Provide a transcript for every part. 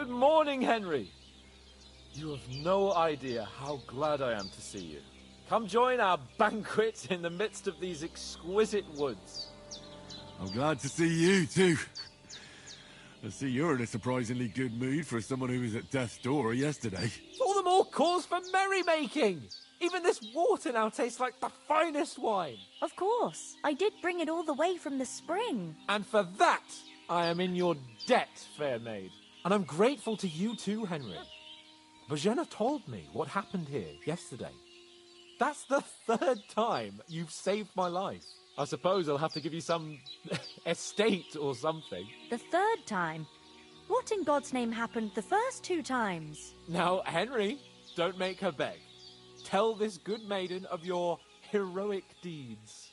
Good morning, Henry. You have no idea how glad I am to see you. Come join our banquet in the midst of these exquisite woods. I'm glad to see you, too. I see you're in a surprisingly good mood for someone who was at death's door yesterday. It's all the more cause for merrymaking. Even this water now tastes like the finest wine. Of course. I did bring it all the way from the spring. And for that, I am in your debt, fair maid. And I'm grateful to you too, Henry. Bojena told me what happened here yesterday. That's the third time you've saved my life. I suppose I'll have to give you some estate or something. The third time? What in God's name happened the first 2 times? Now, Henry, don't make her beg. Tell this good maiden of your heroic deeds.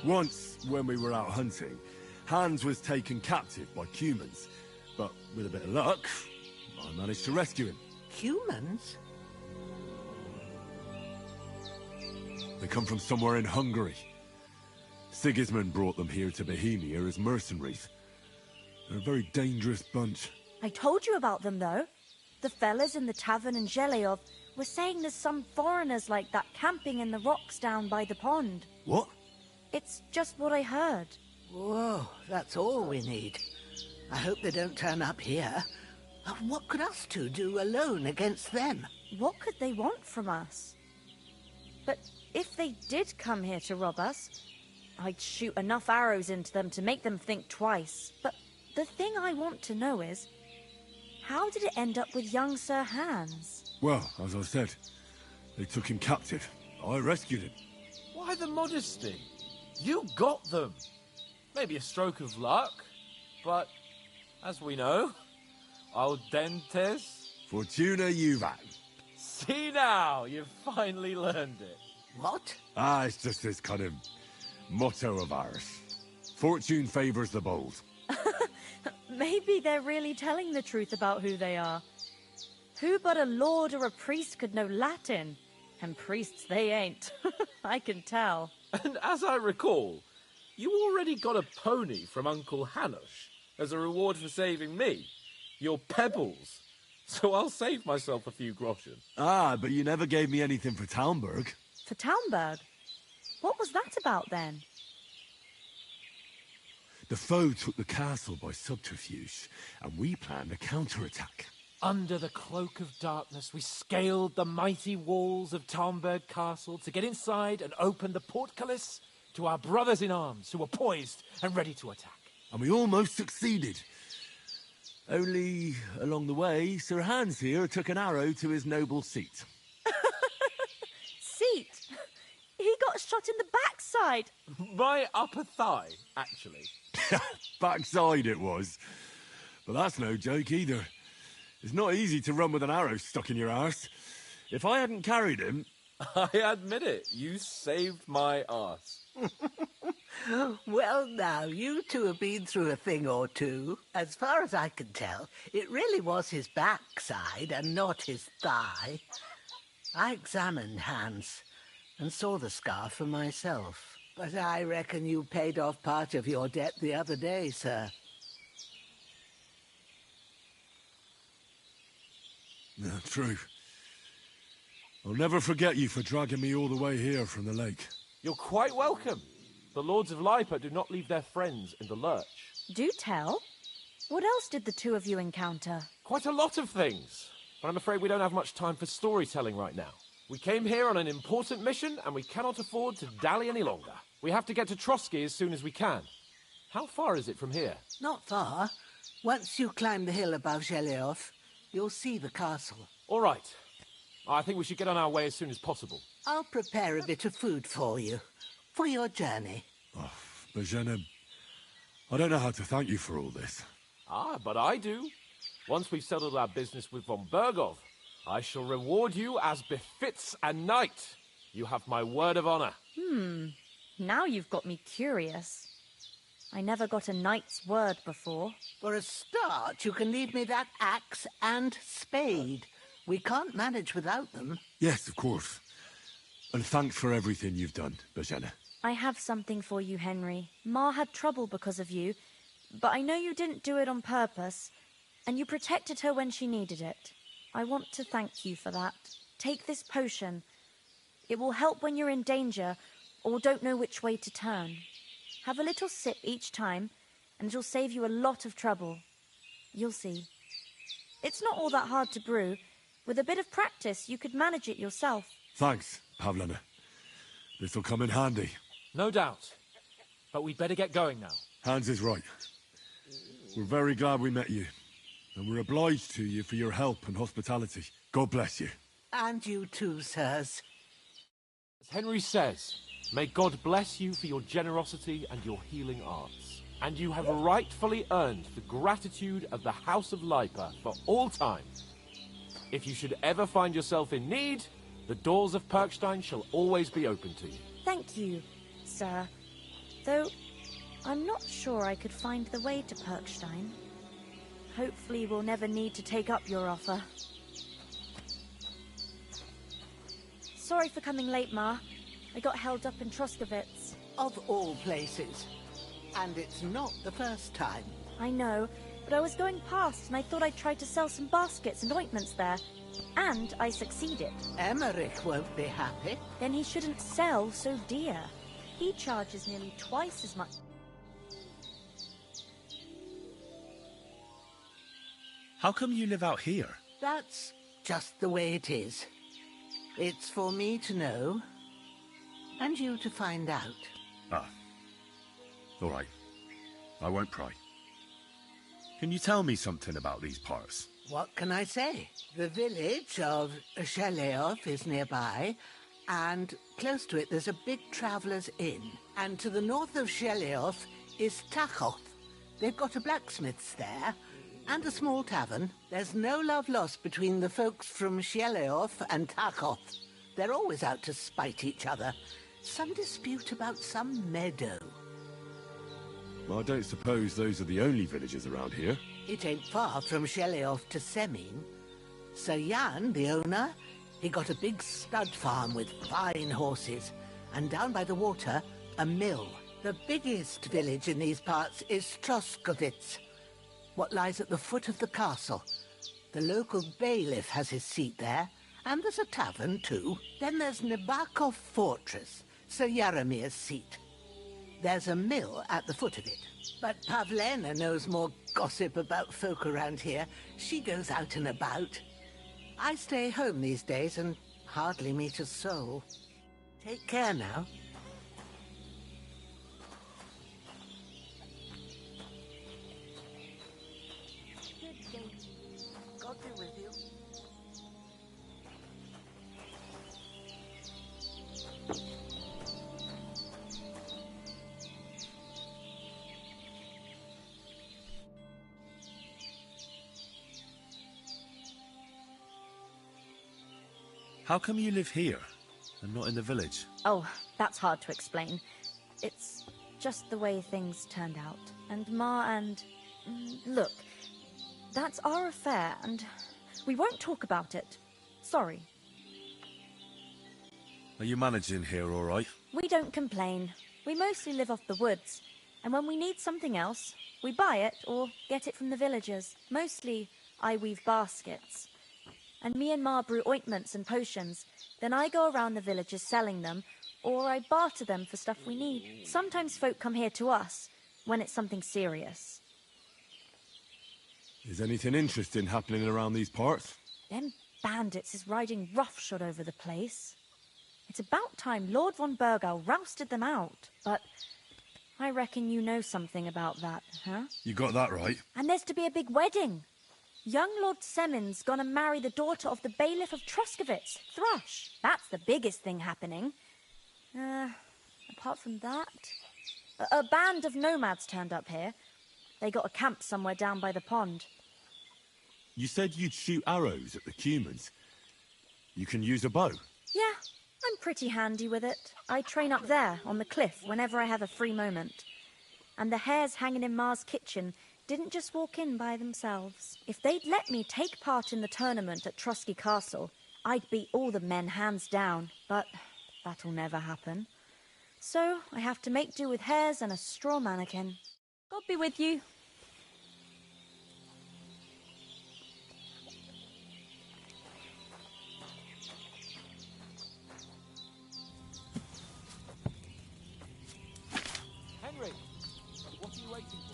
Once, when we were out hunting, Hans was taken captive by humans. But with a bit of luck, I managed to rescue him. Humans? They come from somewhere in Hungary. Sigismund brought them here to Bohemia as mercenaries. They're a very dangerous bunch. I told you about them, though. The fellas in the tavern in Zheleov were saying there's some foreigners like that camping in the rocks down by the pond. What? It's just what I heard. Whoa, that's all we need. I hope they don't turn up here. What could us two do alone against them? What could they want from us? But if they did come here to rob us, I'd shoot enough arrows into them to make them think twice. But the thing I want to know is, how did it end up with young Sir Hans? Well, as I said, they took him captive. I rescued him. Why the modesty? You got them. Maybe a stroke of luck, but as we know, audentes. Fortuna juvat. See now, you've finally learned it. What? It's just this kind of motto of ours. Fortune favors the bold. Maybe they're really telling the truth about who they are. Who but a lord or a priest could know Latin? And priests they ain't. I can tell. And as I recall, you already got a pony from Uncle Hanush as a reward for saving me. Your pebbles. So I'll save myself a few groschen. But you never gave me anything for Talmberg. For Talmberg? What was that about then? The foe took the castle by subterfuge, and we planned a counterattack. Under the cloak of darkness, we scaled the mighty walls of Talmberg Castle to get inside and open the portcullis to our brothers in arms who were poised and ready to attack. And we almost succeeded. Only, along the way, Sir Hans here took an arrow to his noble seat. Seat? He got shot in the backside. My upper thigh, actually. Backside it was. But that's no joke either. It's not easy to run with an arrow stuck in your arse. If I hadn't carried him... I admit it, you saved my arse. Well, now, you two have been through a thing or two. As far as I can tell, it really was his backside and not his thigh. I examined Hans and saw the scar for myself. But I reckon you paid off part of your debt the other day, sir. No, true. I'll never forget you for dragging me all the way here from the lake. You're quite welcome. The Lords of Lipa do not leave their friends in the lurch. Do tell. What else did the two of you encounter? Quite a lot of things. But I'm afraid we don't have much time for storytelling right now. We came here on an important mission, and we cannot afford to dally any longer. We have to get to Trotsky as soon as we can. How far is it from here? Not far. Once you climb the hill above Zheleov, you'll see the castle. All right. I think we should get on our way as soon as possible. I'll prepare a bit of food for you, for your journey. Oh, Bojena, I don't know how to thank you for all this. But I do. Once we've settled our business with von Bergov, I shall reward you as befits a knight. You have my word of honor. Now you've got me curious. I never got a knight's word before. For a start, you can leave me that axe and spade. We can't manage without them. Yes, of course. And thanks for everything you've done, Bojena. I have something for you, Henry. Ma had trouble because of you, but I know you didn't do it on purpose, and you protected her when she needed it. I want to thank you for that. Take this potion. It will help when you're in danger or don't know which way to turn. Have a little sip each time, and it'll save you a lot of trouble. You'll see. It's not all that hard to brew. With a bit of practice, you could manage it yourself. Thanks, Pavlena. This'll come in handy. No doubt. But we'd better get going now. Hans is right. We're very glad we met you. And we're obliged to you for your help and hospitality. God bless you. And you too, sirs. As Henry says, may God bless you for your generosity and your healing arts. And you have rightfully earned the gratitude of the House of Lipa for all time. If you should ever find yourself in need, the doors of Perkstein shall always be open to you. Thank you, sir. Though, I'm not sure I could find the way to Perkstein. Hopefully we'll never need to take up your offer. Sorry for coming late, Ma. I got held up in Troskowitz. Of all places. And it's not the first time. I know, but I was going past and I thought I'd try to sell some baskets and ointments there. And I succeeded. Emmerich won't be happy. Then he shouldn't sell so dear. He charges nearly twice as much. How come you live out here? That's just the way it is. It's for me to know, and you to find out. Ah. All right. I won't pry. Can you tell me something about these parts? What can I say? The village of Sheleov is nearby, and close to it there's a big traveller's inn. And to the north of Sheleov is Tachov. They've got a blacksmith's there, and a small tavern. There's no love lost between the folks from Sheleov and Tachov. They're always out to spite each other. Some dispute about some meadow. Well, I don't suppose those are the only villages around here. It ain't far from Sheleov to Semin. Sir Jan, the owner, he got a big stud farm with fine horses, and down by the water, a mill. The biggest village in these parts is Troskowitz, what lies at the foot of the castle. The local bailiff has his seat there, and there's a tavern too. Then there's Nabakov Fortress, Sir Yaromir's seat. There's a mill at the foot of it. But Pavlena knows more gossip about folk around here. She goes out and about. I stay home these days and hardly meet a soul. Take care now. Good day to you. God be with you. How come you live here and not in the village? Oh, that's hard to explain. It's just the way things turned out. And Ma and... Look, that's our affair, and we won't talk about it. Sorry. Are you managing here all right? We don't complain. We mostly live off the woods, and when we need something else, we buy it or get it from the villagers. Mostly, I weave baskets. And me and Ma brew ointments and potions. Then I go around the villages selling them, or I barter them for stuff we need. Sometimes folk come here to us, when it's something serious. Is anything interesting happening around these parts? Them bandits is riding roughshod over the place. It's about time Lord von Burgau rousted them out. But I reckon you know something about that, huh? You got that right. And there's to be a big wedding. Young Lord Semin's gonna marry the daughter of the bailiff of Troskowitz, Thrush. That's the biggest thing happening. Apart from that... A band of nomads turned up here. They got a camp somewhere down by the pond. You said you'd shoot arrows at the Cumans. You can use a bow. Yeah, I'm pretty handy with it. I train up there, on the cliff, whenever I have a free moment. And the hares hanging in Ma's kitchen didn't just walk in by themselves. If they'd let me take part in the tournament at Trotsky Castle, I'd beat all the men hands down, but that'll never happen. So I have to make do with hares and a straw mannequin. God be with you. Henry, what are you waiting for?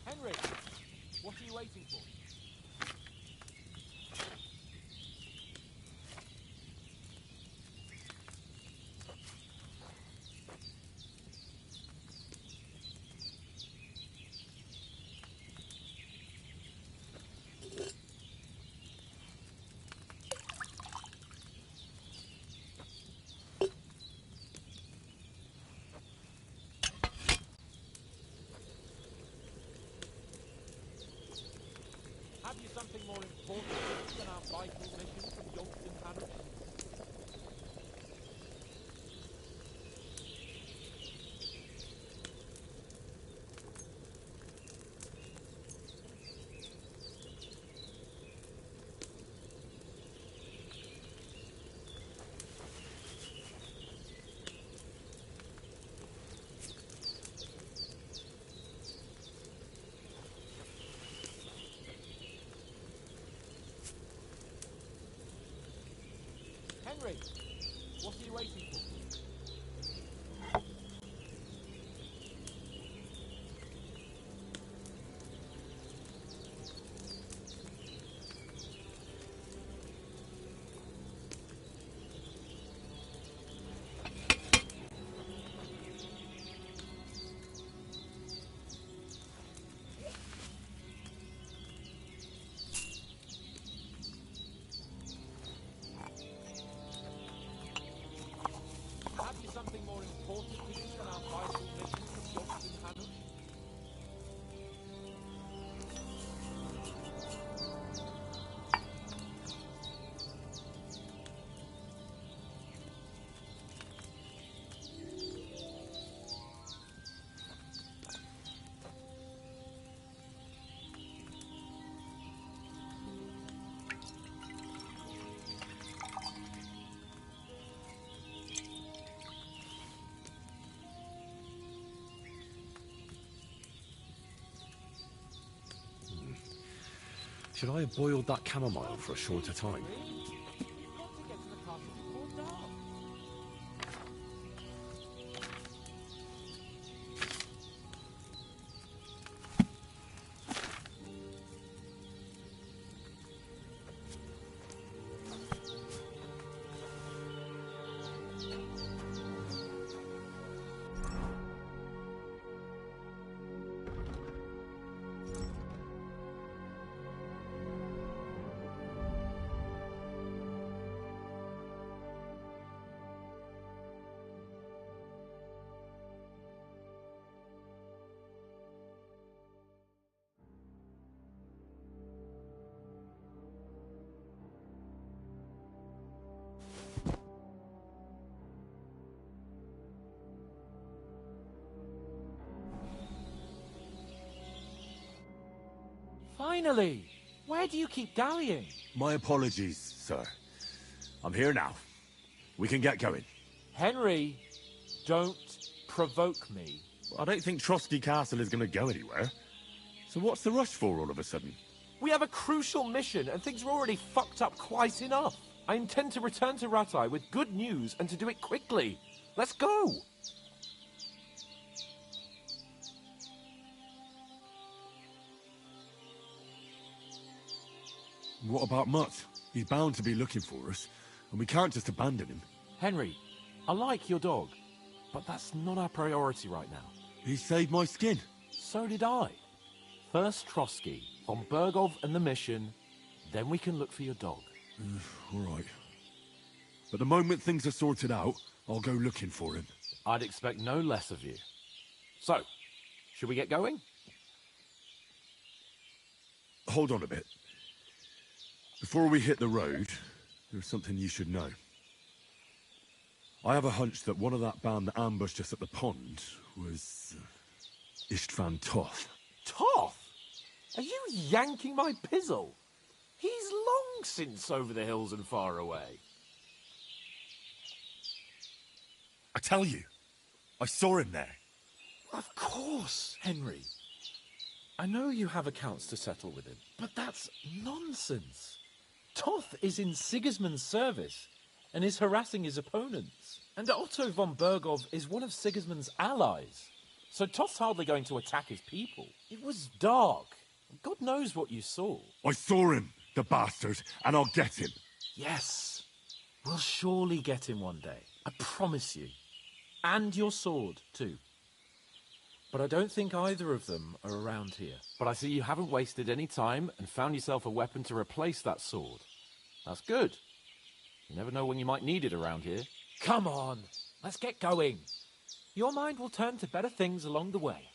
Henry, what are you waiting for? Have you something more important than our vital mission from Yolston Parish? Henry, what are you waiting for? Have you something more important to do than our vital mission from Yolston Parish? Should I have boiled that chamomile for a shorter time? You've got to get to the castle before dark. Finally! Where do you keep dallying? My apologies, sir. I'm here now. We can get going. Henry, don't provoke me. I don't think Trotsky Castle is going to go anywhere. So what's the rush for all of a sudden? We have a crucial mission, and things are already fucked up quite enough. I intend to return to Rattay with good news, and to do it quickly. Let's go! What about Mutt? He's bound to be looking for us, and we can't just abandon him. Henry, I like your dog, but that's not our priority right now. He saved my skin. So did I. First Trotsky, on Bergov and the mission, then we can look for your dog. All right. But the moment things are sorted out, I'll go looking for him. I'd expect no less of you. So, should we get going? Hold on a bit. Before we hit the road, there's something you should know. I have a hunch that one of that band that ambushed us at the pond was Istvan Toth. Toth? Are you yanking my pizzle? He's long since over the hills and far away. I tell you, I saw him there. Of course, Henry. I know you have accounts to settle with him, but that's nonsense. Toth is in Sigismund's service and is harassing his opponents. And Otto von Bergov is one of Sigismund's allies. So Toth's hardly going to attack his people. It was dark. God knows what you saw. I saw him, the bastard, and I'll get him. Yes. We'll surely get him one day. I promise you. And your sword, too. But I don't think either of them are around here. But I see you haven't wasted any time and found yourself a weapon to replace that sword. That's good. You never know when you might need it around here. Come on, let's get going. Your mind will turn to better things along the way.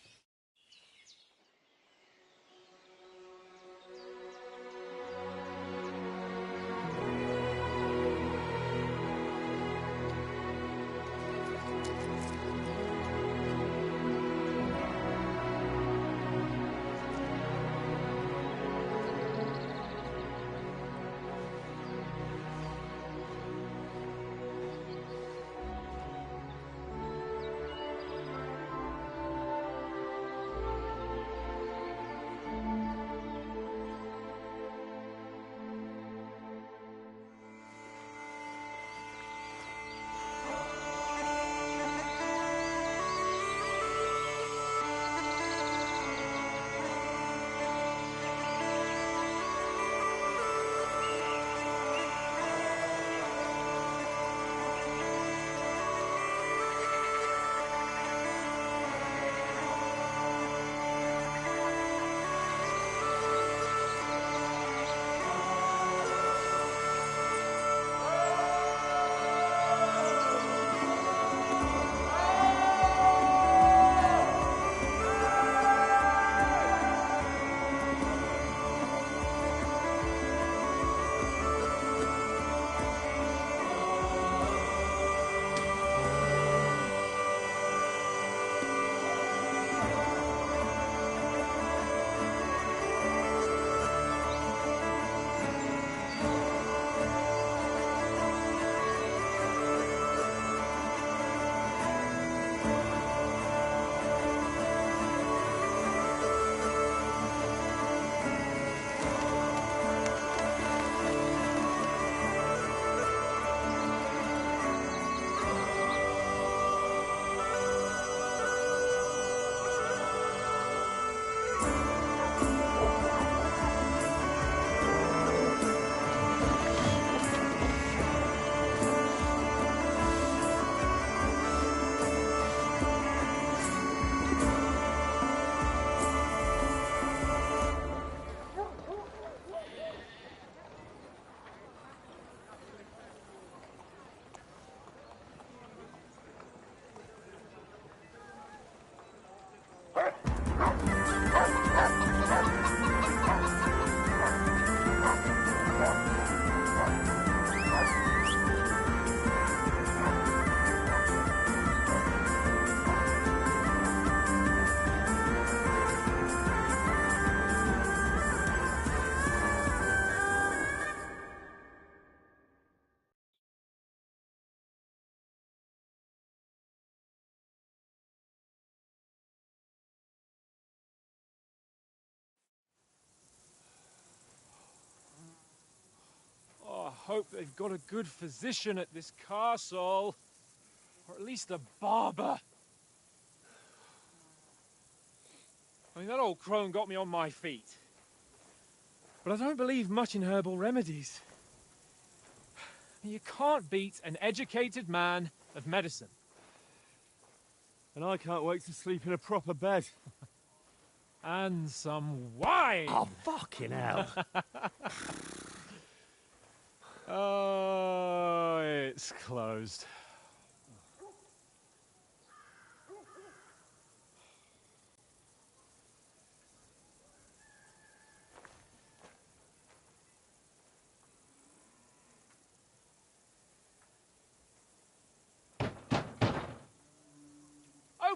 Hope they've got a good physician at this castle. Or at least a barber. I mean, that old crone got me on my feet. But I don't believe much in herbal remedies. You can't beat an educated man of medicine. And I can't wait to sleep in a proper bed. And some wine! Oh, fucking hell. Oh, it's closed.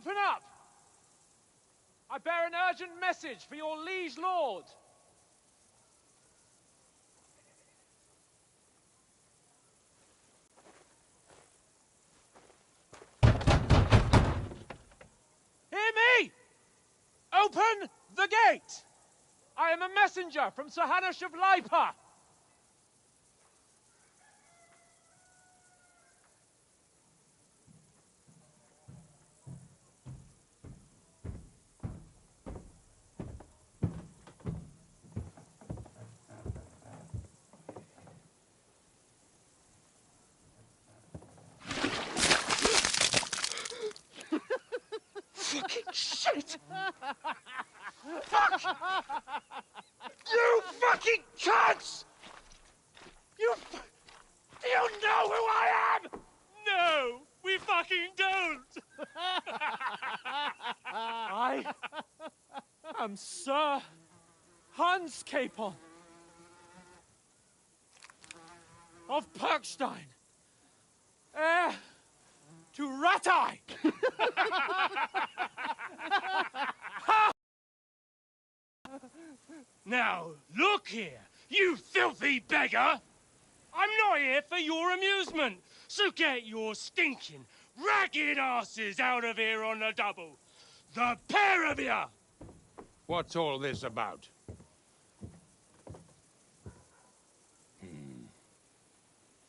Open up! I bear an urgent message for your liege lord. Hear me! Open the gate! I am a messenger from Sir Hanush of Lipa. Fucking shit! Fuck! You fucking cunts! Do you know who I am? No, we fucking don't! I am Sir Hans Capon of Perkstein, heir to Ratai! Now, look here, you filthy beggar! I'm not here for your amusement, so get your stinking, ragged asses out of here on the double. The pair of you! What's all this about?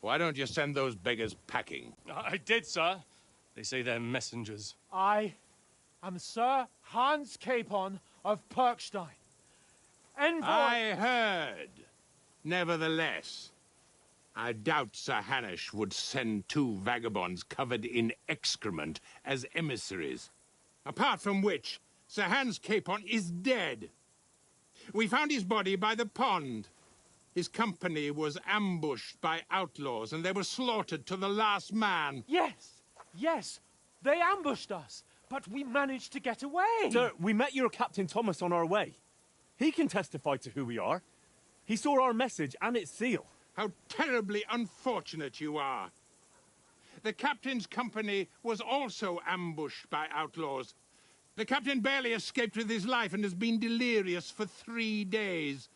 Why don't you send those beggars packing? I did, sir. They say they're messengers. I am Sir Hans Capon of Perkstein. Envoy... I heard. Nevertheless, I doubt Sir Hanush would send two vagabonds covered in excrement as emissaries. Apart from which, Sir Hans Capon is dead. We found his body by the pond. His company was ambushed by outlaws, and they were slaughtered to the last man. Yes, they ambushed us, but we managed to get away. Sir, we met your Captain Thomas on our way. He can testify to who we are. He saw our message and its seal. How terribly unfortunate you are. The captain's company was also ambushed by outlaws. The captain barely escaped with his life and has been delirious for 3 days.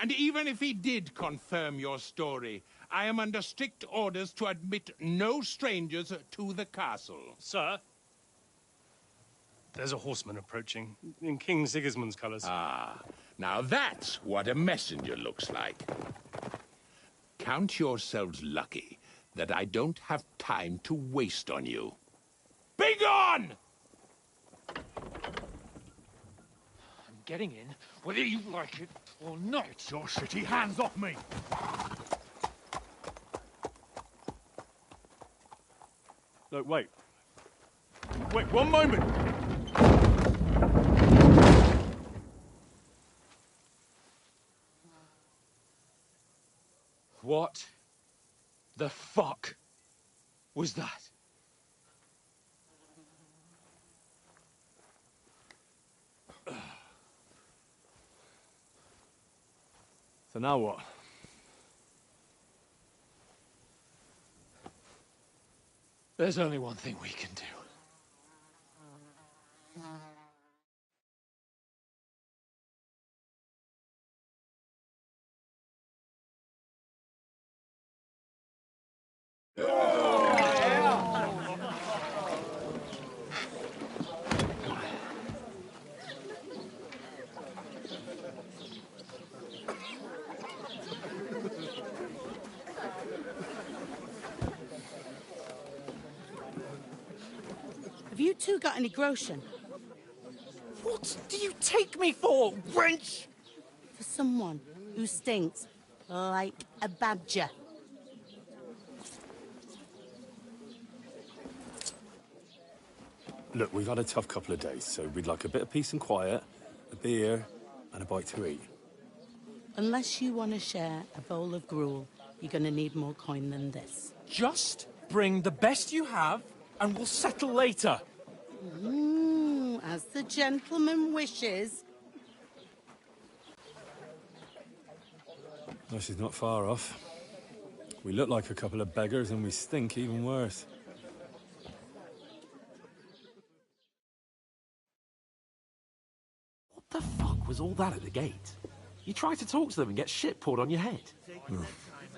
And even if he did confirm your story, I am under strict orders to admit no strangers to the castle. Sir, there's a horseman approaching, in King Sigismund's colours. Ah, now that's what a messenger looks like. Count yourselves lucky that I don't have time to waste on you. Be gone! I'm getting in, whether you like it or not. Your shitty hands off me! Look, wait. Wait, one moment! What the fuck was that? So now what? There's only one thing we can do. Have you two got any groschen? What do you take me for, wench? For someone who stinks like a badger. Look, we've had a tough couple of days, so we'd like a bit of peace and quiet, a beer, and a bite to eat. Unless you want to share a bowl of gruel, you're going to need more coin than this. Just bring the best you have, and we'll settle later. As the gentleman wishes. No, she's not far off. We look like a couple of beggars, and we stink even worse. all that at the gate. You try to talk to them and get shit poured on your head. Oh,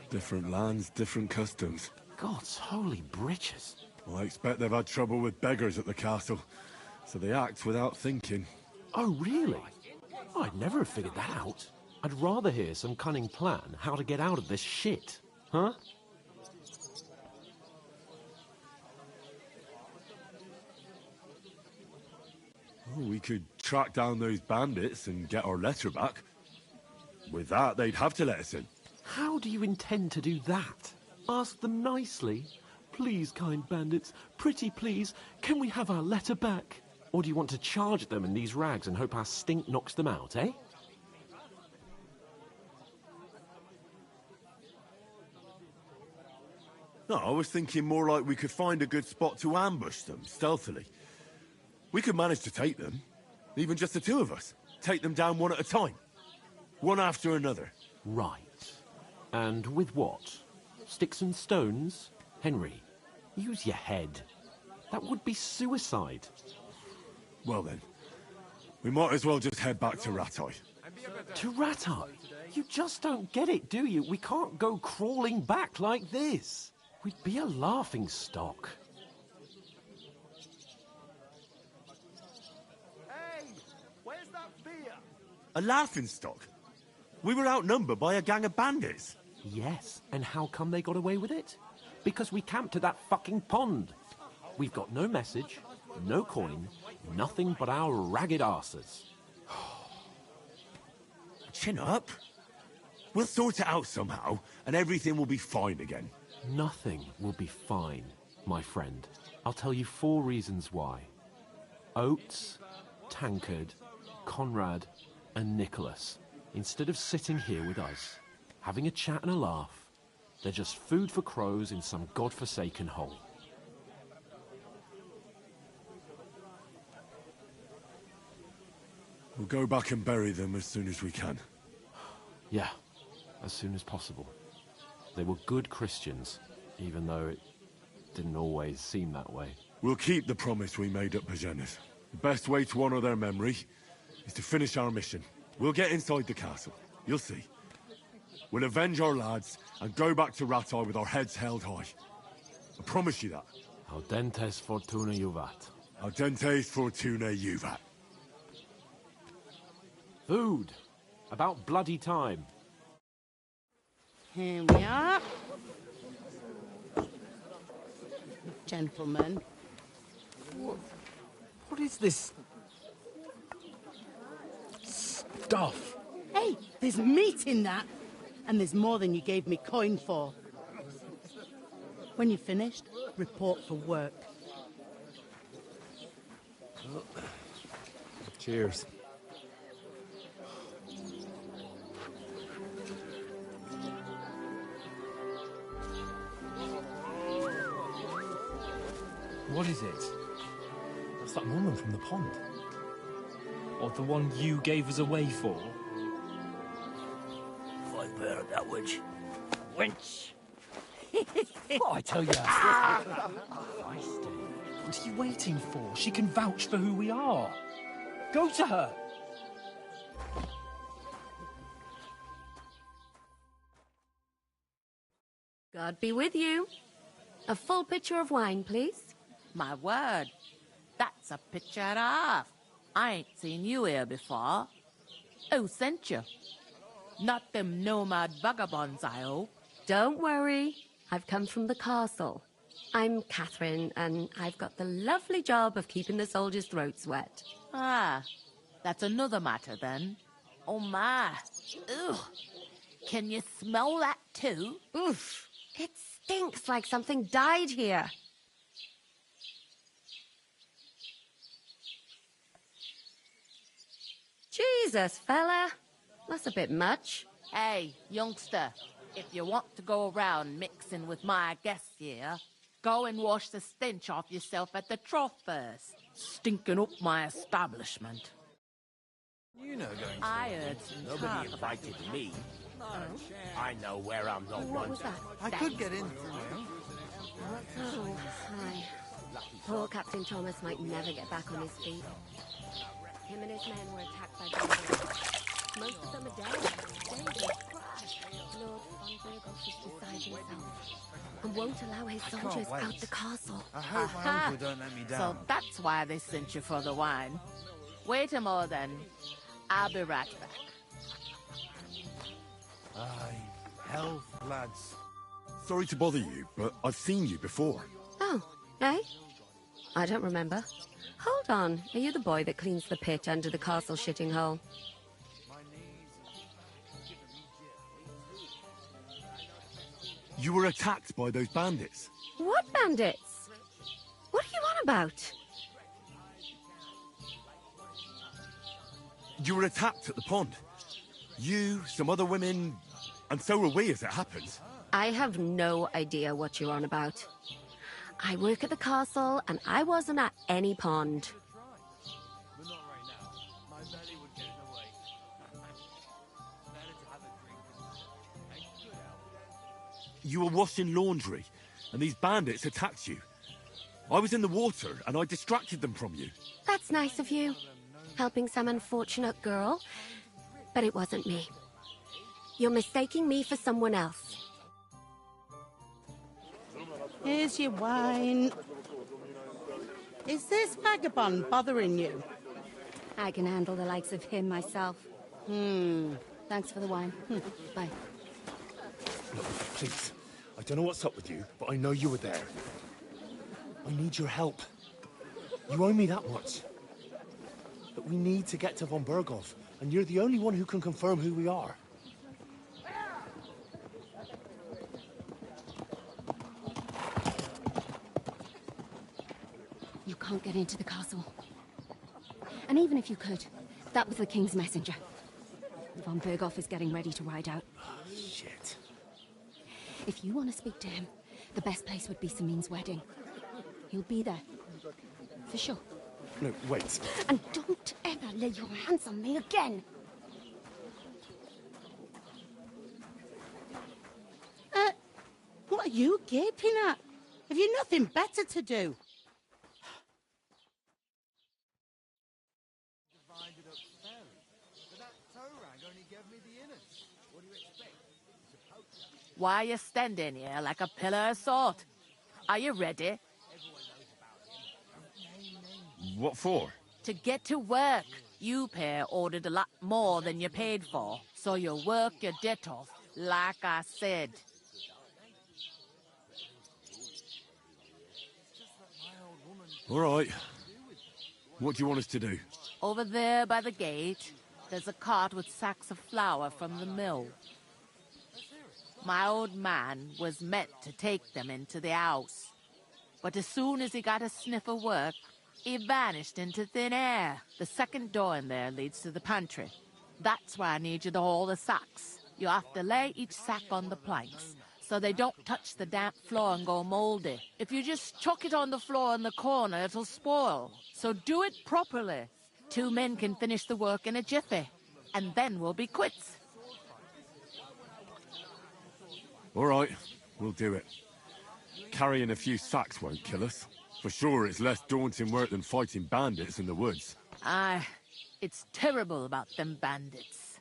different lands, different customs. God's holy britches. Well, I expect they've had trouble with beggars at the castle, so they act without thinking. Oh, really? I'd never have figured that out. I'd rather hear some cunning plan how to get out of this shit. Huh? Oh, we could track down those bandits and get our letter back. With that, they'd have to let us in. How do you intend to do that? Ask them nicely. Please, kind bandits, pretty please, can we have our letter back? Or do you want to charge them in these rags and hope our stink knocks them out, eh? No, I was thinking more like we could find a good spot to ambush them, stealthily. We could manage to take them, even just the two of us. Take them down one at a time. One after another. Right. And with what? Sticks and stones? Henry, use your head. That would be suicide. Well then, we might as well just head back to Rattay. To Rattay? You just don't get it, do you? We can't go crawling back like this. We'd be a laughing stock. Hey, where's that beer? A laughingstock? We were outnumbered by a gang of bandits. Yes, and how come they got away with it? Because we camped at that fucking pond. We've got no message, no coin, nothing but our ragged arses. Chin up. We'll sort it out somehow, and everything will be fine again. Nothing will be fine, my friend. I'll tell you 4 reasons why. Oates, Tankard, Conrad, and Nicholas, instead of sitting here with us, having a chat and a laugh, they're just food for crows in some godforsaken hole. We'll go back and bury them as soon as we can. Yeah, as soon as possible. They were good Christians, even though it didn't always seem that way. We'll keep the promise we made at Bajenas. The best way to honor their memory is to finish our mission. We'll get inside the castle. You'll see. We'll avenge our lads and go back to Rattay with our heads held high. I promise you that. Audentes fortuna juvat. Audentes fortuna juvat. Food. About bloody time. Here we are. Gentlemen. What is this stuff? Hey, there's meat in that. And there's more than you gave me coin for. When you're finished, report for work. Cheers. What is it? That's that woman from the pond. Or the one you gave us away for? I've heard that witch. Wench! What I tell you? What are you waiting for? She can vouch for who we are. Go to her. God be with you. A full pitcher of wine, please. My word, that's a picture and a half. I ain't seen you here before. Who sent you? Not them nomad vagabonds, I hope. Don't worry. I've come from the castle. I'm Catherine, and I've got the lovely job of keeping the soldiers' throats wet. Ah, that's another matter then. Oh my. Ugh. Can you smell that too? Oof. It stinks like something died here. Jesus, fella. That's a bit much. Hey, youngster, if you want to go around mixing with my guests here, go and wash the stench off yourself at the trough first. Stinking up my establishment. You know going I heard some Nobody talk about invited me. I know where I'm not What was wanted. that? I could get in through my own. Oh, hi. Poor Captain Thomas might never get back on his feet. Him and his men were attacked by bandits. Most of them are dead. Dangerous crash. Lord von Burgos is beside himself and won't allow his soldiers out the castle. I hope my uncle don't let me So down. that's why they sent you for the wine. Wait a moment then. I'll be right back. Aye, health, lads. Sorry to bother you, but I've seen you before. Oh, eh? I don't remember. Hold on. Are you the boy that cleans the pit under the castle shitting hole? You were attacked by those bandits. What bandits? What are you on about? You were attacked at the pond. You, some other women, and so were we, as it happens. I have no idea what you're on about. I work at the castle, and I wasn't at any pond. You were washing laundry, and these bandits attacked you. I was in the water, and I distracted them from you. That's nice of you. Helping some unfortunate girl. But it wasn't me. You're mistaking me for someone else. Here's your wine. Is this vagabond bothering you? I can handle the likes of him myself. Thanks for the wine. Bye. Look, please. I don't know what's up with you, but I know you were there. I need your help. You owe me that much. But we need to get to von Burgov, and you're the only one who can confirm who we are. You can't get into the castle. And even if you could, that was the king's messenger. Von Burgov is getting ready to ride out. Shit. If you want to speak to him, the best place would be Samin's wedding. He'll be there. For sure. No, wait. And don't ever lay your hands on me again! What are you gaping at? Have you nothing better to do? Why are you standing here like a pillar of salt? Are you ready? What for? To get to work. You pair ordered a lot more than you paid for, so you'll work your debt off, like I said. All right. What do you want us to do? Over there by the gate, there's a cart with sacks of flour from the mill. My old man was meant to take them into the house. But as soon as he got a sniff of work, he vanished into thin air. The second door in there leads to the pantry. That's where I need you to haul the sacks. You have to lay each sack on the planks, so they don't touch the damp floor and go moldy. If you just chuck it on the floor in the corner, it'll spoil. So do it properly. 2 men can finish the work in a jiffy, and then we'll be quits. All right, we'll do it. Carrying a few sacks won't kill us. For sure, it's less daunting work than fighting bandits in the woods. Aye, it's terrible about them bandits.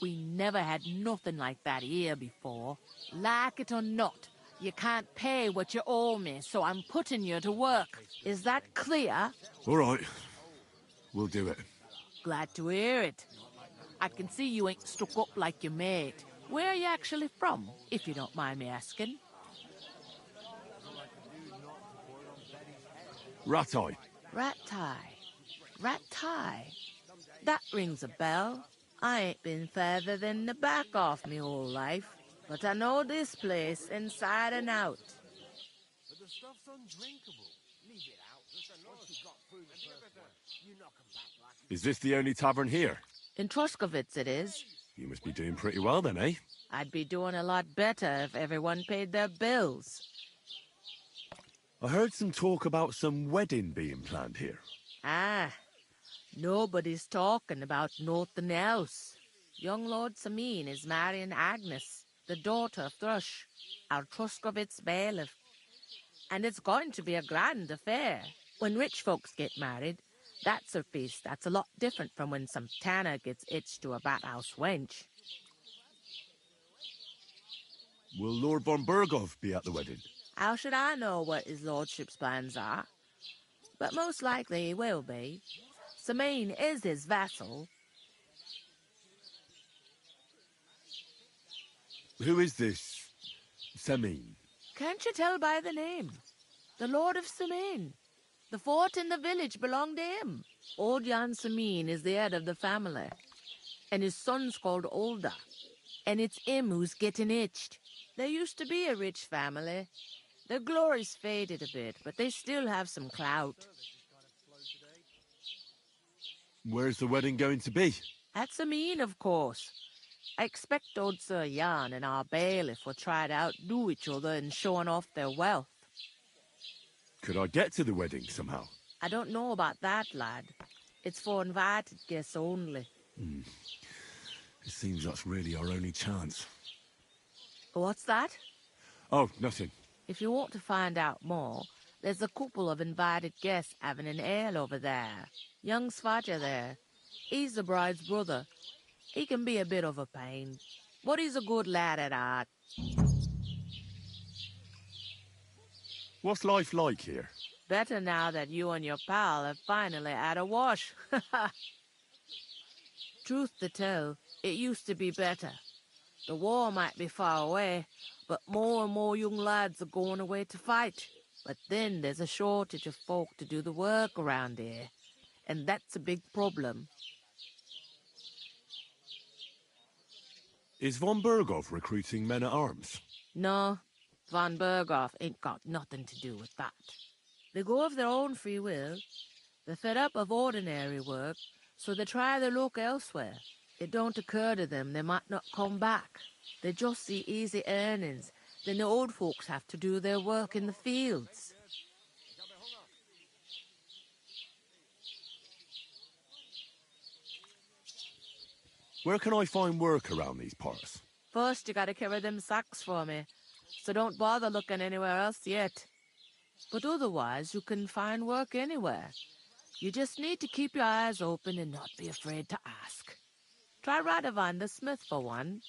We never had nothing like that here before. Like it or not, you can't pay what you owe me, so I'm putting you to work. Is that clear? All right, we'll do it. Glad to hear it. I can see you ain't stuck up like your mate. Where are you actually from, if you don't mind me asking? Ratai. Ratai. Ratai. That rings a bell. I ain't been further than the back off me whole life, but I know this place inside and out. But the stuff's undrinkable. Leave it out. Once you've got through the first one, you knock 'em back like... Is this the only tavern here? In Troskovitz it is. You must be doing pretty well then, eh? I'd be doing a lot better if everyone paid their bills. I heard some talk about some wedding being planned here. Ah, nobody's talking about nothing else. Young Lord Samin is marrying Agnes, the daughter of Thrush, our Troskovitz bailiff. And it's going to be a grand affair. When rich folks get married, That's a feast that's a lot different from when some tanner gets itched to a bathhouse wench. Will Lord von Berghoff be at the wedding? How should I know what his lordship's plans are? But most likely he will be. Samine is his vassal. Who is this Semine? Can't you tell by the name? The Lord of Samine. The fort and the village belong to him. Old Jan Samine is the head of the family, and his son's called Olda, and it's him who's getting itched. They used to be a rich family. Their glory's faded a bit, but they still have some clout. Where's the wedding going to be? At Samine, of course. I expect old Sir Jan and our bailiff will try to outdo each other in showing off their wealth. Could I get to the wedding somehow? I don't know about that, lad. It's for invited guests only. It seems that's really our only chance. What's that? Oh, nothing. If you want to find out more, there's a couple of invited guests having an ale over there. Young Svaja there. He's the bride's brother. He can be a bit of a pain, but he's a good lad at heart. What's life like here? Better now that you and your pal have finally had a wash. Truth to tell, it used to be better. The war might be far away, but more and more young lads are going away to fight. But then there's a shortage of folk to do the work around here, and that's a big problem. Is von Berghoff recruiting men-at-arms? No, von Berghoff ain't got nothing to do with that. They go of their own free will. They're fed up of ordinary work, so they try their luck elsewhere. It don't occur to them they might not come back. They just see easy earnings. Then the old folks have to do their work in the fields. Where can I find work around these parts? First, you gotta carry them sacks for me, so don't bother looking anywhere else yet. But otherwise, you can find work anywhere. You just need to keep your eyes open and not be afraid to ask. Try Radovan the smith for one.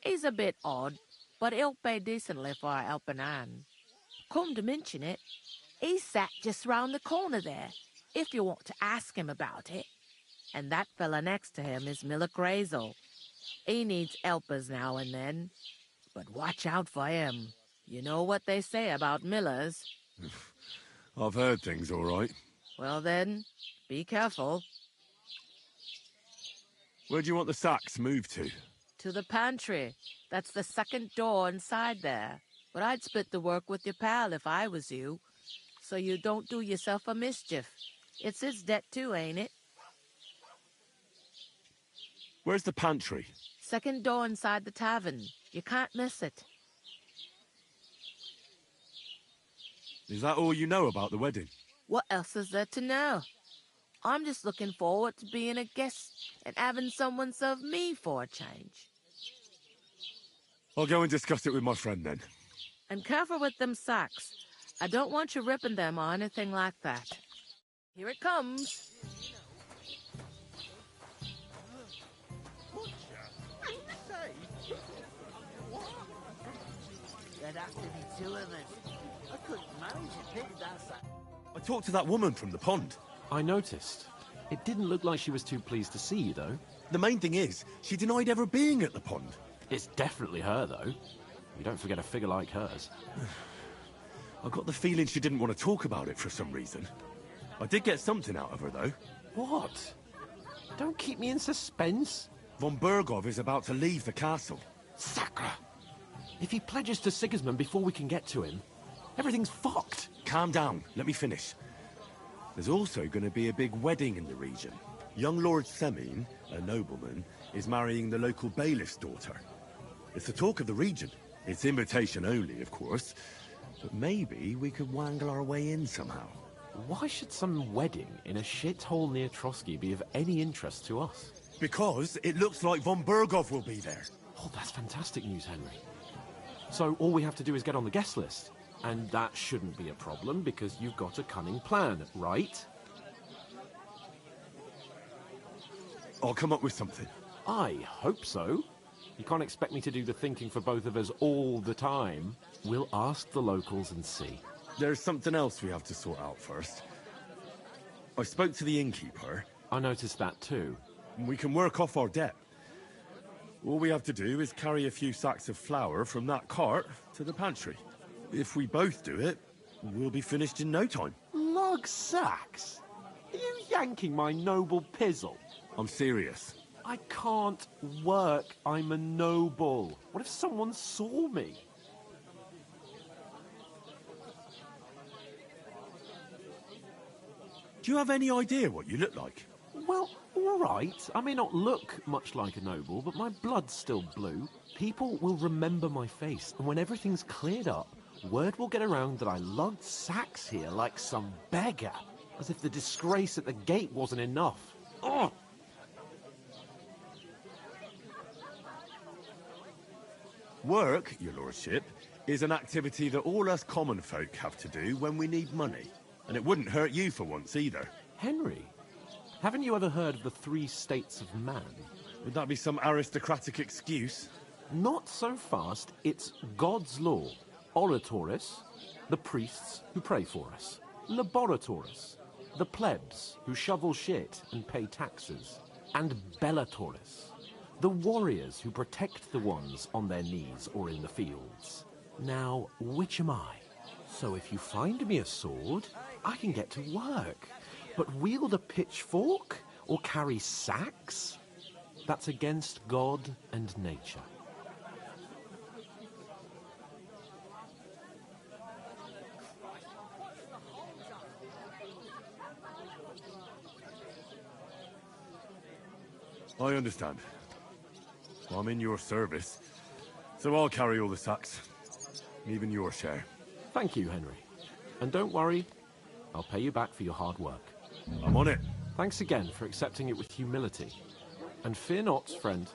He's a bit odd, but he'll pay decently for a helping hand. Come to mention it, he's sat just round the corner there, if you want to ask him about it. And that fella next to him is Miller Crazel. He needs helpers now and then, but watch out for him. You know what they say about Millers. I've heard things, all right. Well then, be careful. Where do you want the sacks moved to? To the pantry. That's the second door inside there. But I'd split the work with your pal if I was you, so you don't do yourself a mischief. It's his debt too, ain't it? Where's the pantry? Second door inside the tavern. You can't miss it. Is that all you know about the wedding? What else is there to know? I'm just looking forward to being a guest and having someone serve me for a change. I'll go and discuss it with my friend then. And careful with them sacks. I don't want you ripping them or anything like that. Here it comes. There'd have to be two of us. I couldn't manage a pig that size. I talked to that woman from the pond. I noticed. It didn't look like she was too pleased to see you, though. The main thing is, she denied ever being at the pond. It's definitely her, though. You don't forget a figure like hers. I got the feeling she didn't want to talk about it for some reason. I did get something out of her, though. What? Don't keep me in suspense. Von Berghoff is about to leave the castle. Sacre! If he pledges to Sigismund before we can get to him, everything's fucked. Calm down. Let me finish. There's also going to be a big wedding in the region. Young Lord Semine, a nobleman, is marrying the local bailiff's daughter. It's the talk of the region. It's invitation only, of course. But maybe we could wangle our way in somehow. Why should some wedding in a shithole near Trotsky be of any interest to us? Because it looks like von Berghoff will be there. Oh, that's fantastic news, Henry. So all we have to do is get on the guest list. And that shouldn't be a problem because you've got a cunning plan, right? I'll come up with something. I hope so. You can't expect me to do the thinking for both of us all the time. We'll ask the locals and see. There's something else we have to sort out first. I spoke to the innkeeper. I noticed that too. We can work off our debt. All we have to do is carry a few sacks of flour from that cart to the pantry. If we both do it, we'll be finished in no time. Lug sacks? Are you yanking my noble pizzle? I'm serious. I can't work. I'm a noble. What if someone saw me? Do you have any idea what you look like? Well, all right. I may not look much like a noble, but my blood's still blue. People will remember my face, and when everything's cleared up, word will get around that I lugged sacks here like some beggar, as if the disgrace at the gate wasn't enough. Ugh! Work, your lordship, is an activity that all us common folk have to do when we need money. And it wouldn't hurt you for once either. Henry, haven't you ever heard of the 3 states of man? Would that be some aristocratic excuse? Not so fast. It's God's law. Oratoris, the priests who pray for us. Laboratoris, the plebs who shovel shit and pay taxes. And Bellatoris, the warriors who protect the ones on their knees or in the fields. Now, which am I? So if you find me a sword, I can get to work. But wield a pitchfork or carry sacks? That's against God and nature. I understand. I'm in your service, so I'll carry all the sacks. Even your share. Thank you, Henry. And don't worry, I'll pay you back for your hard work. I'm on it. Thanks again for accepting it with humility. And fear not, friend,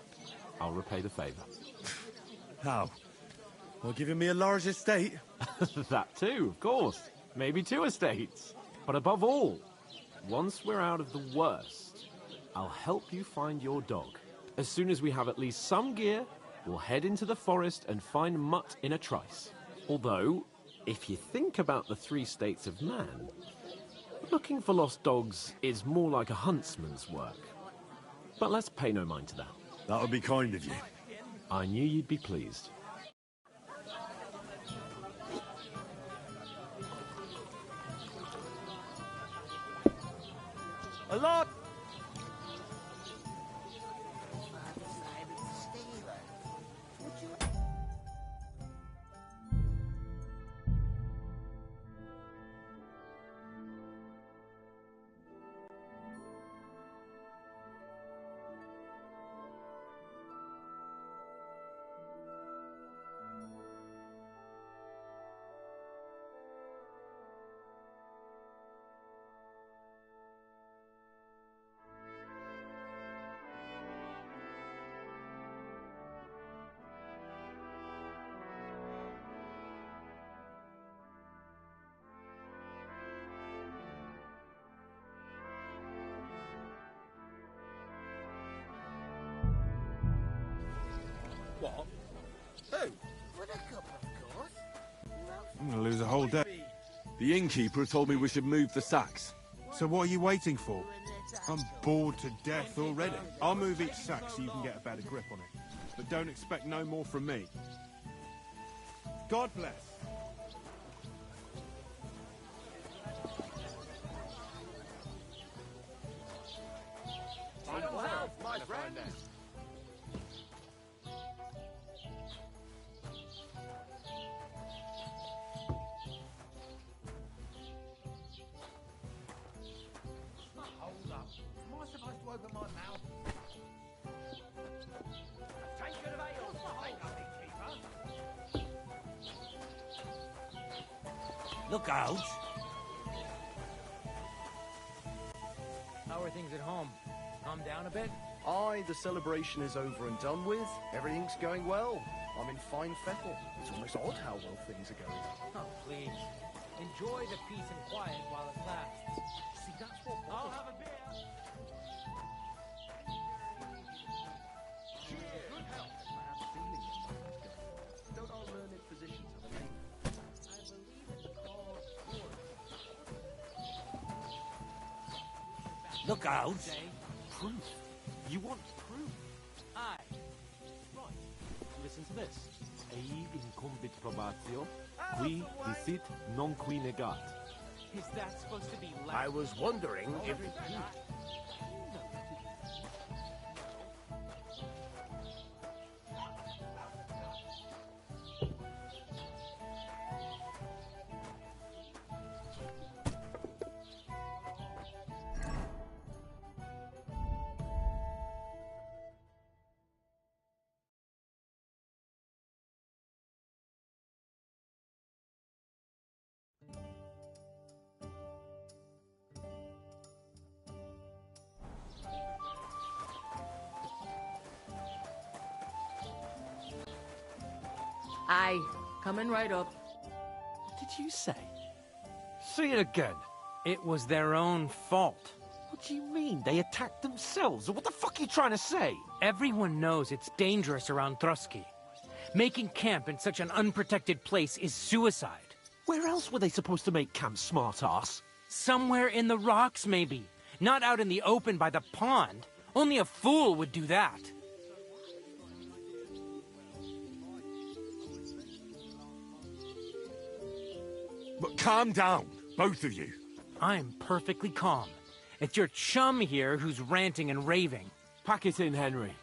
I'll repay the favour. How? By giving me a large estate? That too, of course. Maybe 2 estates. But above all, once we're out of the worst, I'll help you find your dog. As soon as we have at least some gear, we'll head into the forest and find Mutt in a trice. Although, if you think about the 3 states of man, looking for lost dogs is more like a huntsman's work. But let's pay no mind to that. That would be kind of you. I knew you'd be pleased. A lot. What? Who? With a cup, of course. I'm gonna lose a whole day. The innkeeper told me we should move the sacks. So what are you waiting for? I'm bored to death already. I'll move each sack so you can get a better grip on it. But don't expect no more from me. God bless. My friend. Hold up. Am I supposed to open my mouth? Take good of ale. Take nothing cheaper. Look out. How are things at home? Calm down a bit? Aye, the celebration is over and done with. Everything's going well. I'm in fine fettle. It's almost odd how well things are going. Oh, please. Enjoy the peace and quiet while it lasts. See, that's what... I'll have a beer. Look out! Proof? You want proof? Aye. Right. Listen to this. Ei incumbit probatio, qui dicit non qui negat. Is that supposed to be I was wondering if... Aye, coming right up. What did you say? Say it again. It was their own fault. What do you mean? They attacked themselves? What the fuck are you trying to say? Everyone knows it's dangerous around Trotsky. Making camp in such an unprotected place is suicide. Where else were they supposed to make camp, smart-ass? Somewhere in the rocks, maybe. Not out in the open by the pond. Only a fool would do that. But calm down, both of you. I'm perfectly calm. It's your chum here who's ranting and raving. Pack it in, Henry.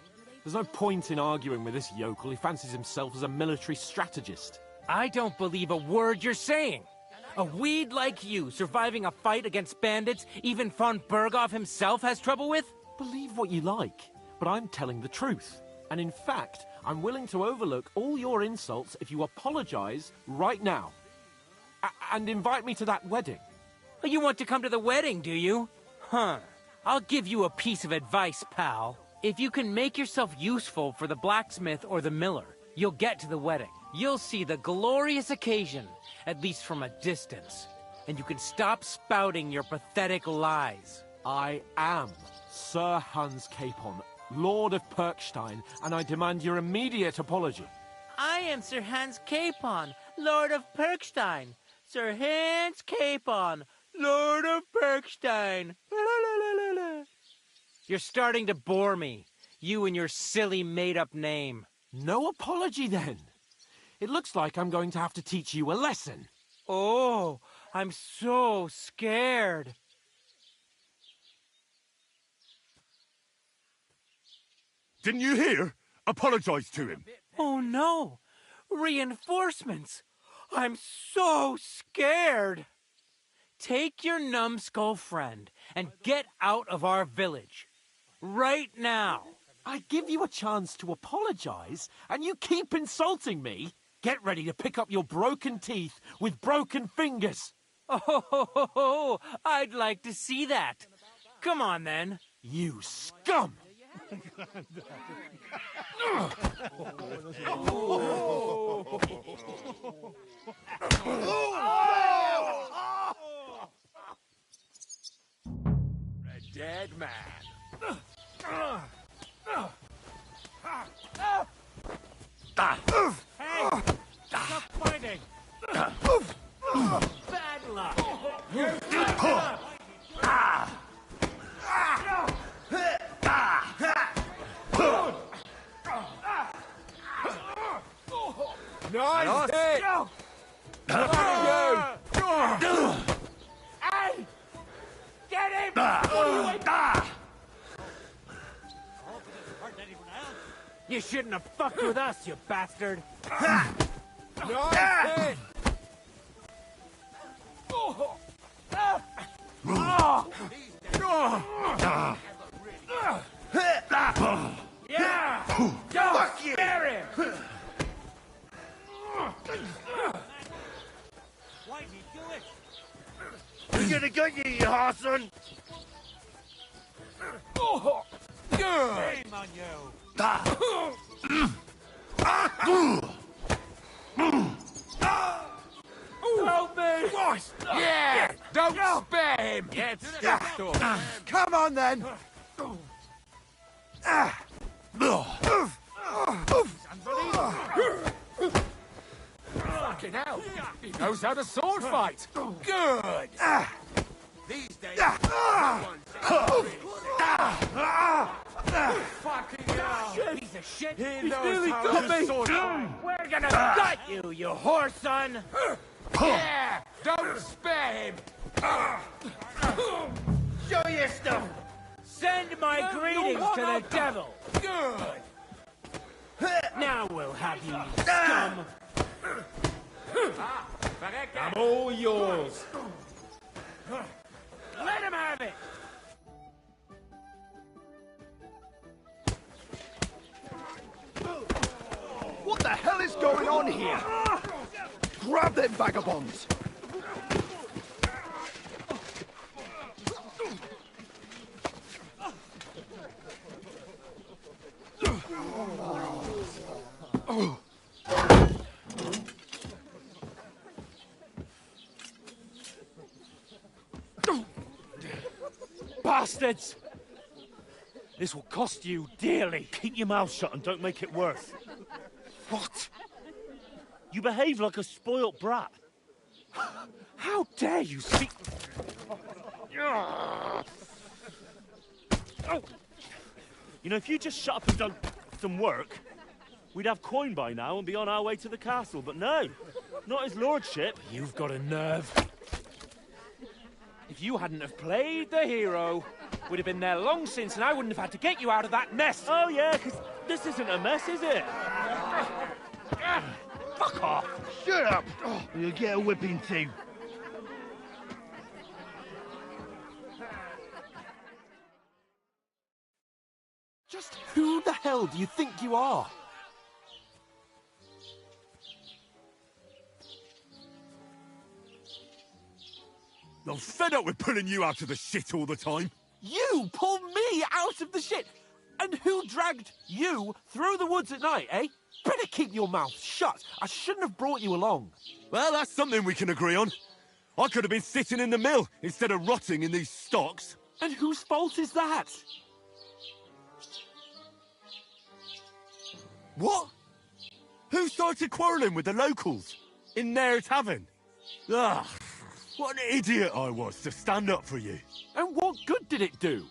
There's no point in arguing with this yokel. He fancies himself as a military strategist. I don't believe a word you're saying. A weed like you surviving a fight against bandits even von Berghoff himself has trouble with? Believe what you like, but I'm telling the truth. And in fact, I'm willing to overlook all your insults if you apologize right now. And invite me to that wedding. Oh, you want to come to the wedding, do you? Huh. I'll give you a piece of advice, pal. If you can make yourself useful for the blacksmith or the miller, you'll get to the wedding. You'll see the glorious occasion, at least from a distance. And you can stop spouting your pathetic lies. I am Sir Hans Capon, Lord of Perkstein, and I demand your immediate apology. I am Sir Hans Capon, Lord of Perkstein. Sir Hans Capon, Lord of Perkstein. You're starting to bore me, you and your silly made-up name. No apology, then. It looks like I'm going to have to teach you a lesson. Oh, I'm so scared. Didn't you hear? Apologize to him. Oh, no. Reinforcements. I'm so scared. Take your numbskull friend and get out of our village. Right now. I give you a chance to apologize, and you keep insulting me. Get ready to pick up your broken teeth with broken fingers. Oh, I'd like to see that. Come on, then. You scum! A dead man. Hey! Stop fighting! Bad luck! Nice hit! Hey! Get him! You shouldn't have fucked with us, you bastard! Nice hit! Yeah! Don't scare him! Why'd he do it? You're gonna get you, you Harson! Shame on you! Help me! What? Yeah! Don't spare him! Get Come on, then! Fucking hell! He knows how to sword fight! Good! These days, no one Fucking hell! Piece of shit! He He's knows nearly how got to me! sword We're gonna gut you, you whore son! Yeah! Don't spare him! Show your stuff! Send my greetings to the devil! Good! Now we'll have you, you scum! I'm all yours. Let him have it! What the hell is going on here? Grab them vagabonds! Bastards! This will cost you dearly. Keep your mouth shut and don't make it worse. What? You behave like a spoilt brat. How dare you speak... You know, if you just shut up and done some work, we'd have coin by now and be on our way to the castle. But no, not his lordship. You've got a nerve. If you hadn't have played the hero, we'd have been there long since and I wouldn't have had to get you out of that mess. Oh yeah, because this isn't a mess, is it? Fuck off. Shut up! You'll get a whipping too. Just who the hell do you think you are? I'm fed up with pulling you out of the shit all the time. You pull me out of the shit! And who dragged you through the woods at night, eh? Better keep your mouth shut. I shouldn't have brought you along. Well, that's something we can agree on. I could have been sitting in the mill instead of rotting in these stocks. And whose fault is that? What? Who started quarrelling with the locals in their tavern? Ah, what an idiot I was to stand up for you. And what good did it do?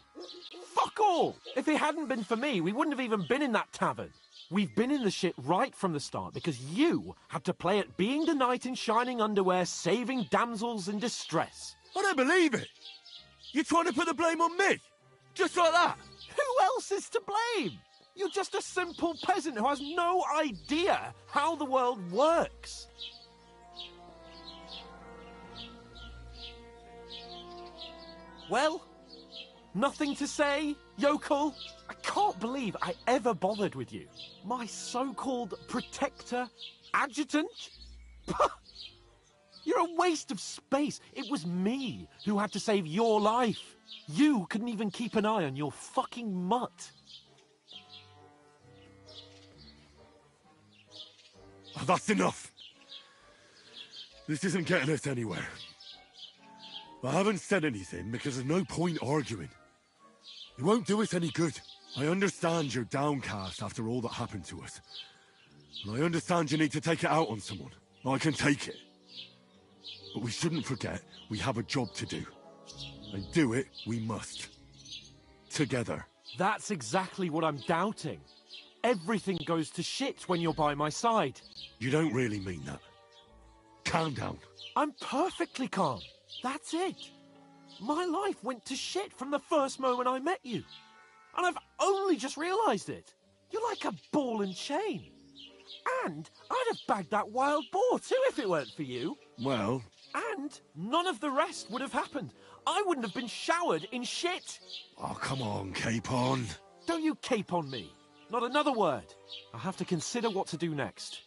Fuck all! If it hadn't been for me, we wouldn't have even been in that tavern. We've been in the shit right from the start because you had to play at being the knight in shining underwear, saving damsels in distress. I don't believe it. You're trying to put the blame on me? Just like that? Who else is to blame? You're just a simple peasant who has no idea how the world works. Well, nothing to say, yokel? I can't believe I ever bothered with you. My so-called protector, adjutant? You're a waste of space. It was me who had to save your life. You couldn't even keep an eye on your fucking mutt. Oh, that's enough. This isn't getting us anywhere. I haven't said anything because there's no point arguing. It won't do us any good. I understand you're downcast after all that happened to us. And I understand you need to take it out on someone. I can take it. But we shouldn't forget we have a job to do. And do it we must. Together. That's exactly what I'm doubting. Everything goes to shit when you're by my side. You don't really mean that. Calm down. I'm perfectly calm. That's it. My life went to shit from the first moment I met you. And I've only just realised it. You're like a ball and chain. And I'd have bagged that wild boar too if it weren't for you. Well... And none of the rest would have happened. I wouldn't have been showered in shit. Oh, come on, Capon. Don't you cape on me. Not another word. I'll have to consider what to do next.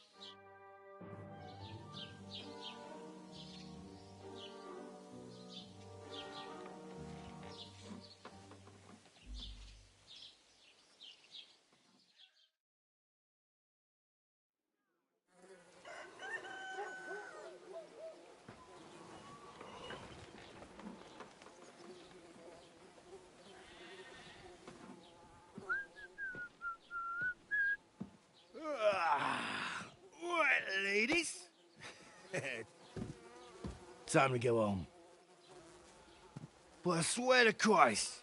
Right, ladies. Time to go home. But I swear to Christ,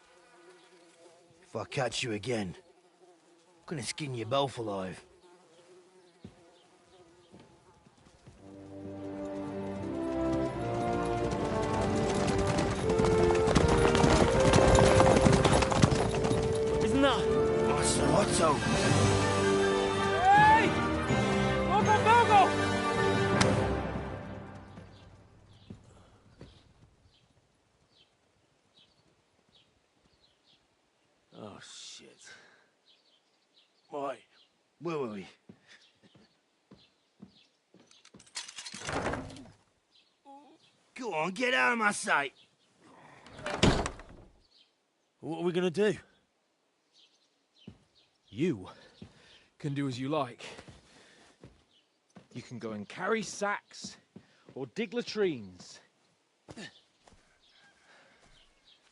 If I catch you again, I'm gonna skin you both alive. Isn't that? What's the motto? Hey! Uncle Bogo! Oh, shit. Right, where were we? Go on, get out of my sight. What are we gonna do? You can do as you like. You can go and carry sacks or dig latrines.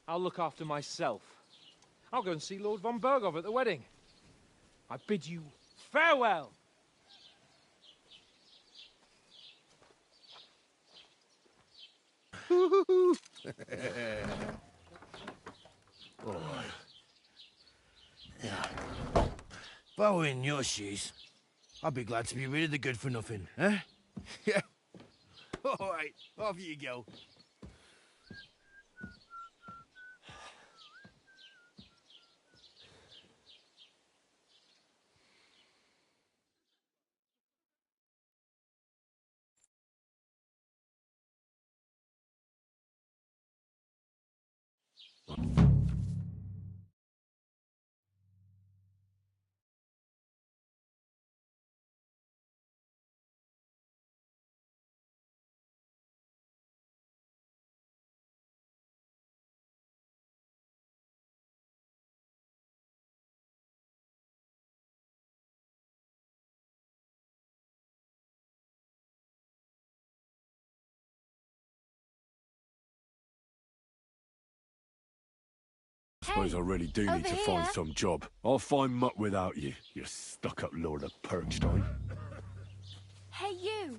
I'll look after myself. I'll go and see Lord von Bergov at the wedding. I bid you farewell. All right. Yeah. If I were in your shoes, I'd be glad to be rid of the good for nothing, eh? Yeah. All right, off you go. I suppose I really do need to find some job. I'll find muck without you, you stuck-up Lord of Perkstein. Hey, you!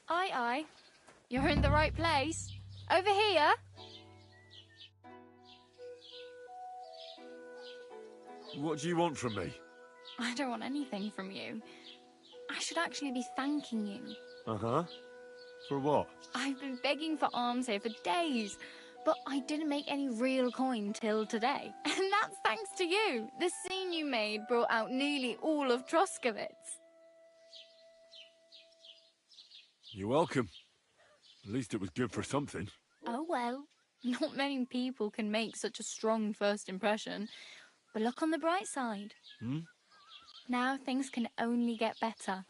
Aye. You're in the right place. Over here. What do you want from me? I don't want anything from you. I should actually be thanking you. Uh-huh. For what? I've been begging for alms here for days, but I didn't make any real coin till today. And that's thanks to you. The scene you made brought out nearly all of Troskowitz. You're welcome. At least it was good for something. Oh well, not many people can make such a strong first impression. But look on the bright side. Hmm? Now things can only get better.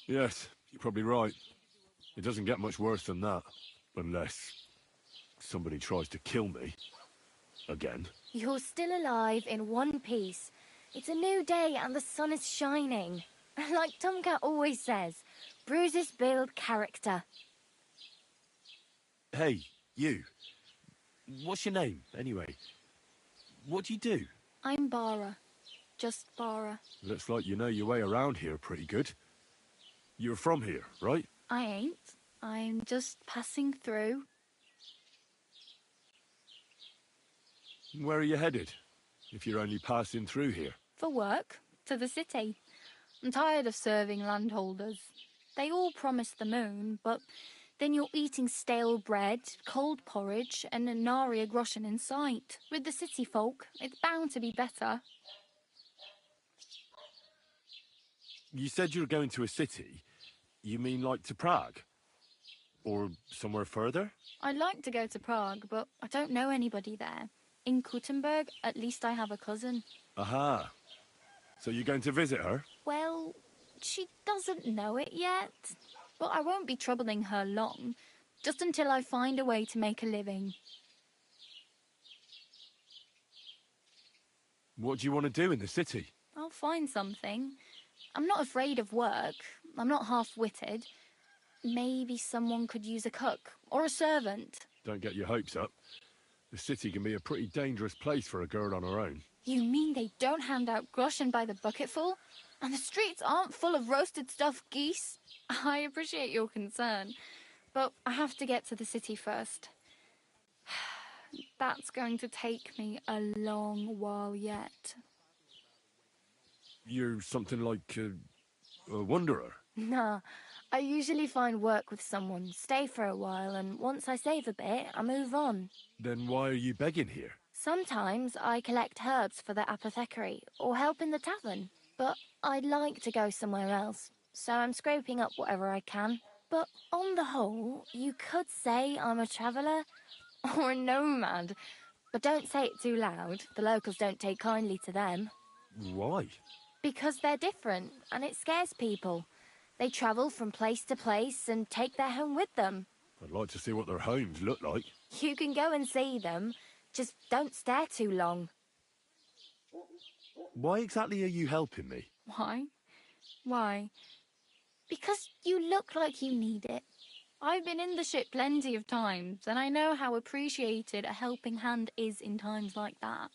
Yes, you're probably right. It doesn't get much worse than that. Unless somebody tries to kill me. Again. You're still alive in one piece. It's a new day and the sun is shining. Like Tomcat always says, bruises build character. Hey, you. What's your name, anyway? What do you do? I'm Bara. Just Bara. Looks like you know your way around here pretty good. You're from here, right? I ain't. I'm just passing through. Where are you headed? If you're only passing through here? For work. To the city. I'm tired of serving landholders. They all promise the moon, but then you're eating stale bread, cold porridge, and a nary a groschen in sight. With the city folk, it's bound to be better. You said you were going to a city. You mean like to Prague? Or somewhere further? I'd like to go to Prague, but I don't know anybody there. In Kuttenberg, at least I have a cousin. Aha. So you're going to visit her? Well, she doesn't know it yet. But I won't be troubling her long. Just until I find a way to make a living. What do you want to do in the city? I'll find something. I'm not afraid of work. I'm not half-witted. Maybe someone could use a cook or a servant. Don't get your hopes up. The city can be a pretty dangerous place for a girl on her own. You mean they don't hand out groschen by the bucketful? And the streets aren't full of roasted stuffed geese? I appreciate your concern. but I have to get to the city first. That's going to take me a long while yet. You're something like a wanderer. Nah, I usually find work with someone, stay for a while, and once I save a bit, I move on. Then why are you begging here? Sometimes I collect herbs for the apothecary, or help in the tavern, but I'd like to go somewhere else, so I'm scraping up whatever I can. But on the whole, you could say I'm a traveller, or a nomad, but don't say it too loud, the locals don't take kindly to them. Why? Because they're different, and it scares people. They travel from place to place and take their home with them. I'd like to see what their homes look like. You can go and see them, just don't stare too long. Why exactly are you helping me? Why? Why? Because you look like you need it. I've been in the ship plenty of times, and I know how appreciated a helping hand is in times like that.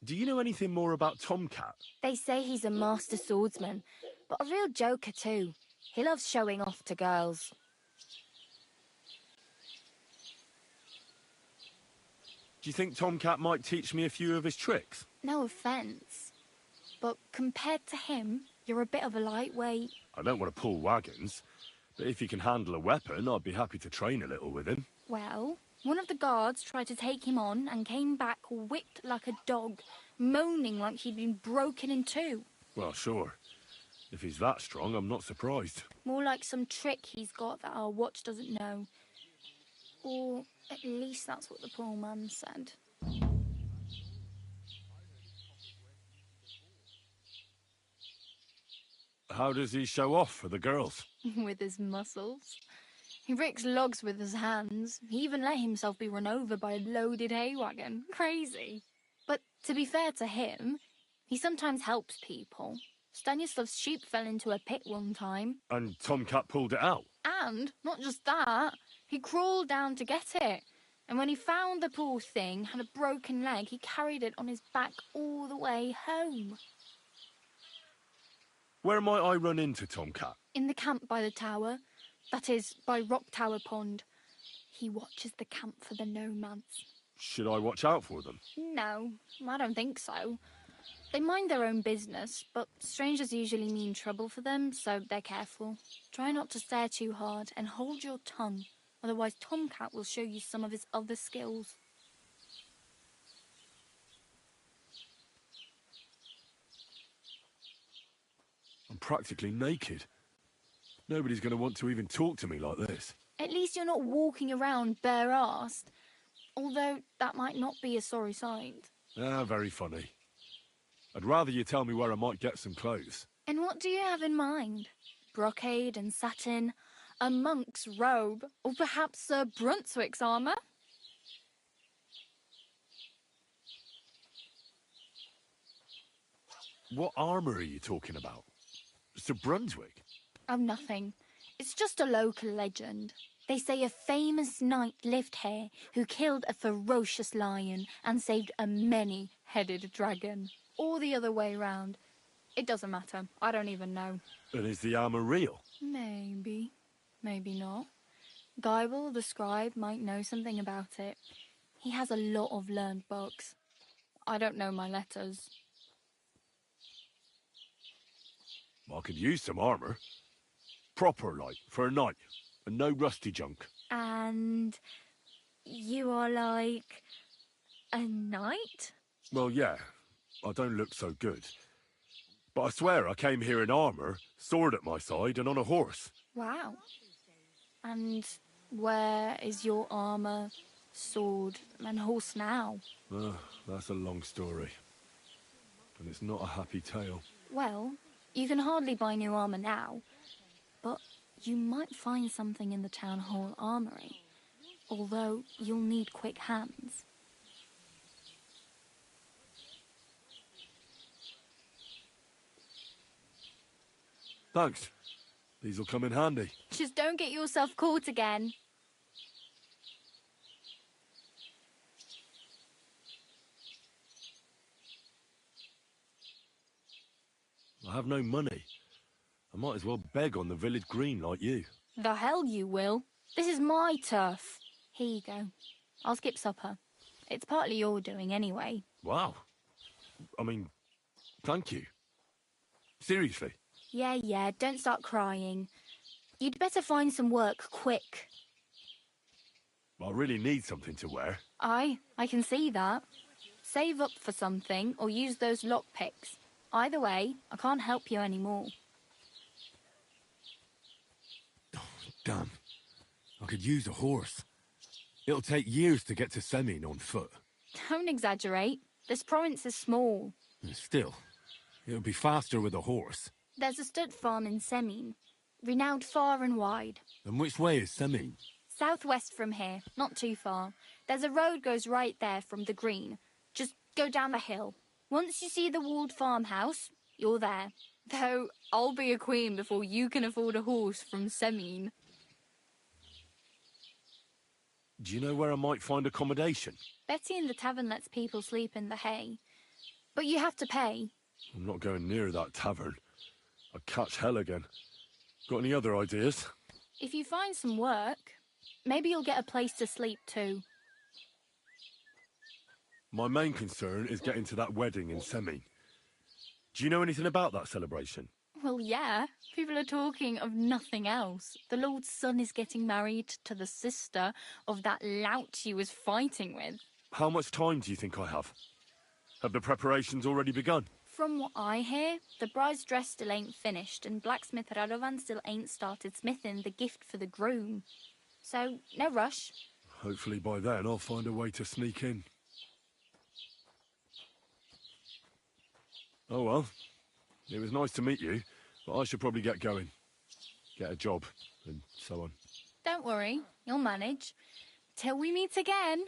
Do you know anything more about Tomcat? They say he's a master swordsman, but a real joker too. He loves showing off to girls. Do you think Tomcat might teach me a few of his tricks? No offence, but compared to him, you're a bit of a lightweight. I don't want to pull wagons, but if he can handle a weapon, I'd be happy to train a little with him. Well, one of the guards tried to take him on and came back whipped like a dog, moaning like he'd been broken in two. Well, sure. If he's that strong, I'm not surprised. More like some trick he's got that our watch doesn't know. Or at least that's what the poor man said. How does he show off for the girls? With his muscles. He breaks logs with his hands. He even let himself be run over by a loaded hay wagon. Crazy. But to be fair to him, he sometimes helps people. Stanislav's sheep fell into a pit one time. And Tomcat pulled it out? And, not just that, he crawled down to get it. And when he found the poor thing had a broken leg, he carried it on his back all the way home. Where might I run into Tomcat? In the camp by the tower. That is, by Rock Tower Pond. He watches the camp for the nomads. Should I watch out for them? No, I don't think so. They mind their own business, but strangers usually mean trouble for them, so they're careful. Try not to stare too hard and hold your tongue, otherwise Tomcat will show you some of his other skills. I'm practically naked. Nobody's going to want to even talk to me like this. At least you're not walking around bare-arsed, although that might not be a sorry sight. Ah, very funny. I'd rather you tell me where I might get some clothes. And what do you have in mind? Brocade and satin, a monk's robe, or perhaps Sir Brunswick's armour? What armour are you talking about? Sir Brunswick? Oh, nothing. It's just a local legend. They say a famous knight lived here who killed a ferocious lion and saved a many-headed dragon. Or the other way round. It doesn't matter. I don't even know. And is the armour real? Maybe. Maybe not. Geibel, the scribe, might know something about it. He has a lot of learned books. I don't know my letters. I could use some armour. Proper, like, for a knight. And no rusty junk. And you are like a knight? Well, yeah. I don't look so good. But I swear I came here in armour, sword at my side, and on a horse. Wow. And where is your armour, sword, and horse now? That's a long story. And it's not a happy tale. Well, you can hardly buy new armour now, but you might find something in the town hall armoury, although you'll need quick hands. Thanks. These'll come in handy. Just don't get yourself caught again. I have no money. might as well beg on the village green like you. The hell you will. This is my turf. Here you go. I'll skip supper. It's partly your doing anyway. Wow. I mean, thank you. Seriously. Yeah, don't start crying. You'd better find some work quick. I really need something to wear. I can see that. Save up for something or use those lockpicks. Either way, I can't help you anymore. Damn. I could use a horse. It'll take years to get to Semin on foot. Don't exaggerate. This province is small. Still, it'll be faster with a horse. There's a stud farm in Semin, renowned far and wide. And which way is Semin? Southwest from here, not too far. There's a road goes right there from the green. Just go down the hill. Once you see the walled farmhouse, you're there. Though, I'll be a queen before you can afford a horse from Semin. Do you know where I might find accommodation? Betty in the tavern lets people sleep in the hay. But you have to pay. I'm not going near that tavern. I'd catch hell again. Got any other ideas? If you find some work, maybe you'll get a place to sleep too. My main concern is getting to that wedding in Semin. Do you know anything about that celebration? Well, yeah. People are talking of nothing else. The Lord's son is getting married to the sister of that lout he was fighting with. How much time do you think I have? Have the preparations already begun? From what I hear, the bride's dress still ain't finished, and blacksmith Radovan still ain't started smithing the gift for the groom. So, no rush. Hopefully by then I'll find a way to sneak in. Oh well, it was nice to meet you, but I should probably get going. Get a job, and so on. Don't worry, you'll manage. Till we meet again.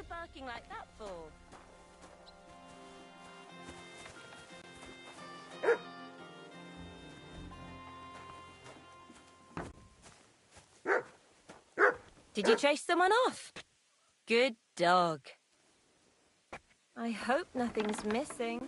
barking like that for? Did you chase someone off? Good dog. I hope nothing's missing.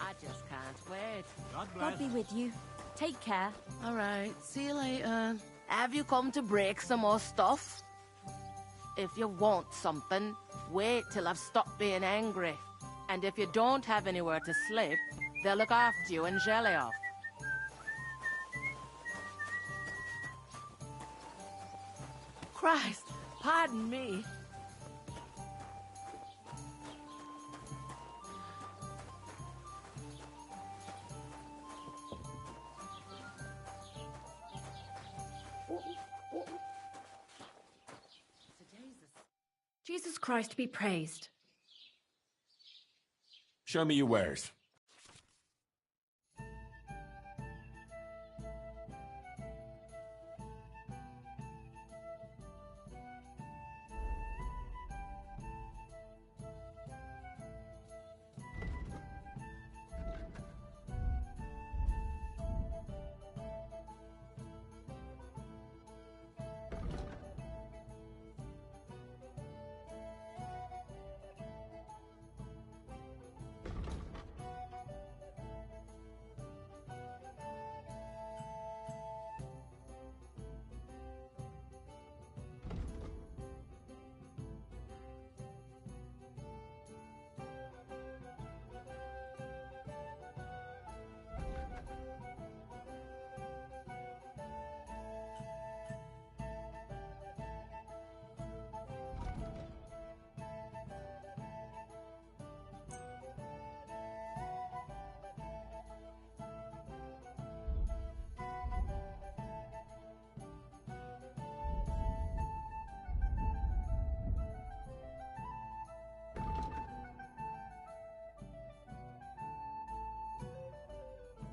I just can't wait. God be with you. Take care. All right, see you later. Have you come to break some more stuff? If you want something, wait till I've stopped being angry. And if you don't have anywhere to sleep, they'll look after you in jelly off. Christ, pardon me. Jesus Christ be praised. Show me your wares.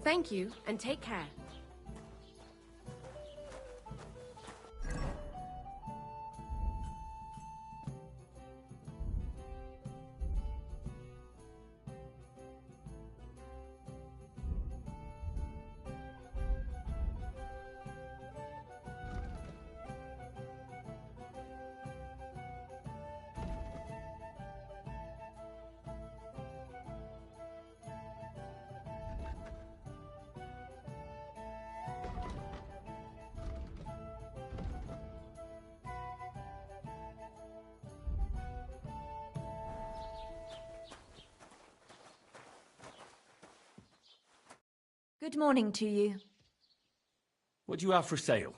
Thank you, and take care. Good morning to you. What do you have for sale?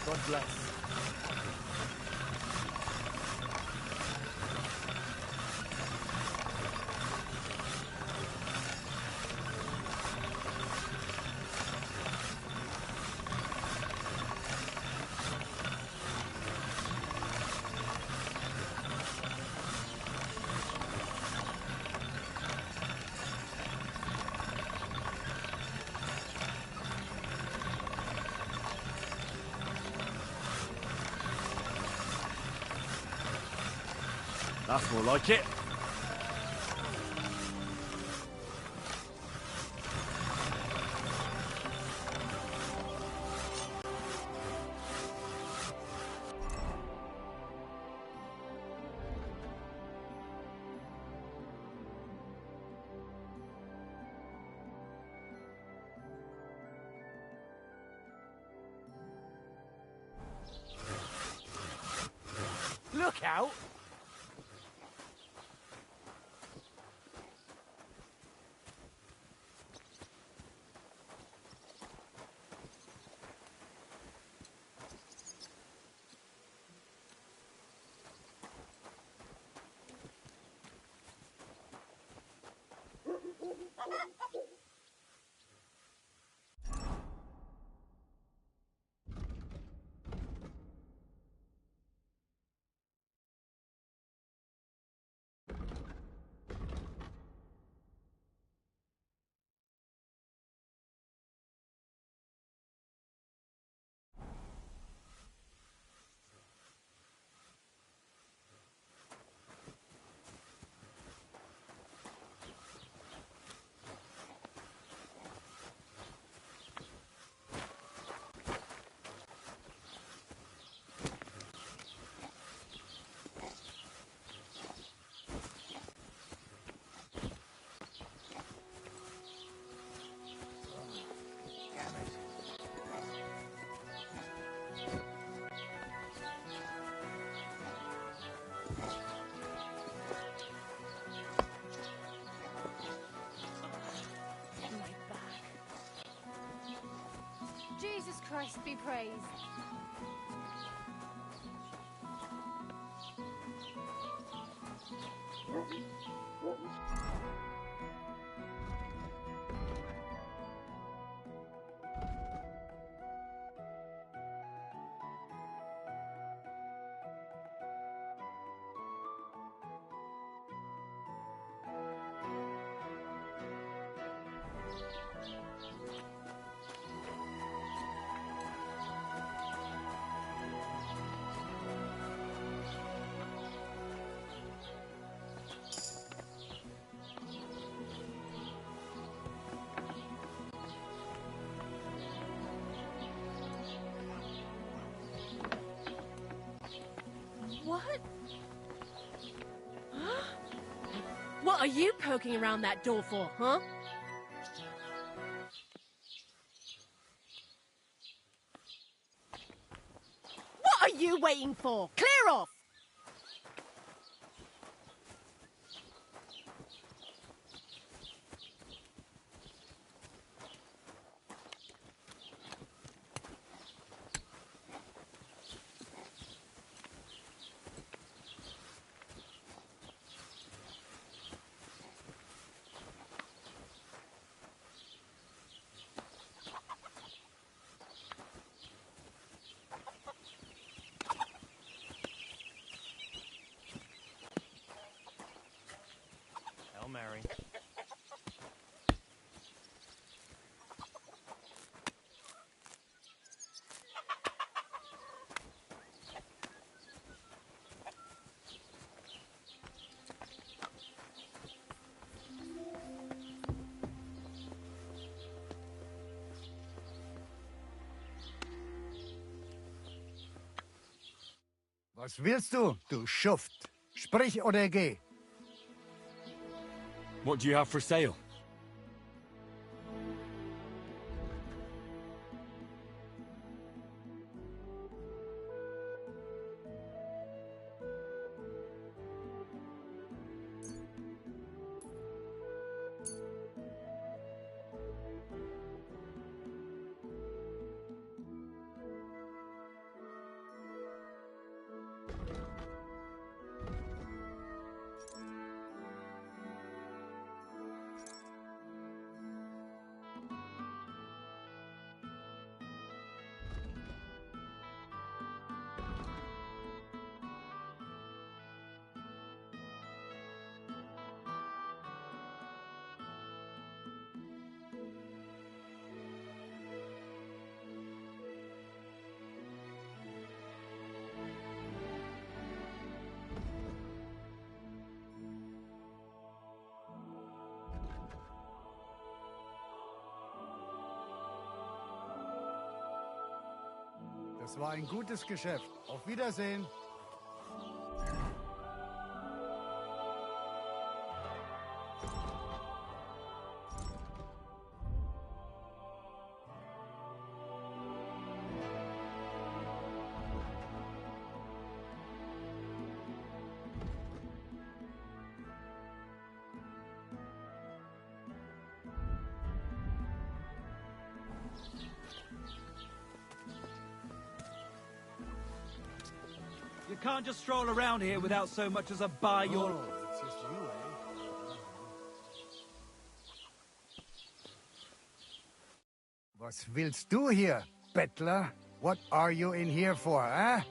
God bless. That's more like it. Look out! Jesus Christ be praised. What? What are you poking around that door for, huh? What are you waiting for? Clear off! Hail Mary. Was willst du, du Schuft? Sprich oder geh. What do you have for sale? Das war ein gutes Geschäft. Auf Wiedersehen. You can't just stroll around here without so much as a buy your... Oh, it's just you, eh? Was willst du hier, Bettler? What are you in here for, eh?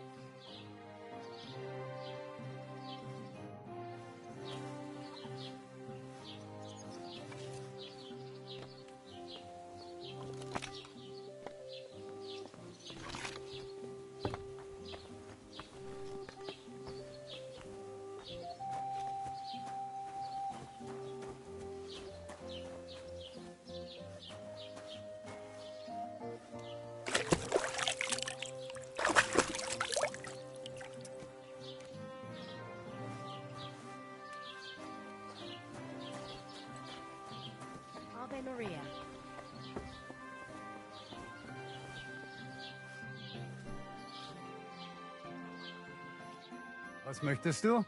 Ave Maria. Was möchtest du?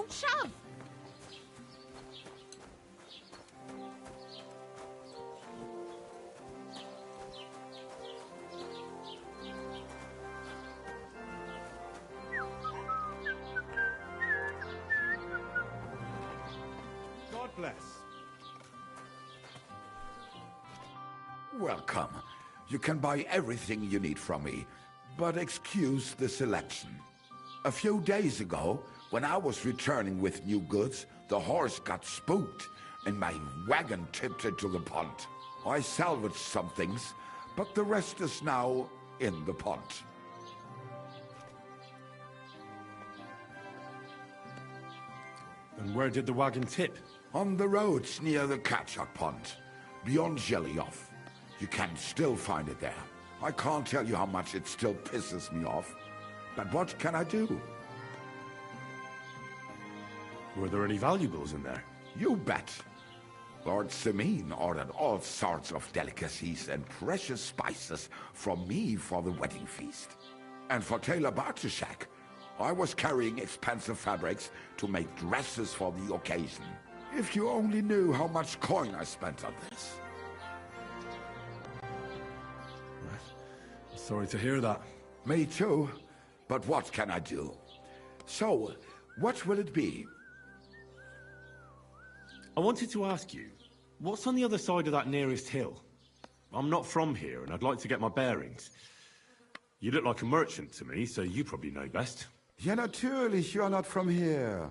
Don't shove! God bless. Welcome. You can buy everything you need from me, but excuse the selection. A few days ago, when I was returning with new goods, the horse got spooked and my wagon tipped into the pond. I salvaged some things, but the rest is now in the pond. And where did the wagon tip? On the roads near the Catchuck Pond, beyond Jelly-Off. You can still find it there. I can't tell you how much it still pisses me off. But what can I do? Were there any valuables in there? You bet. Lord Simine ordered all sorts of delicacies and precious spices from me for the wedding feast. And for Taylor Bartuszak, I was carrying expensive fabrics to make dresses for the occasion. If you only knew how much coin I spent on this. Sorry to hear that. Me too. But what can I do? So, what will it be? I wanted to ask you, what's on the other side of that nearest hill? I'm not from here, and I'd like to get my bearings. You look like a merchant to me, so you probably know best. Ja, natürlich, you're not from here.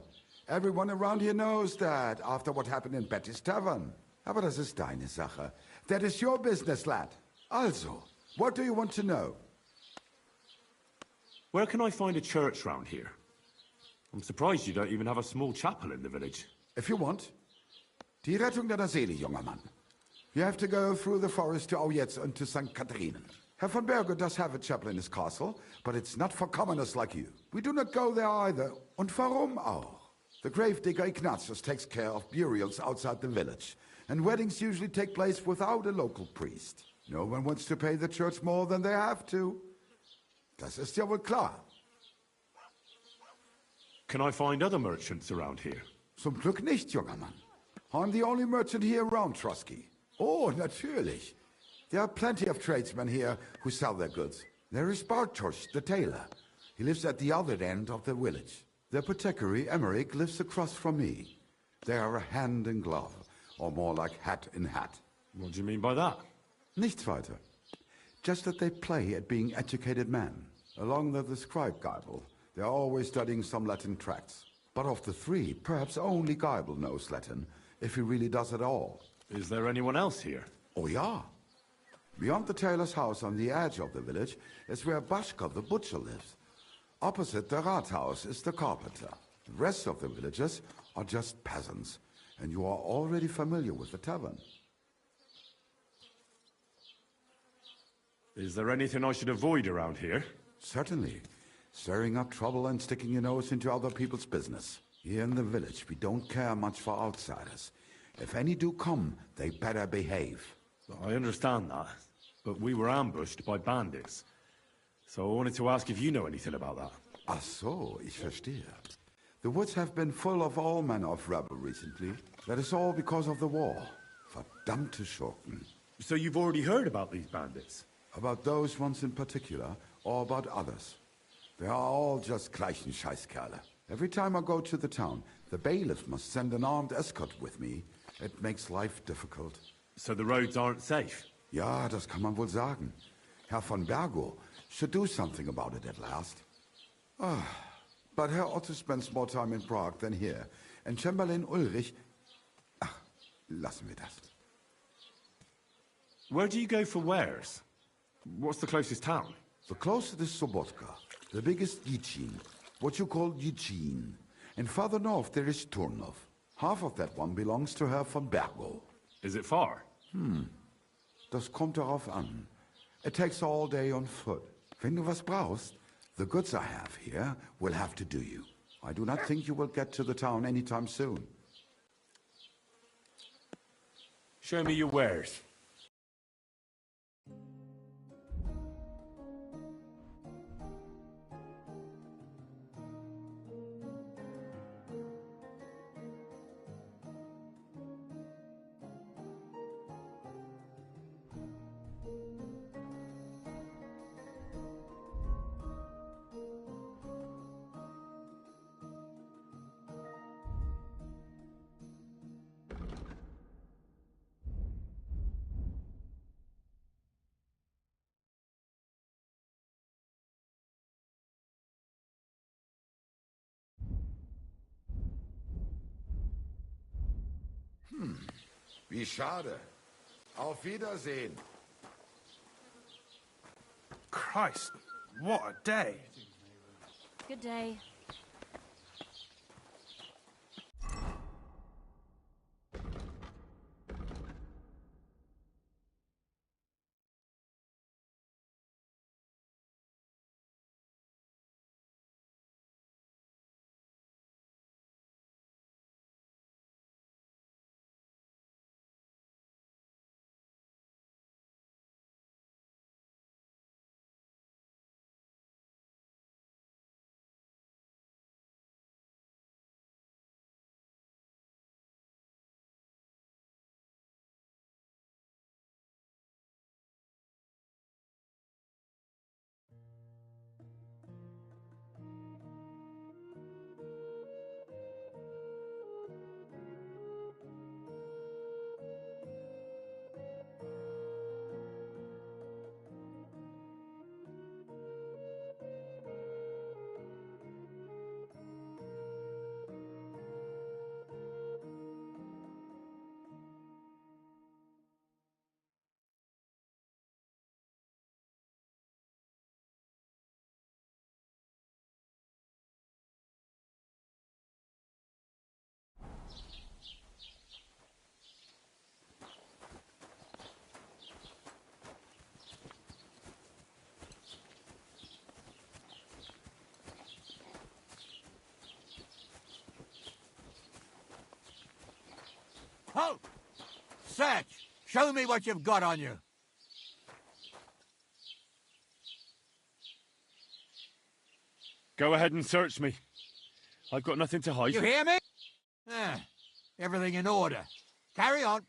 Everyone around here knows that, after what happened in Betty's Tavern. Aber das ist deine Sache. That is your business, lad. Also, what do you want to know? Where can I find a church round here? I'm surprised you don't even have a small chapel in the village. If you want. Die Rettung deiner Seele, junger Mann. You have to go through the forest to Aujetz and to St. Catharinen. Herr von Berge does have a chapel in his castle, but it's not for commoners like you. We do not go there either. Und warum auch? The gravedigger Ignatius takes care of burials outside the village, and weddings usually take place without a local priest. No one wants to pay the church more than they have to. Das ist ja wohl klar. Can I find other merchants around here? Zum Glück nicht, junger Mann. I'm the only merchant here around Trusky. Oh, natürlich. There are plenty of tradesmen here who sell their goods. There is Bartosz, the tailor. He lives at the other end of the village. The apothecary, Emmerich, lives across from me. They are hand in glove, or more like hat in hat. What do you mean by that? Nichts weiter. Just that they play at being educated men. Along with the scribe Geibel, they are always studying some Latin tracts. But of the three, perhaps only Geibel knows Latin, if he really does at all. Is there anyone else here? Oh, yeah. Beyond the tailor's house on the edge of the village is where Bashka the butcher lives. Opposite the Rathaus is the carpenter. The rest of the villagers are just peasants, and you are already familiar with the tavern. Is there anything I should avoid around here? Certainly. Stirring up trouble and sticking your nose into other people's business. Here in the village, we don't care much for outsiders. If any do come, they better behave. I understand that, but we were ambushed by bandits. So I wanted to ask if you know anything about that. Ach so, ich verstehe. The woods have been full of all manner of rebel recently. That is all because of the war. Verdammte Schurken. So you've already heard about these bandits? About those ones in particular, or about others. They are all just gleichen Scheißkerle. Every time I go to the town, the bailiff must send an armed escort with me. It makes life difficult. So the roads aren't safe? Ja, das kann man wohl sagen. Herr von Bergo should do something about it at last. But Herr Otto spends more time in Prague than here. And Chamberlain Ulrich... Ach, lassen wir das. Where do you go for wares? What's the closest town? The closest is Sobotka. The biggest Yichin. What you call Yichin. And farther north there is Turnov. Half of that one belongs to Herr von Bergo. Is it far? Das kommt darauf an. It takes all day on foot. Wenn du was brauchst, the goods I have here will have to do you. I do not think you will get to the town anytime soon. Show me your wares. Wie schade. Auf Wiedersehen. Christ, what a day. Good day. Halt! Search! Show me what you've got on you. Go ahead and search me. I've got nothing to hide. You hear me? Everything in order. Carry on.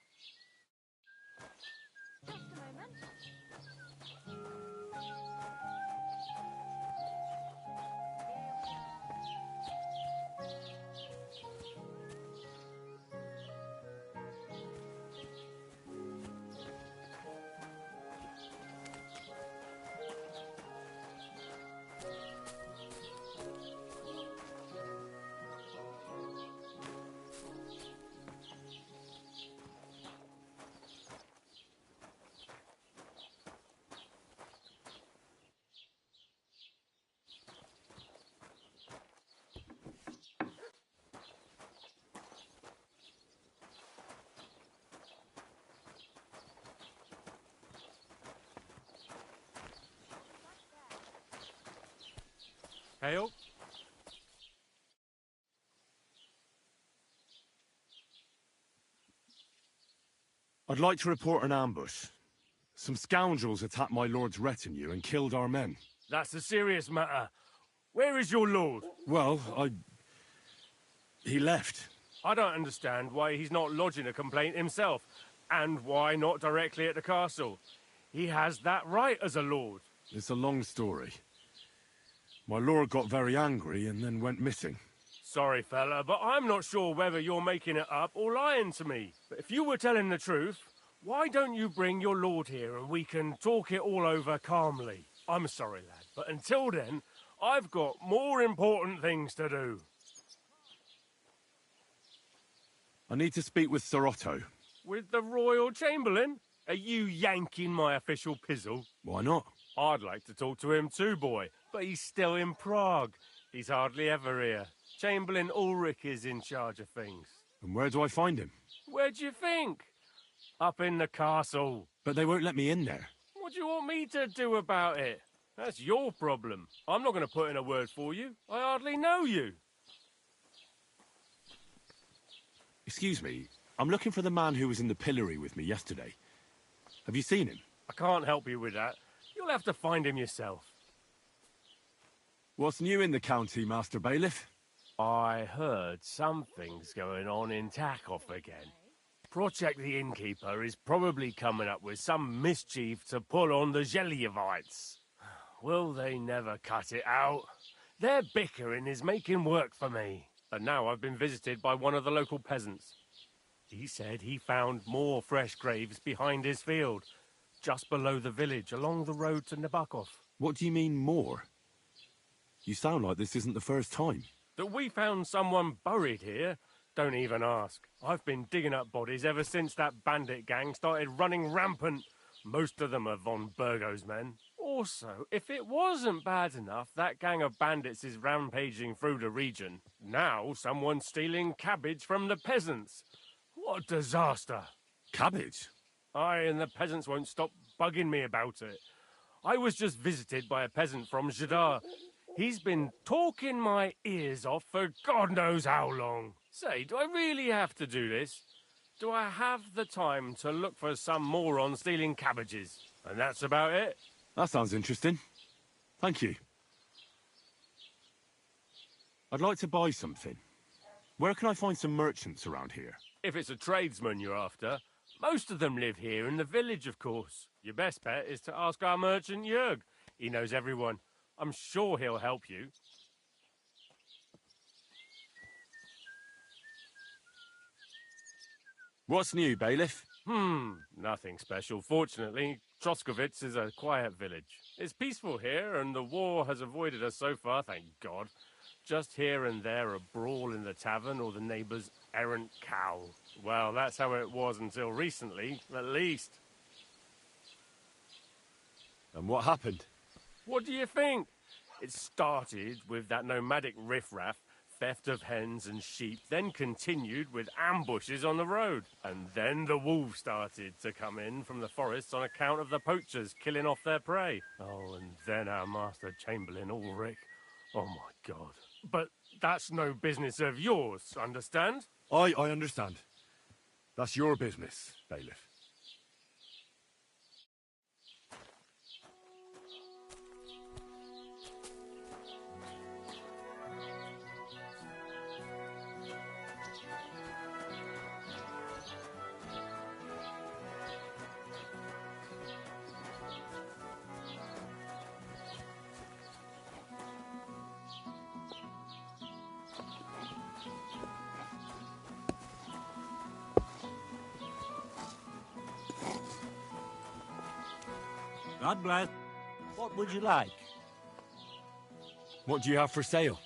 Hail. I'd like to report an ambush. Some scoundrels attacked my lord's retinue and killed our men. That's a serious matter. Where is your lord? Well, he left. I don't understand why he's not lodging a complaint himself, and why not directly at the castle. He has that right as a lord. It's a long story. My lord got very angry and then went missing. Sorry, fella, but I'm not sure whether you're making it up or lying to me. But if you were telling the truth, why don't you bring your lord here and we can talk it all over calmly? I'm sorry, lad, but until then, I've got more important things to do. I need to speak with Sir Otto. With the Royal Chamberlain? Are you yanking my official pizzle? Why not? I'd like to talk to him too, boy, but he's still in Prague. He's hardly ever here. Chamberlain Ulrich is in charge of things. And where do I find him? Where do you think? Up in the castle. But they won't let me in there. What do you want me to do about it? That's your problem. I'm not going to put in a word for you. I hardly know you. Excuse me, I'm looking for the man who was in the pillory with me yesterday. Have you seen him? I can't help you with that. You'll have to find him yourself. What's new in the county, Master Bailiff? I heard something's going on in Takov again. Project the Innkeeper is probably coming up with some mischief to pull on the Zhelyevites. Will they never cut it out? Their bickering is making work for me. And now I've been visited by one of the local peasants. He said he found more fresh graves behind his field, just below the village, along the road to Nabokov. What do you mean, more? You sound like this isn't the first time. That we found someone buried here Don't even ask. I've been digging up bodies ever since that bandit gang started running rampant. Most of them are von Burgo's men. Also, if it wasn't bad enough that gang of bandits is rampaging through the region, now someone's stealing cabbage from the peasants. What a disaster. Cabbage? Aye, and the peasants won't stop bugging me about it. I was just visited by a peasant from Jadar. He's been talking my ears off for God knows how long. Say, do I really have to do this? Do I have the time to look for some moron stealing cabbages? And that's about it. That sounds interesting. Thank you. I'd like to buy something. Where can I find some merchants around here? If it's a tradesman you're after, most of them live here in the village, of course. Your best bet is to ask our merchant Jörg. He knows everyone. I'm sure he'll help you. What's new, bailiff? Nothing special. Fortunately, Troskovitz is a quiet village. It's peaceful here, and the war has avoided us so far, thank God. Just here and there a brawl in the tavern or the neighbour's errant cow. Well, that's how it was until recently, at least. And what happened? What do you think? It started with that nomadic riffraff, theft of hens and sheep, then continued with ambushes on the road. And then the wolves started to come in from the forests on account of the poachers killing off their prey. Oh, and then our master Chamberlain Ulrich. Oh, my God. But that's no business of yours, understand? I understand. That's your business, bailiff. God bless. What would you like? What do you have for sale?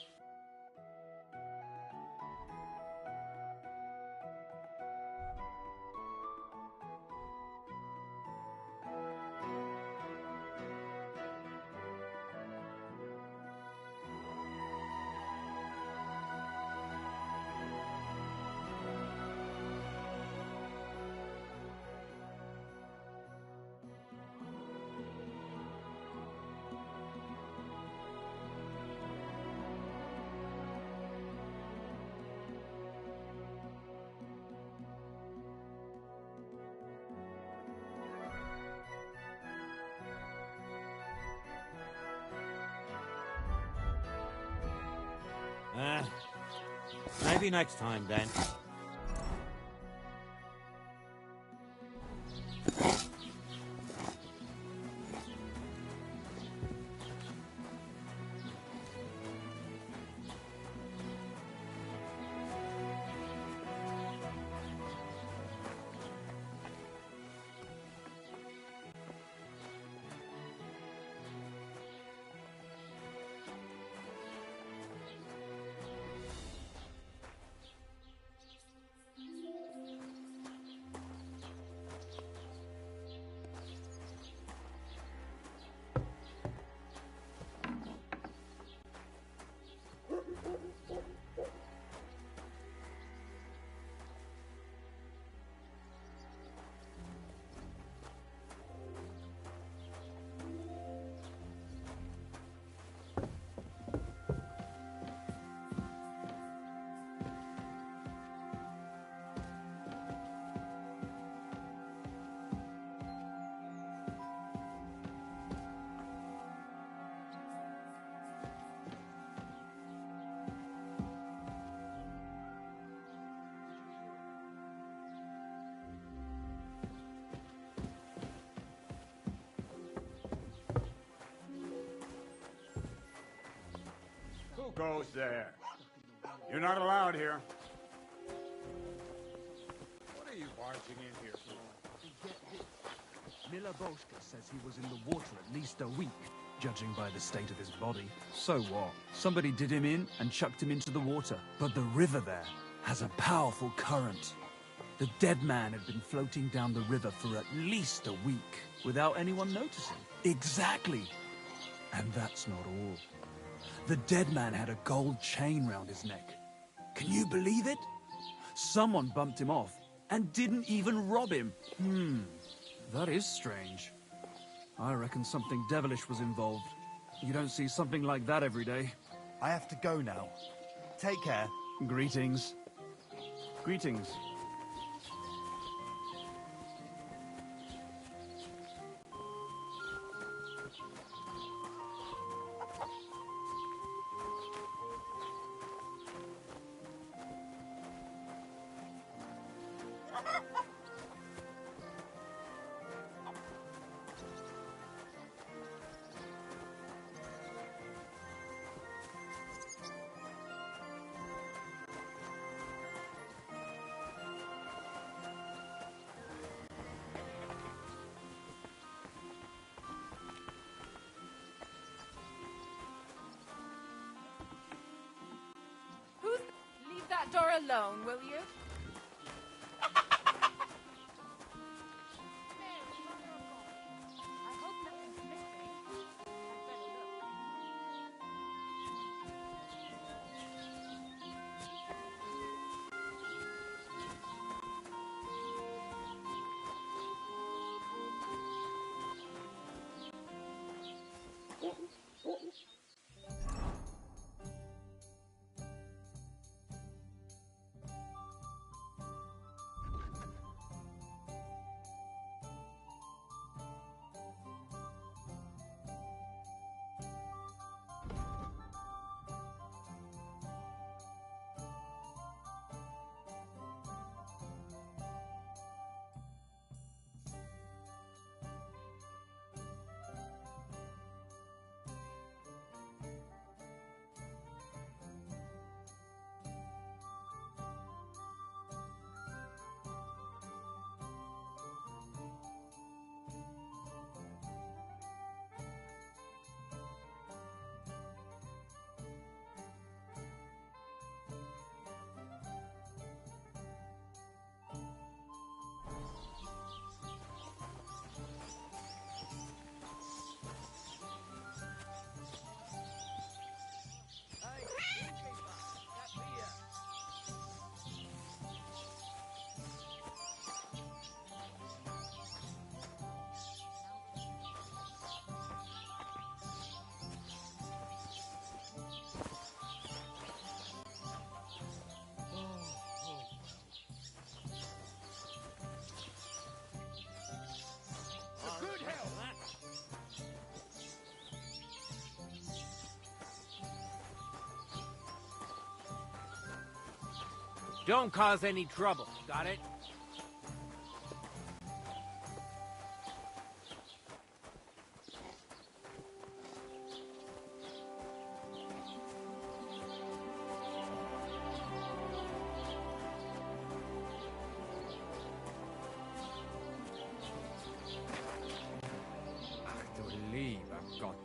Maybe next time, then. Who goes there? You're not allowed here. What are you barging in here for? Miller Boschka says he was in the water at least a week, judging by the state of his body. So what? Somebody did him in and chucked him into the water. But the river there, has a powerful current. The dead man had been floating down the river for at least a week, without anyone noticing. Exactly. And that's not all. The dead man had a gold chain round his neck. Can you believe it? Someone bumped him off, and didn't even rob him. That is strange. I reckon something devilish was involved. You don't see something like that every day. I have to go now. Take care. Greetings. Greetings. Leave that door alone, will you? Don't cause any trouble, got it? Ach du lieber Gott.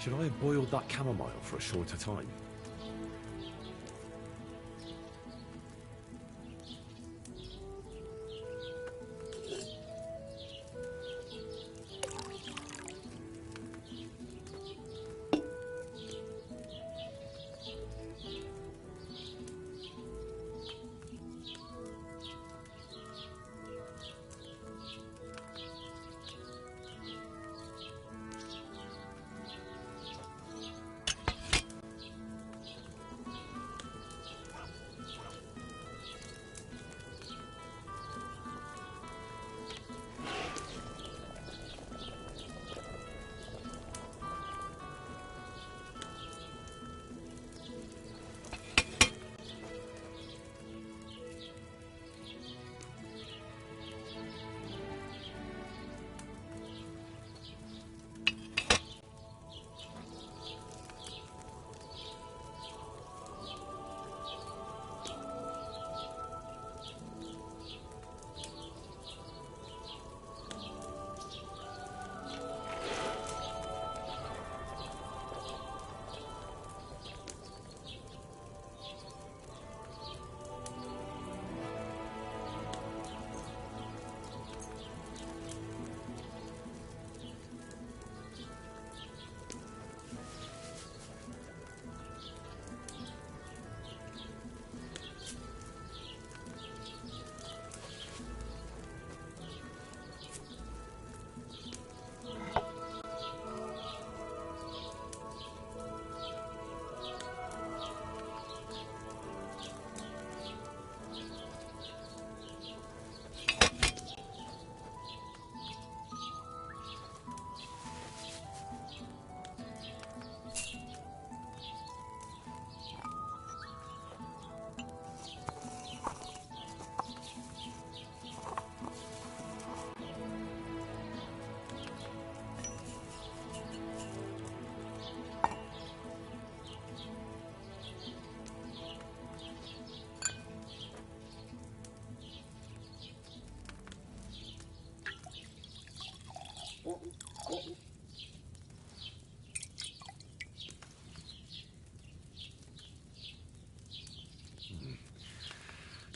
Should I have boiled that chamomile for a shorter time?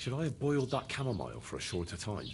Should I have boiled that chamomile for a shorter time?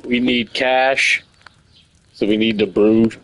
We need cash, so we need the brood.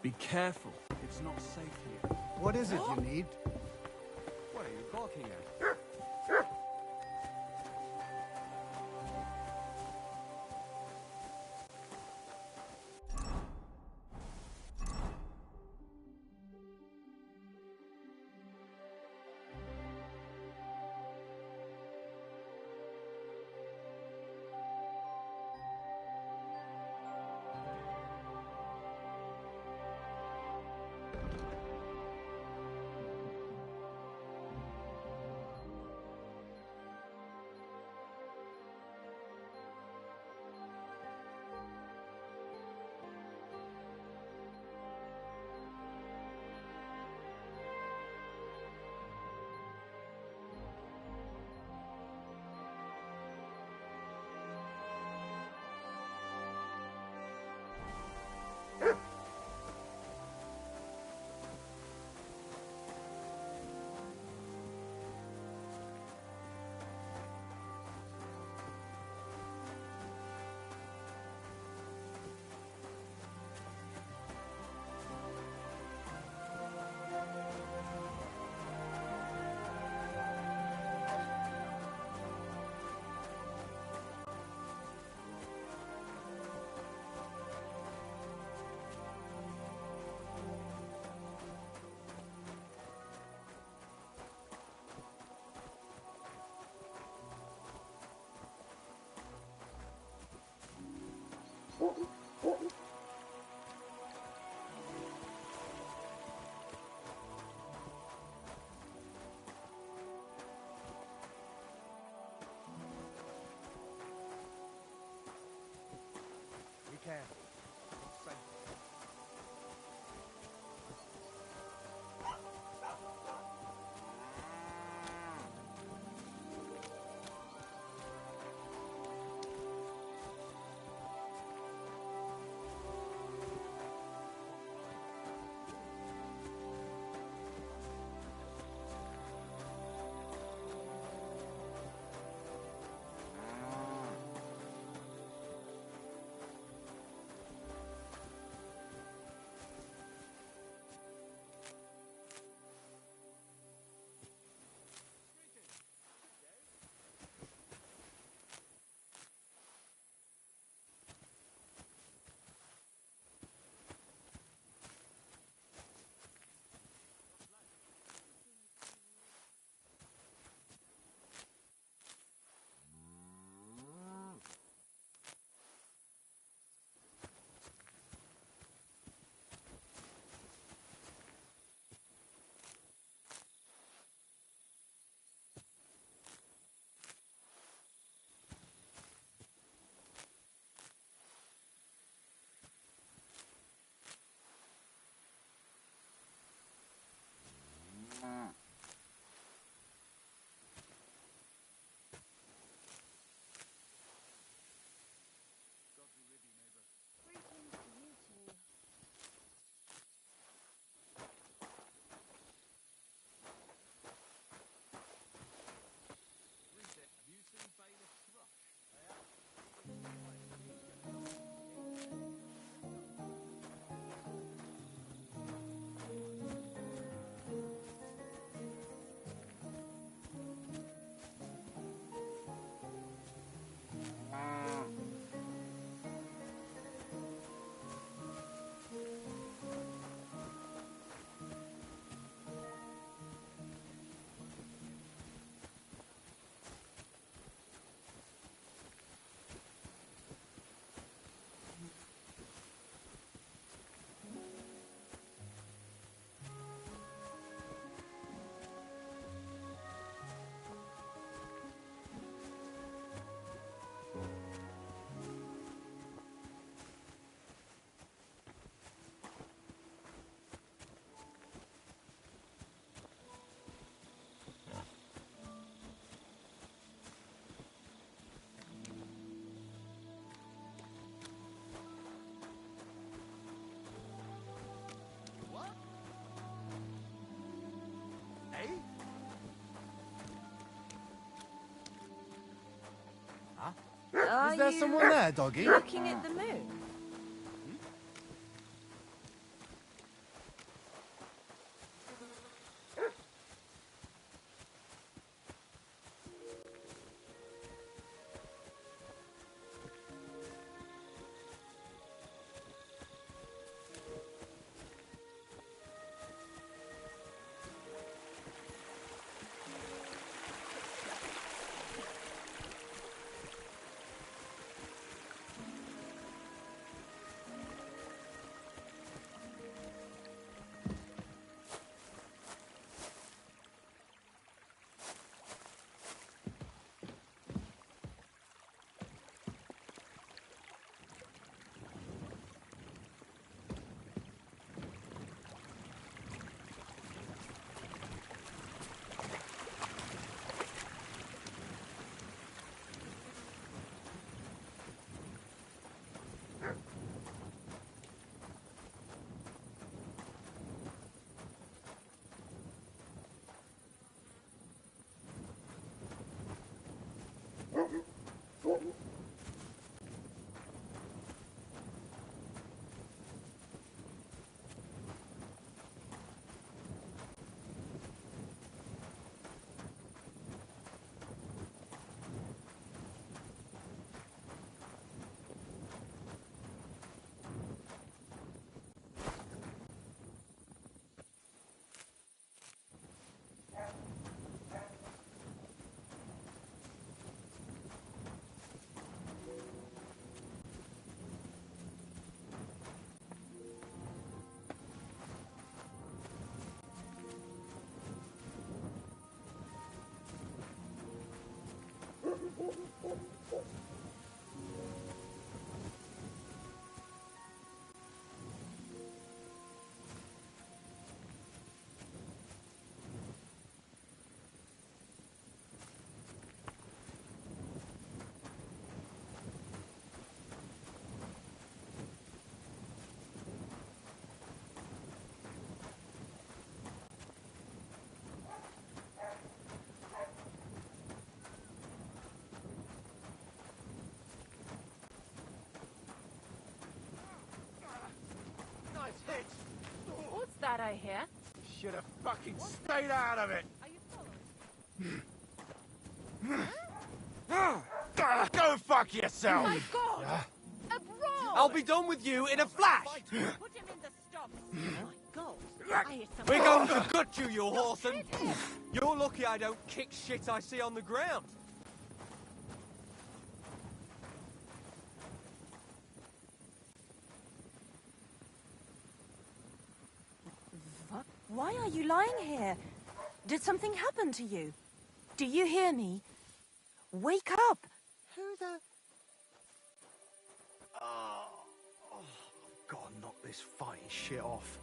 Be careful. It's not safe here. What is it you need? What are you barking at? Be careful. Safe. Are Is there you someone there, doggy? looking at the moon? that I hear. Should have fucking stayed out of it. Go fuck yourself. My God! Abroad! I'll be done with you in a flash! Put him in the stop. Oh my God! I hear some. We're going to gut you, you whoreson! You're lucky I don't kick shit I see on the ground. What? Why are you lying here? Did something happen to you? Do you hear me? Wake up! Who the... Oh, God, knock this fighting shit off.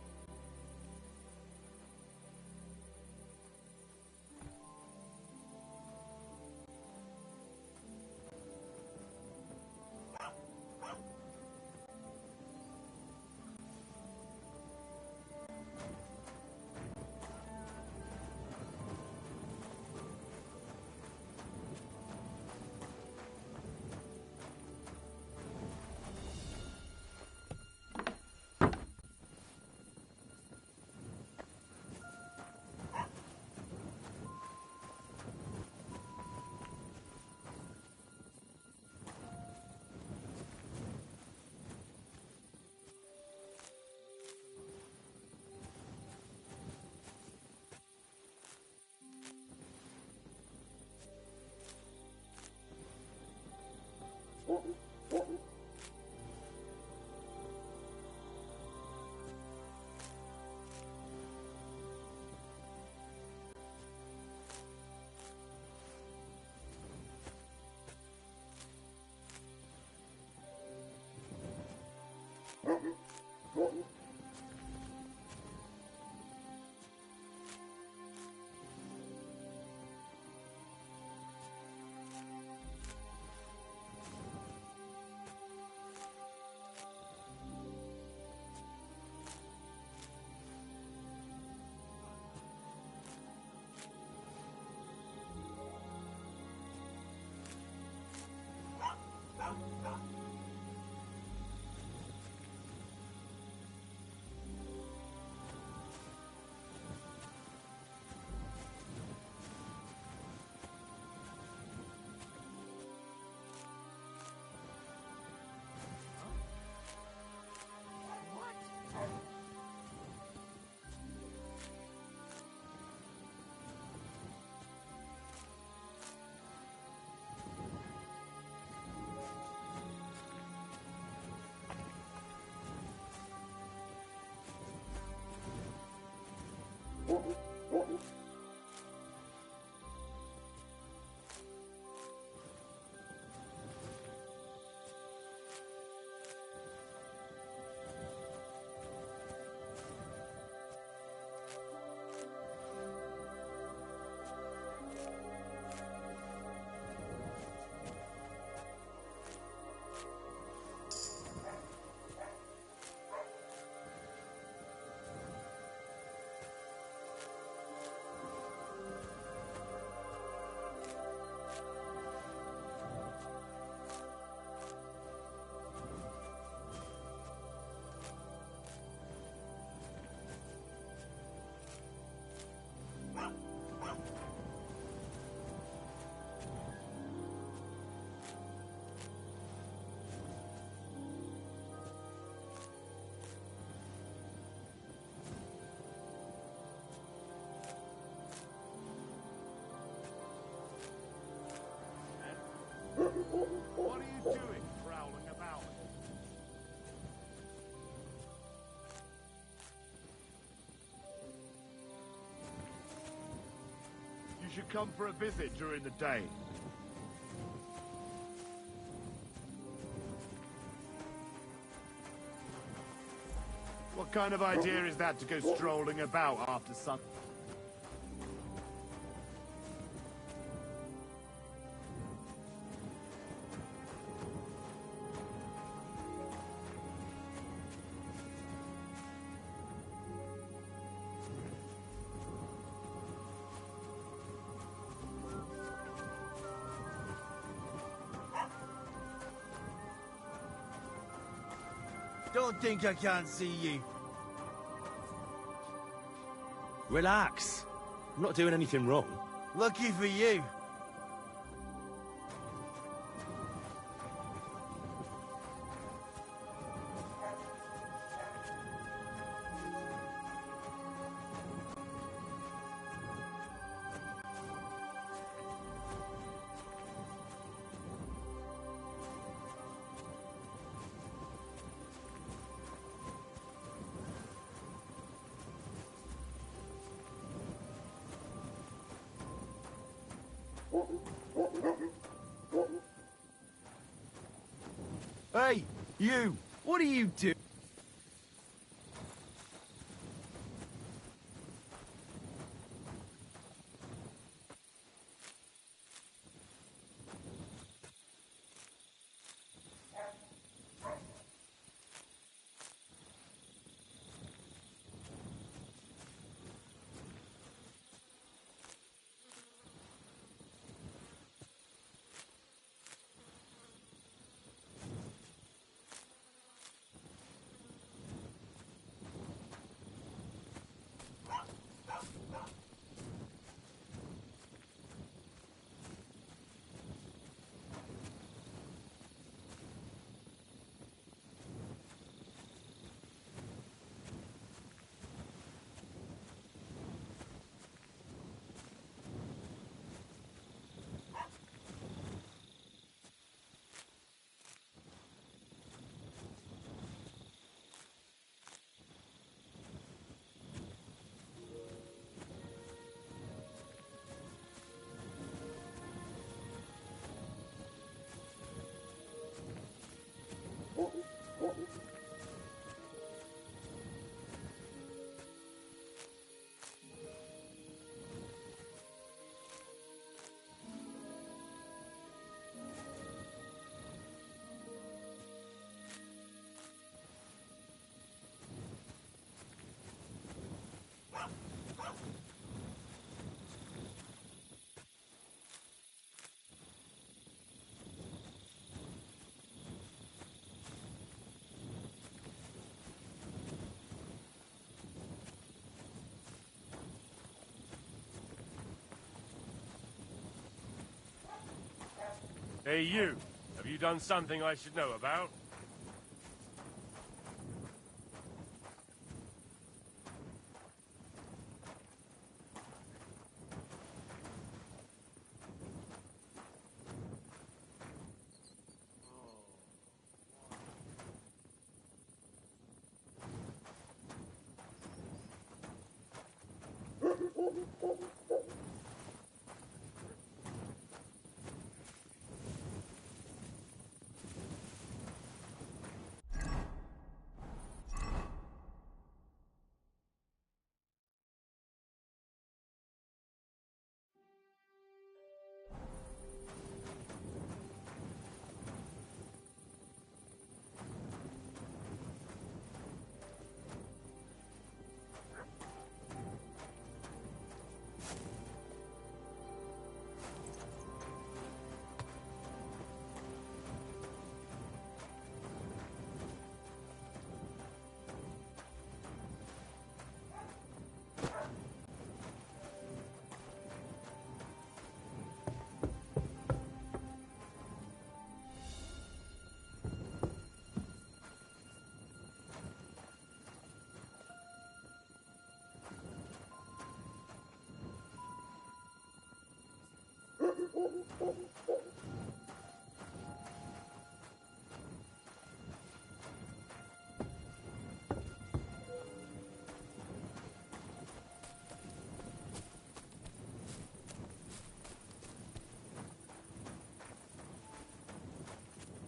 What are you doing, prowling about? You should come for a visit during the day. What kind of idea is that to go strolling about after sun? Don't think I can't see you. Relax. I'm not doing anything wrong. Lucky for you. Hey, you! What are you doing? Hey, you. Have you done something I should know about?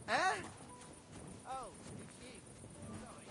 Huh? Oh, it's you. Sorry.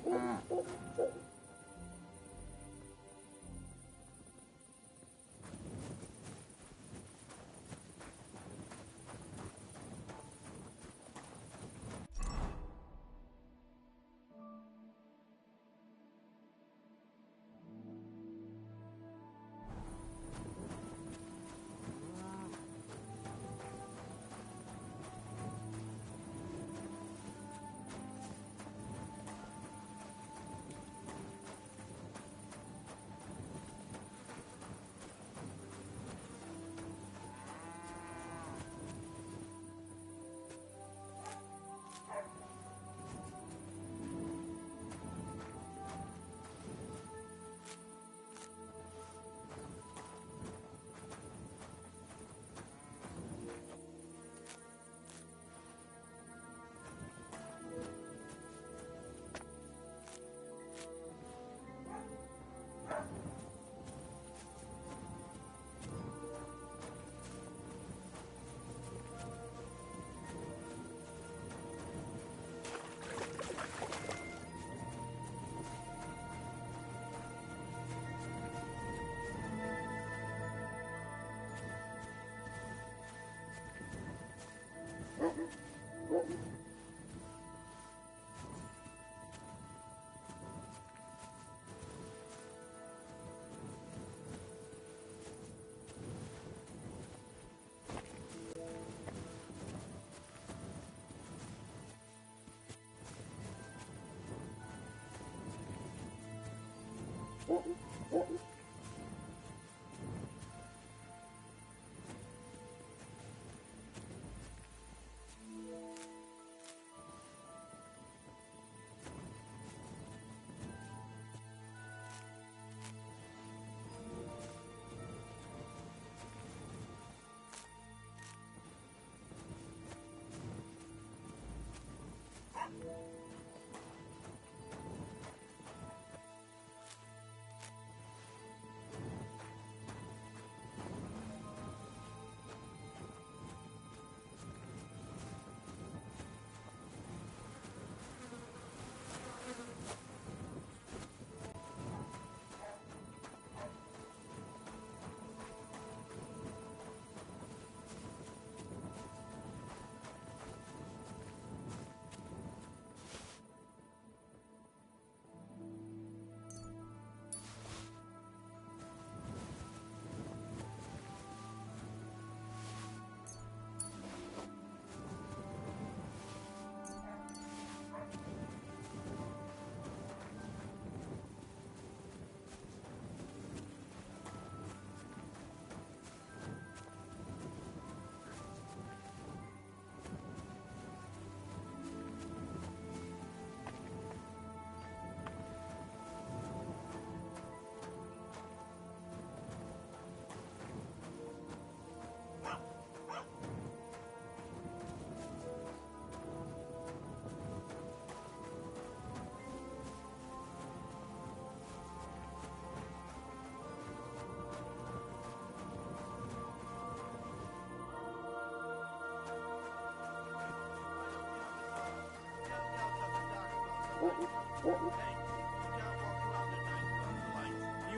You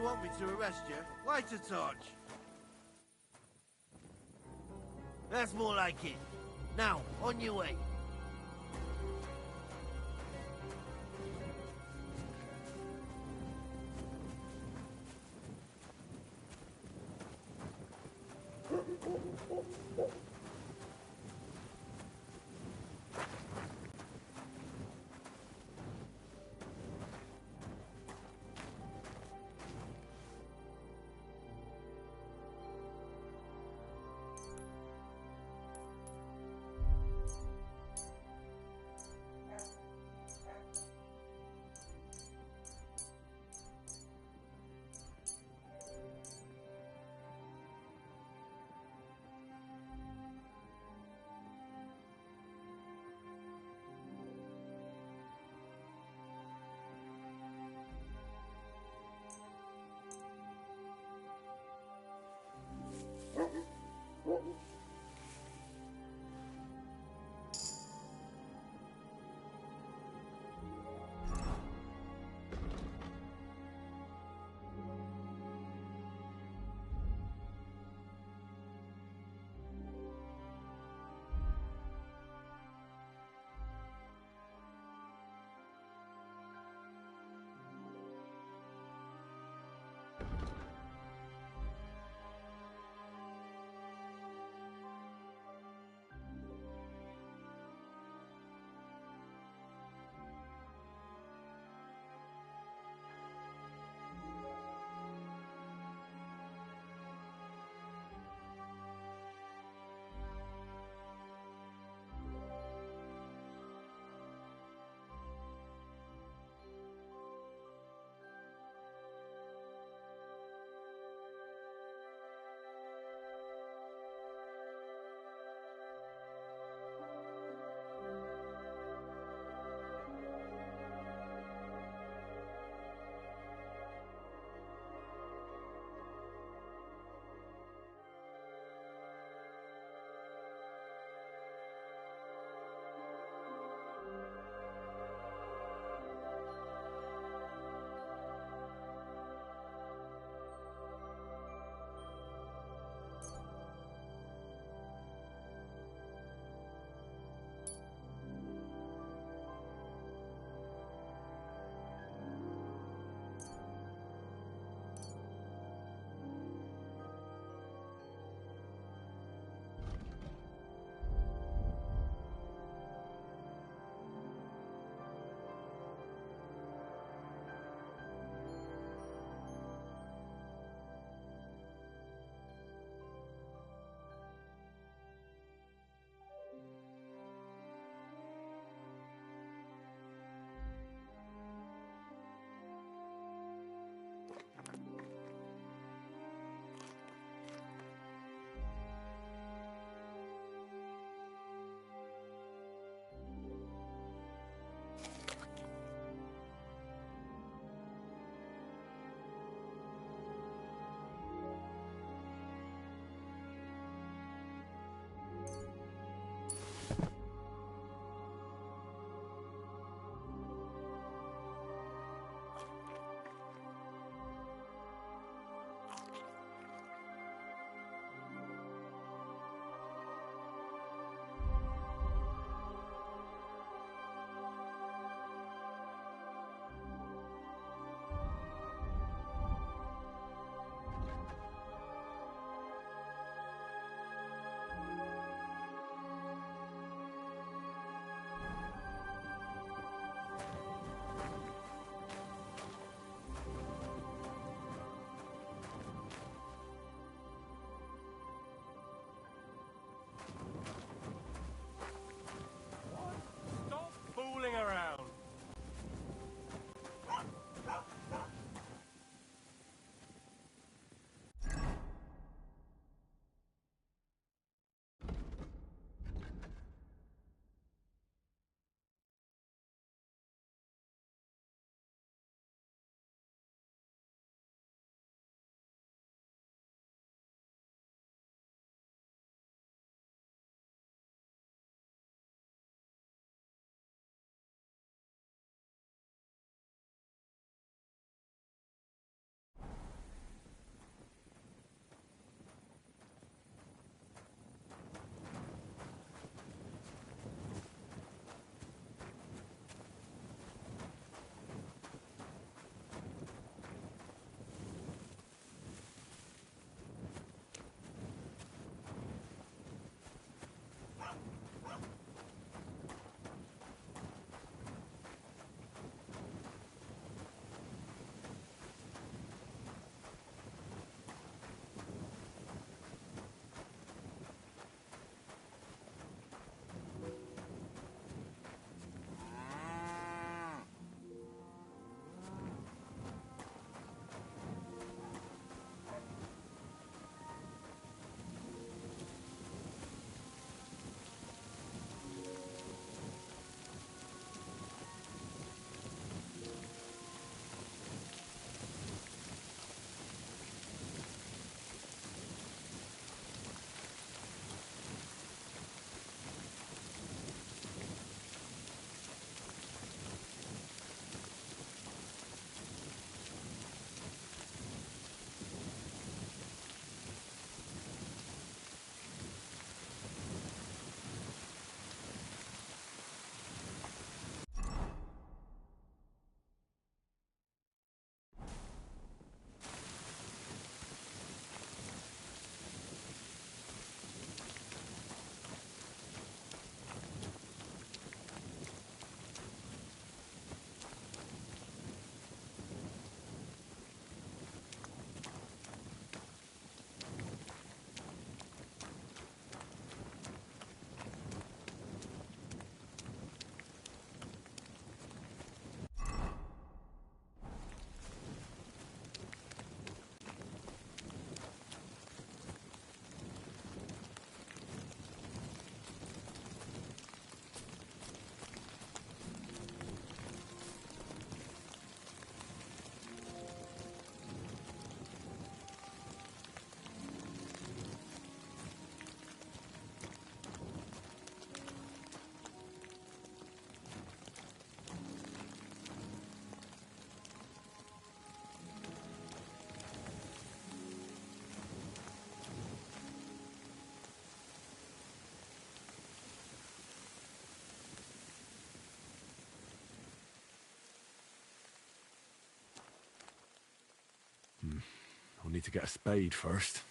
want me to arrest you? Light a torch. That's more like it. Now, on your way. I'll need to get a spade first.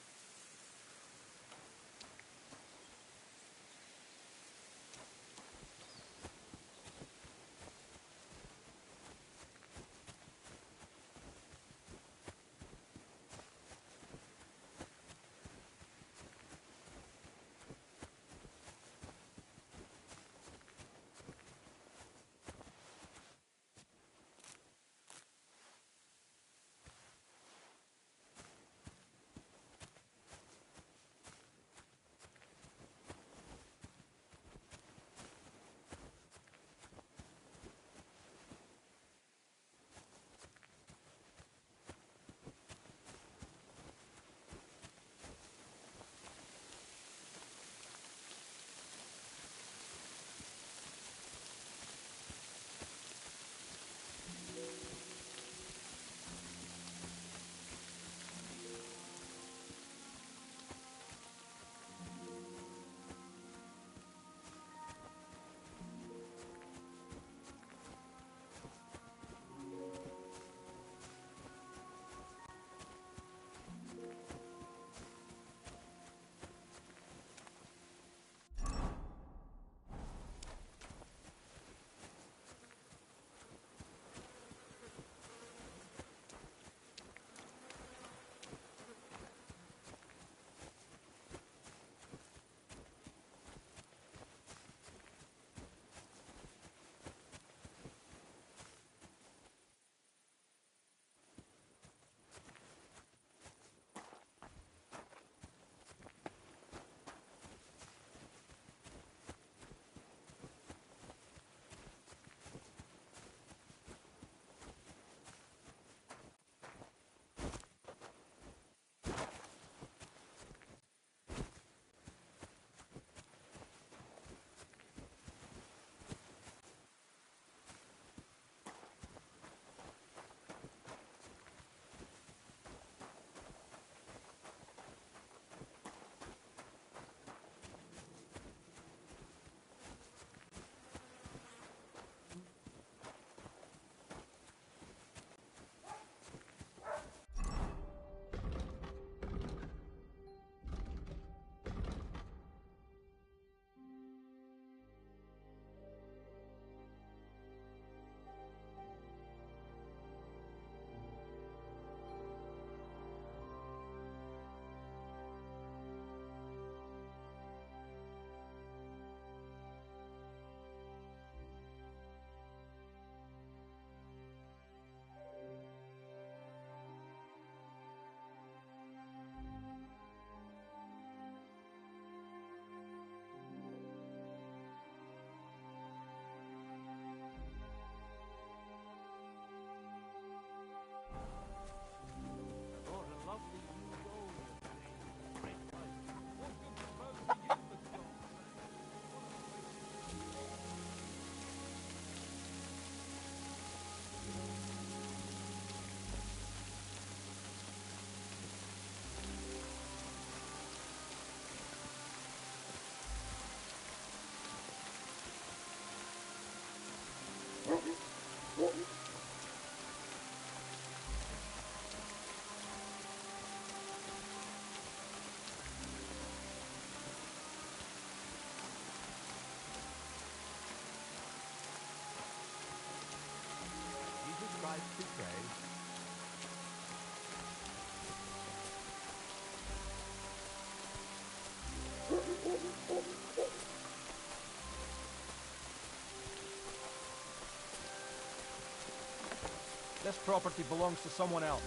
This property belongs to someone else.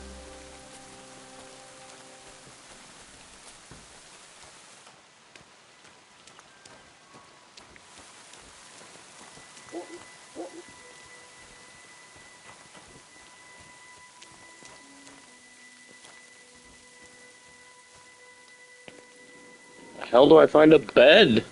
How do I find a bed?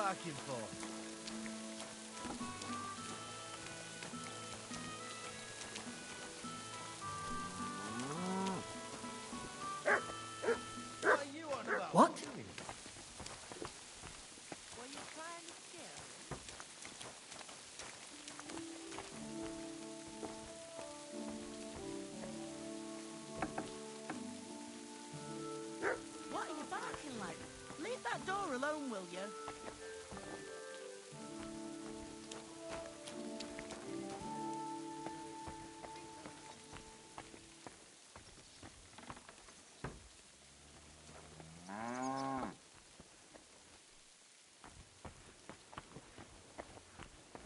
barking for? What are you on about? What? Were you trying to scare me? What are you barking like? Leave that door alone, will you?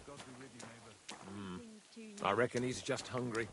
God be with you, neighbour. I reckon he's just hungry.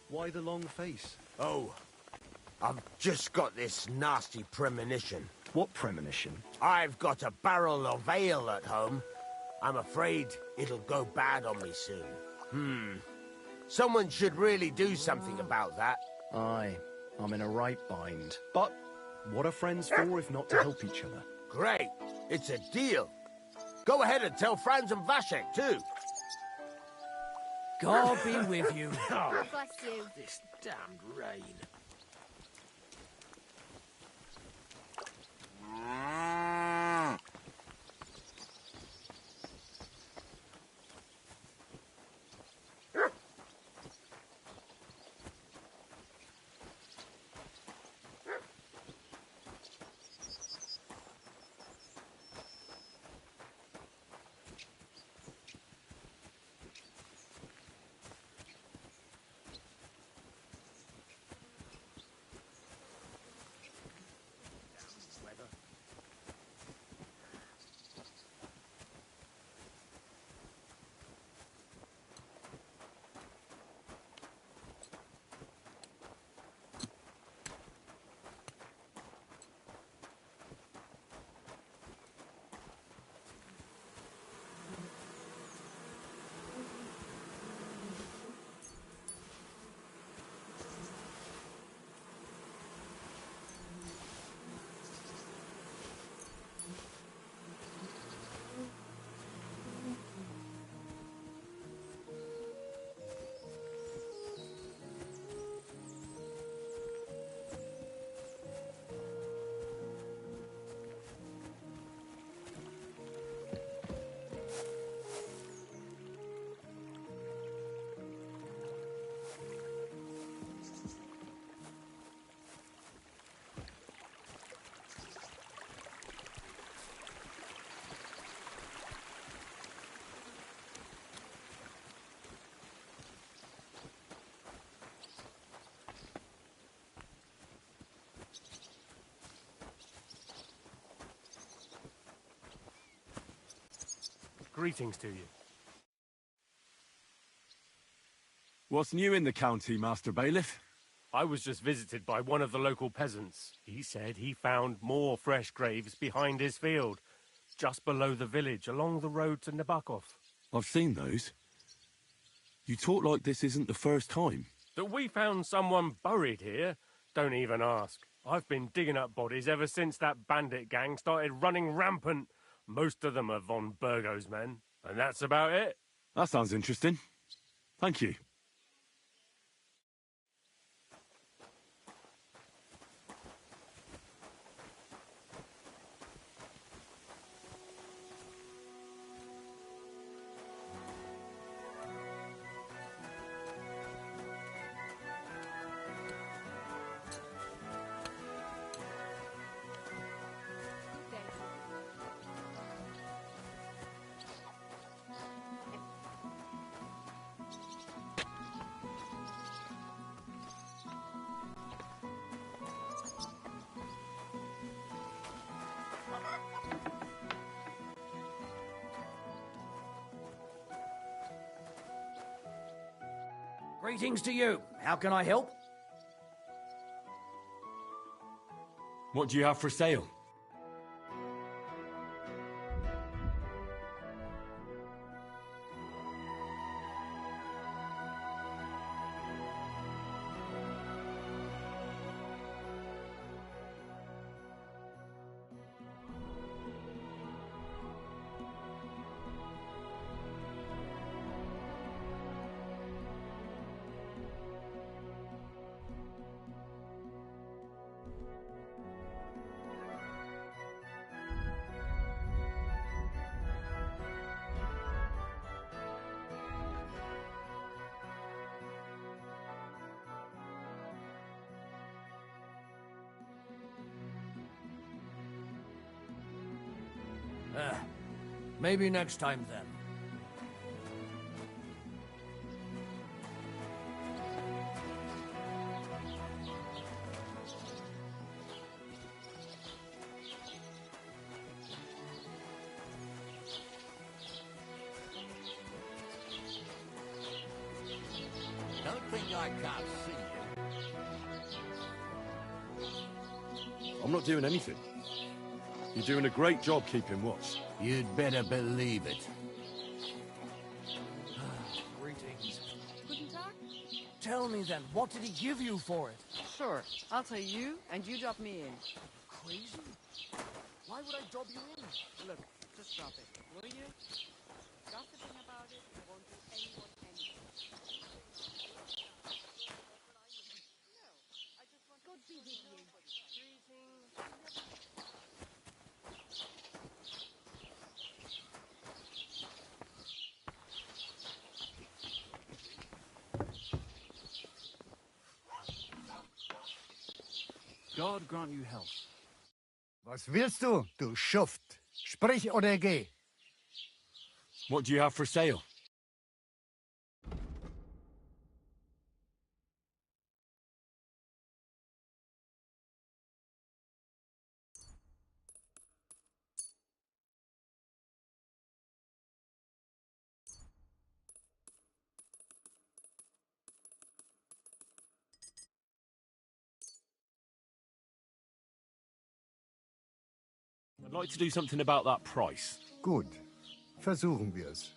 Why the long face? Oh, I've just got this nasty premonition. What premonition? I've got a barrel of ale at home. I'm afraid it'll go bad on me soon. Someone should really do something about that. Aye, I'm in a right bind. But what are friends for if not to help each other? Great, it's a deal. Go ahead and tell Franz and Vashek too. God be with you. Bless you. This damned rain. Greetings to you. What's new in the county, Master Bailiff? I was just visited by one of the local peasants. He said he found more fresh graves behind his field, just below the village, along the road to Nabokov. I've seen those. You talk like this isn't the first time. That we found someone buried here? Don't even ask. I've been digging up bodies ever since that bandit gang started running rampant. Most of them are von Burgo's men, and that's about it. That sounds interesting. Thank you. Greetings to you. How can I help? What do you have for sale? Maybe next time then. Don't think I can't see you. I'm not doing anything. You're doing a great job keeping watch. You'd better believe it. Greetings. Guten Tag. Tell me then, what did he give you for it? Sure, I'll tell you, and you drop me in. Crazy? Why would I drop you in? Look, just drop it, will you? Gossiping about it won't do anyone any good. No, I just want God be with you. Greetings. God grant you health. Was willst du, du Schuft? Sprich oder geh. What do you have for sale? I'd like to do something about that price. Gut. Versuchen wir's.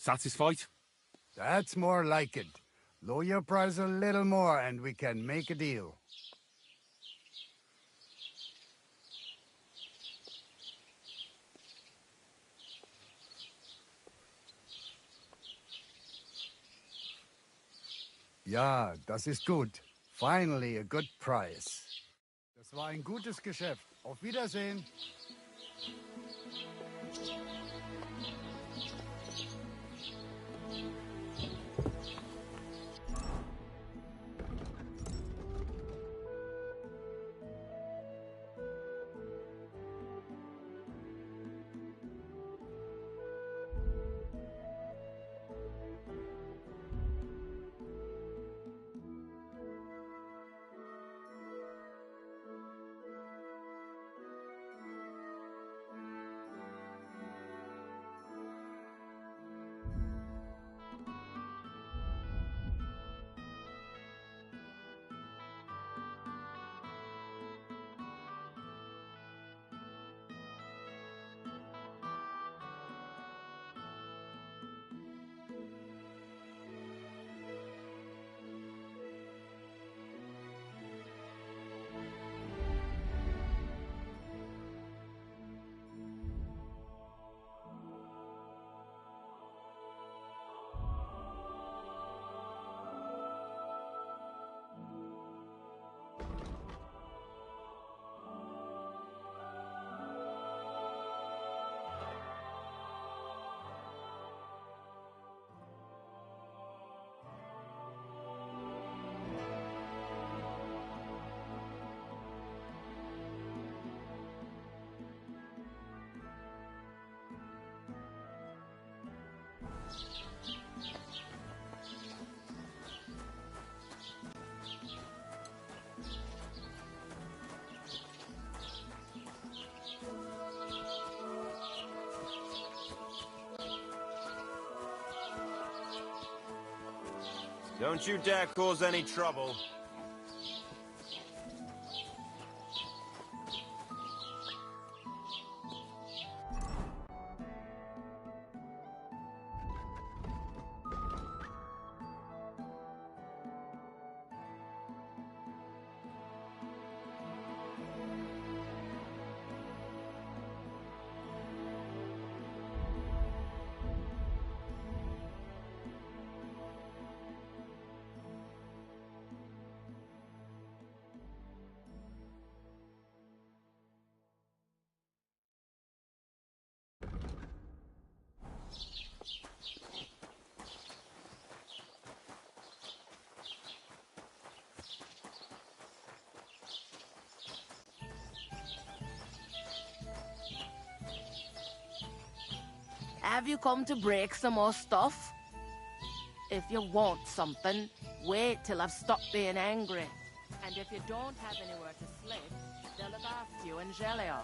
Satisfied? That's more like it. Lower your price a little more and we can make a deal. Ja, das ist gut. Finally a good price. Das war ein gutes Geschäft. Auf Wiedersehen. Don't you dare cause any trouble. Have you come to break some more stuff? If you want something, wait till I've stopped being angry. And if you don't have anywhere to sleep, they'll look after you in Gelia.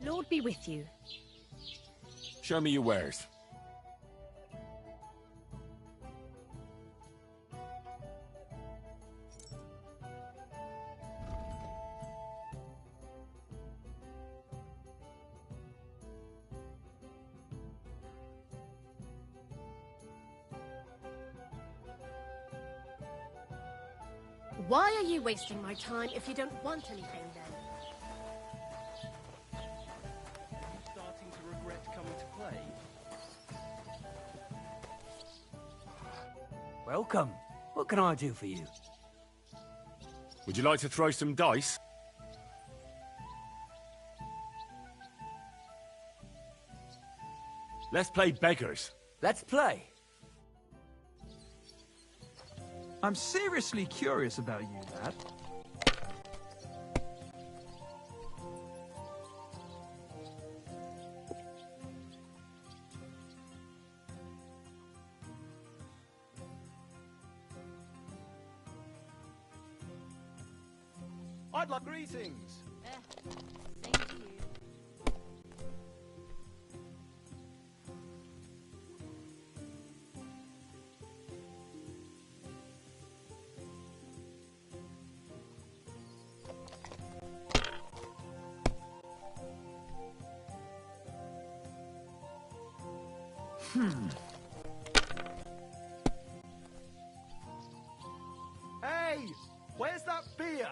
Lord be with you. Show me your wares. Why are you wasting my time if you don't want anything then? Starting to regret coming to play? Welcome. What can I do for you? Would you like to throw some dice? Let's play beggars. Let's play. I'm seriously curious about you, lad. I'd like greetings. Thank you. Hey, where's that beer?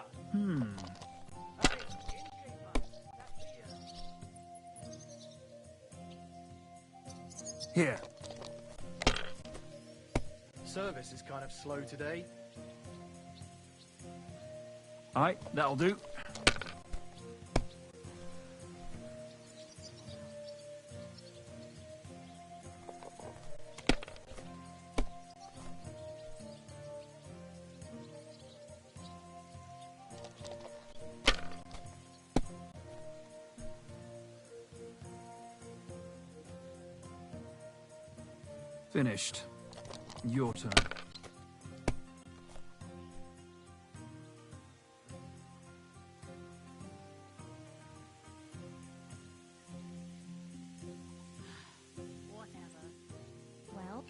Here. Service is kind of slow today. Aye, that'll do. Finished. Your turn. Whatever. Well,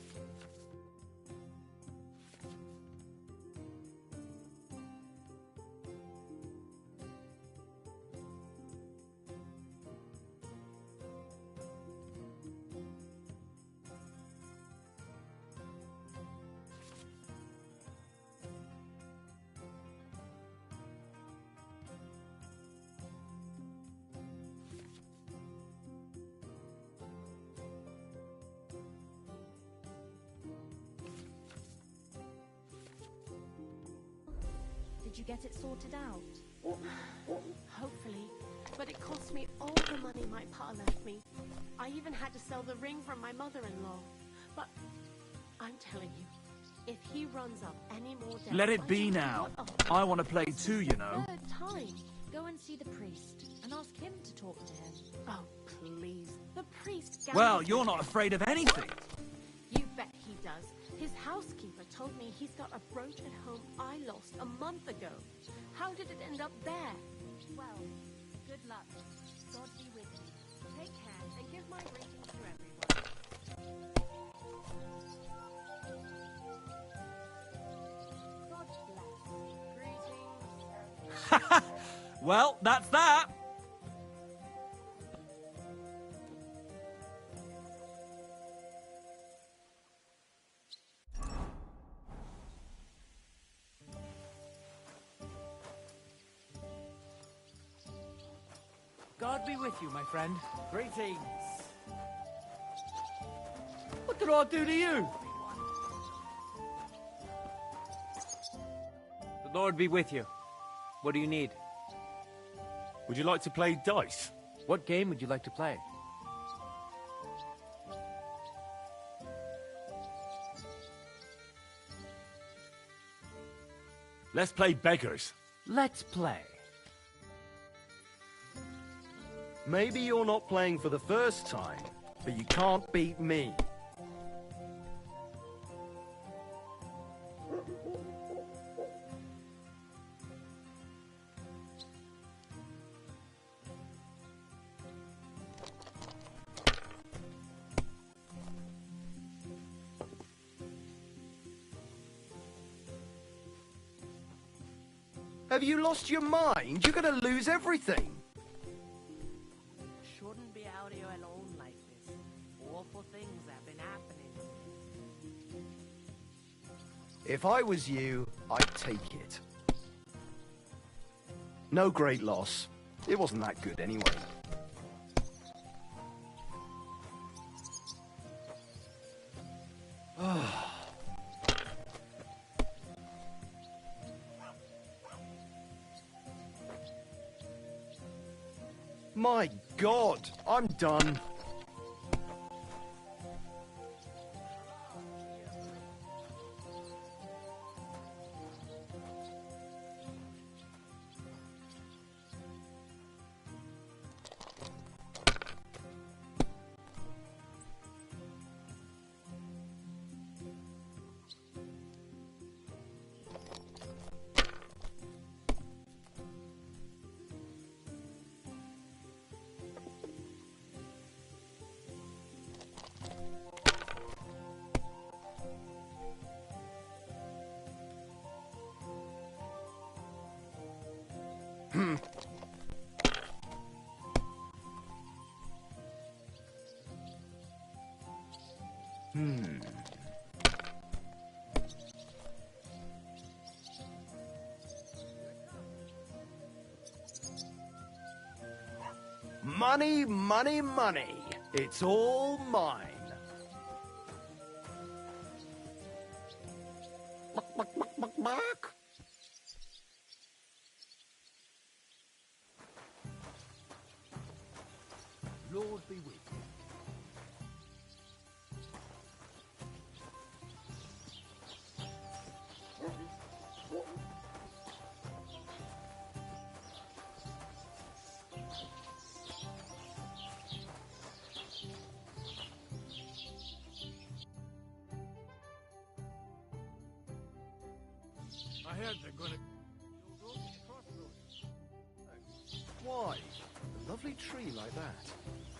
did you get it sorted out? Hopefully. But it cost me all the money my pa left me. I even had to sell the ring from my mother-in-law. But I'm telling you, if he runs up any more debts, Let it I be shall do now. what I want to play too, you know. third time. Go and see the priest and ask him to talk to him. Oh, please. The priest... Well, gambles you're with not me. afraid of anything. You bet he does. His housekeeper told me he's got a brooch at home I lost a month ago. How did it end up there? Well, good luck. God be with you. Take care and give my greetings to everyone. Well, that's that. God be with you, my friend. Greetings. What did I do to you? The Lord be with you. What do you need? Would you like to play dice? What game would you like to play? Let's play beggars. Let's play. Maybe you're not playing for the first time, but you can't beat me. Have you lost your mind? You're gonna lose everything. Shouldn't be out here alone like this. Awful things have been happening. If I was you, I'd take it. No great loss. It wasn't that good anyway. My God, I'm done. Money, money, money. It's all mine. Lord be with you. I heard they're gonna... Why? A lovely tree like that.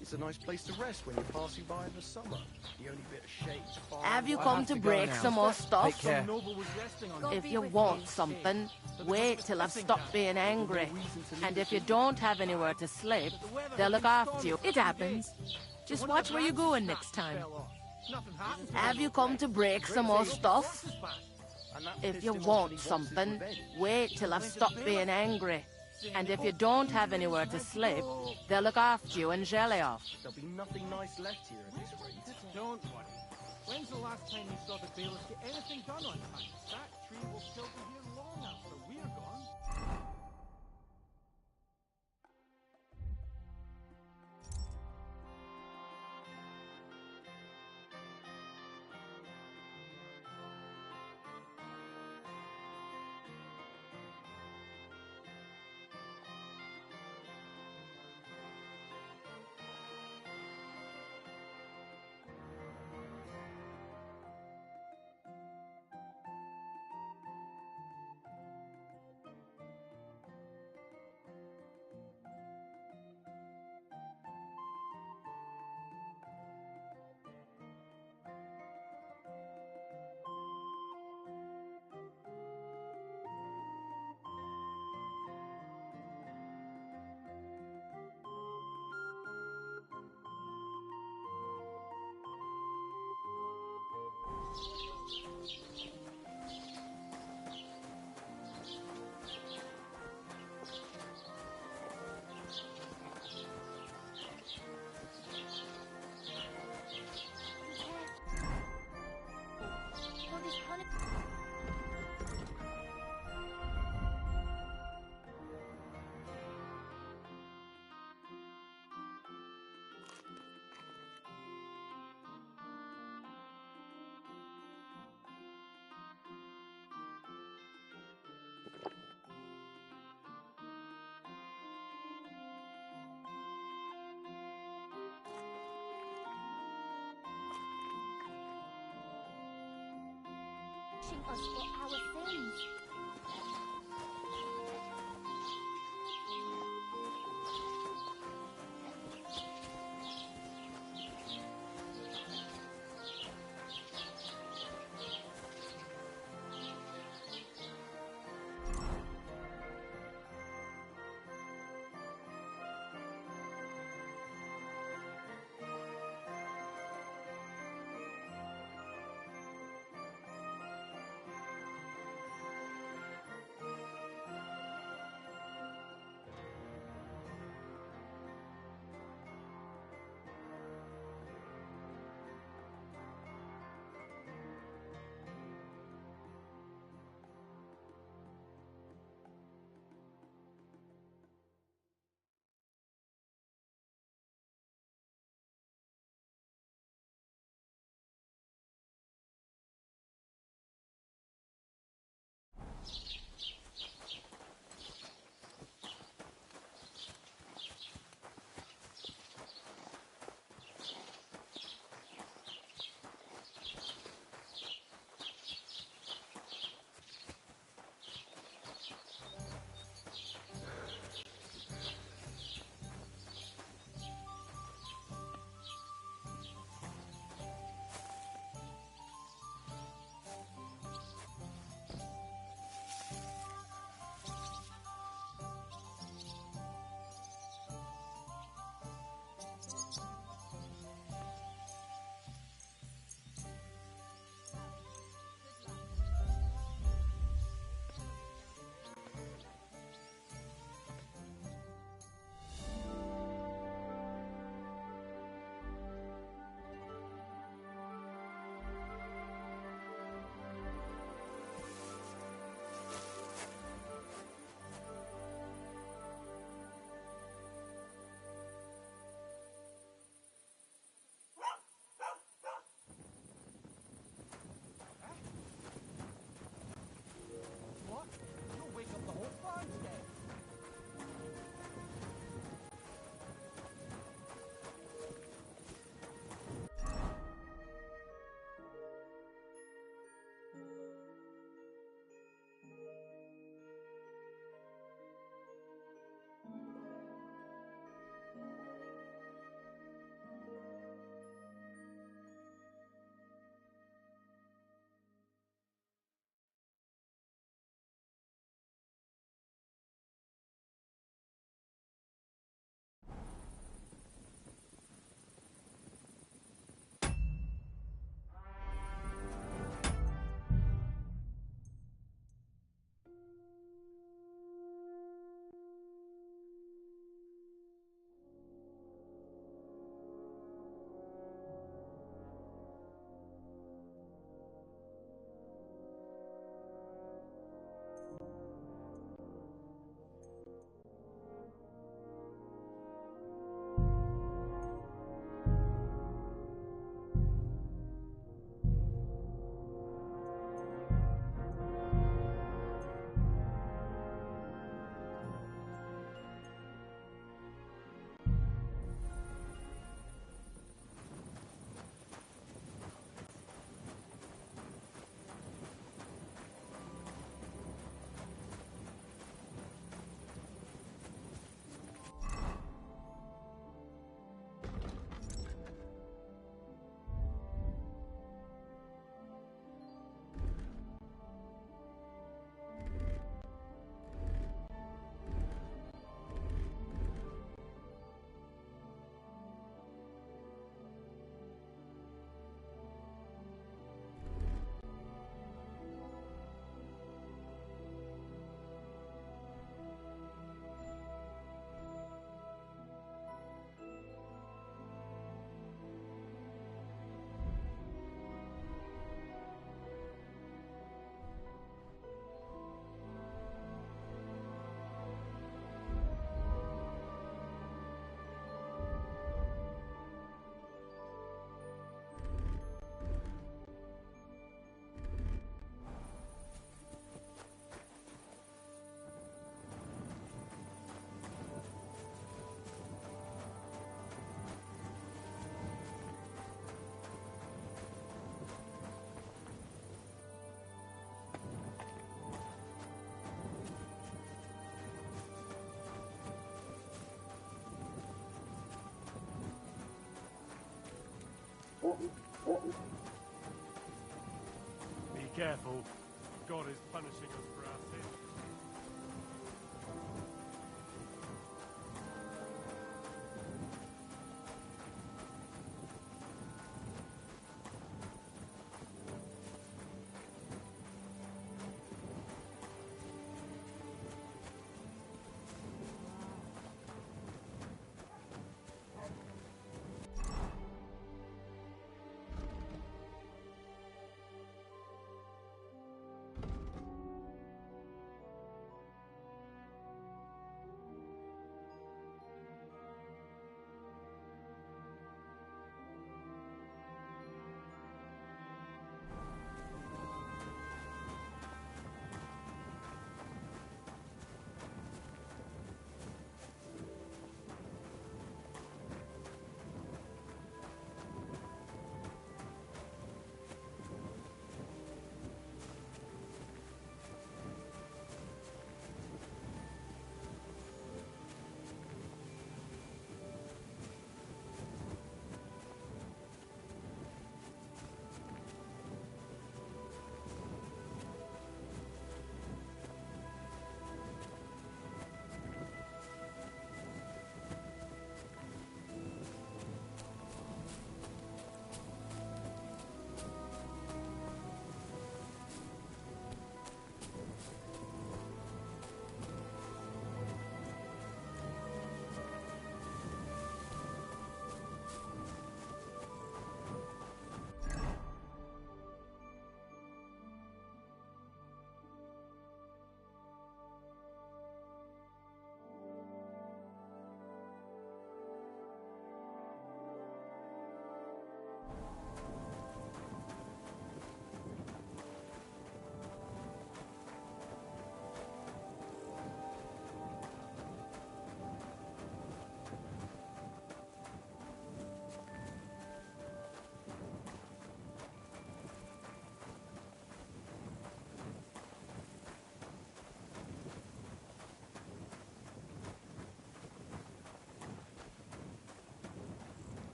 It's a nice place to rest when you're passing by in the summer. The only bit of shade's far Have you away. come to break some more stuff? Take care. If you want something, wait till I've stopped being angry. And if you don't have anywhere to sleep, they'll look after you. It happens. Just watch where you're going next time. Have you come to break some more stuff? If you want something, wait till I've stopped being angry. And if you don't have anywhere to sleep, they'll look after you and jelly off. There'll be nothing nice left here at this rate. Don't worry. When's the last time you saw the bailiffs get anything done on time? That tree will still be here long after we're gone. What is honey? Us for our sins. Be careful. God is punishing us for our sins.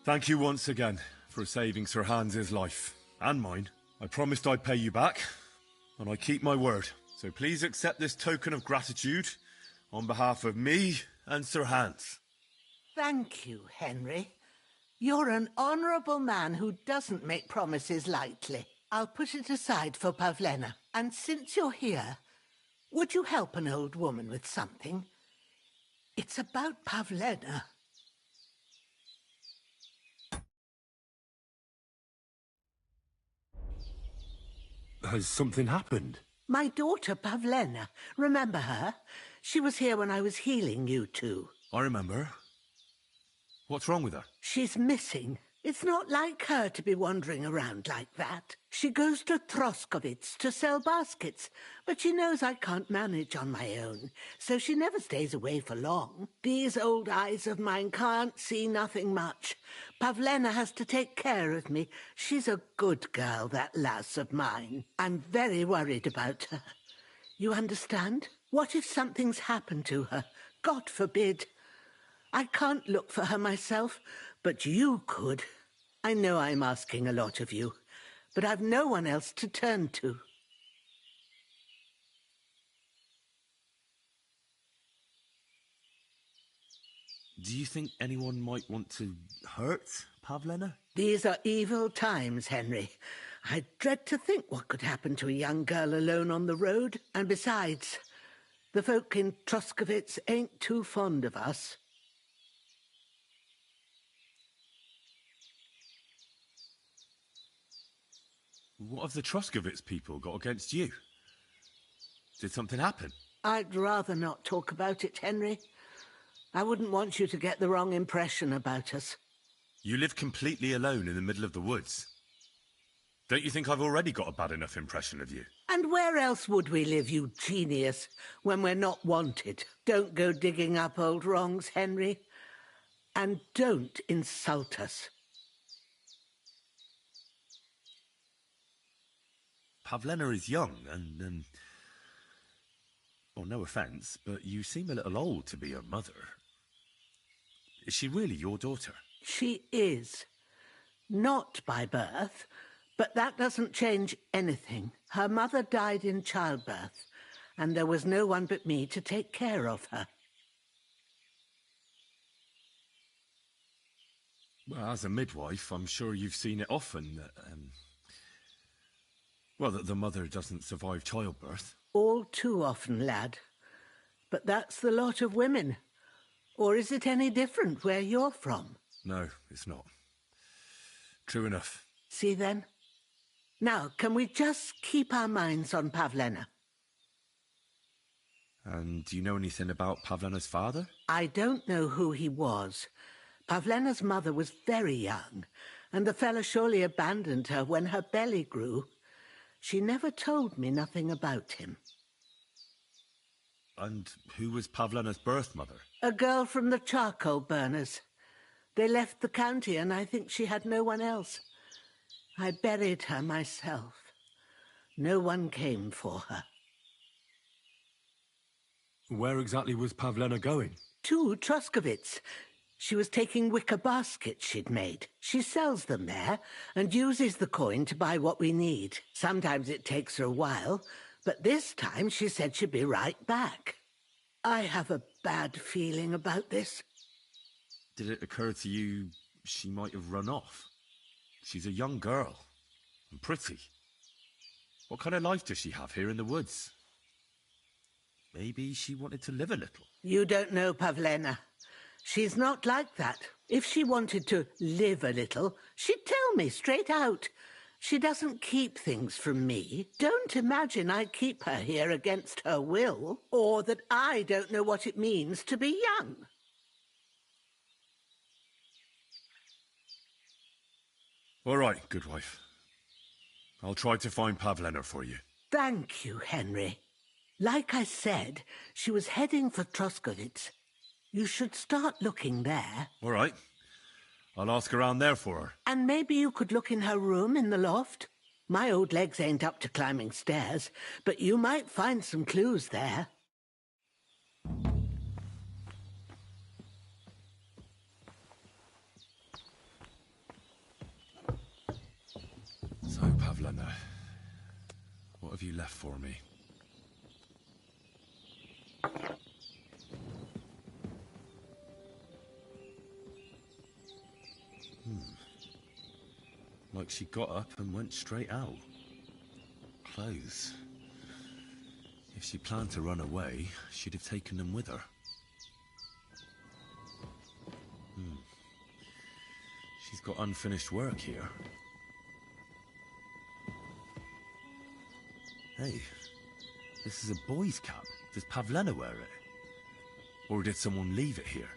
Thank you once again for saving Sir Hans's life. And mine. I promised I'd pay you back, and I keep my word. So please accept this token of gratitude on behalf of me and Sir Hans. Thank you, Henry. You're an honourable man who doesn't make promises lightly. I'll put it aside for Pavlena. And since you're here, would you help an old woman with something? It's about Pavlena. Has something happened? My daughter Pavlena. Remember her? She was here when I was healing you two. I remember. What's wrong with her? She's missing. It's not like her to be wandering around like that. She goes to Troskovitz to sell baskets, but she knows I can't manage on my own, so she never stays away for long. These old eyes of mine can't see nothing much. Pavlena has to take care of me. She's a good girl, that lass of mine. I'm very worried about her. You understand? What if something's happened to her? God forbid. I can't look for her myself, but you could. I know I'm asking a lot of you, but I've no one else to turn to. Do you think anyone might want to hurt Pavlena? These are evil times, Henry. I dread to think what could happen to a young girl alone on the road. And besides, the folk in Troskovitz ain't too fond of us. What have the Troskovitz people got against you? Did something happen? I'd rather not talk about it, Henry. I wouldn't want you to get the wrong impression about us. You live completely alone in the middle of the woods. Don't you think I've already got a bad enough impression of you? And where else would we live, you genius, when we're not wanted? Don't go digging up old wrongs, Henry. And don't insult us. Pavlena is young and, well, no offence, but you seem a little old to be her mother. Is she really your daughter? She is. Not by birth, but that doesn't change anything. Her mother died in childbirth, and there was no one but me to take care of her. Well, as a midwife, I'm sure you've seen it often that, well, that the mother doesn't survive childbirth. All too often, lad. But that's the lot of women. Or is it any different where you're from? No, it's not. True enough. See then? Now, can we just keep our minds on Pavlena? And do you know anything about Pavlena's father? I don't know who he was. Pavlena's mother was very young, and the fella surely abandoned her when her belly grew. She never told me nothing about him. And who was Pavlena's birth mother? A girl from the charcoal burners. They left the county, and I think she had no one else. I buried her myself. No one came for her. Where exactly was Pavlena going? To Troskovitz. She was taking wicker baskets she'd made. She sells them there and uses the coin to buy what we need. Sometimes it takes her a while, but this time she said she'd be right back. I have a bad feeling about this. Did it occur to you she might have run off? She's a young girl and pretty. What kind of life does she have here in the woods? Maybe she wanted to live a little. You don't know Pavlena. She's not like that. If she wanted to live a little, she'd tell me straight out. She doesn't keep things from me. Don't imagine I keep her here against her will, or that I don't know what it means to be young. All right, good wife. I'll try to find Pavlena for you. Thank you, Henry. Like I said, she was heading for Troskovitz. You should start looking there. All right. I'll ask around there for her. And maybe you could look in her room in the loft. My old legs ain't up to climbing stairs, but you might find some clues there. Pavlena. What have you left for me? Like she got up and went straight out. Clothes. If she planned to run away, she'd have taken them with her. She's got unfinished work here. Hey, this is a boy's cap. Does Pavlena wear it? Or did someone leave it here?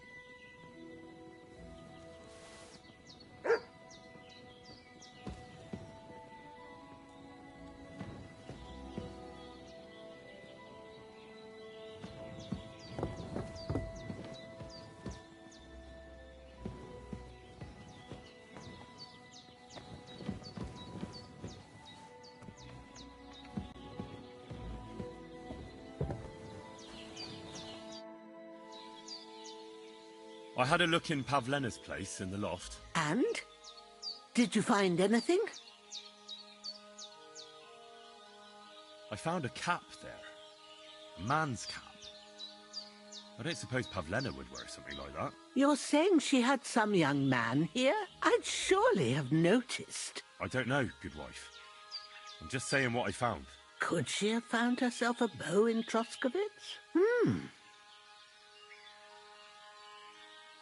I had a look in Pavlena's place in the loft. And? Did you find anything? I found a cap there. A man's cap. I don't suppose Pavlena would wear something like that. You're saying she had some young man here? I'd surely have noticed. I don't know, good wife. I'm just saying what I found. Could she have found herself a beau in Troskovitz?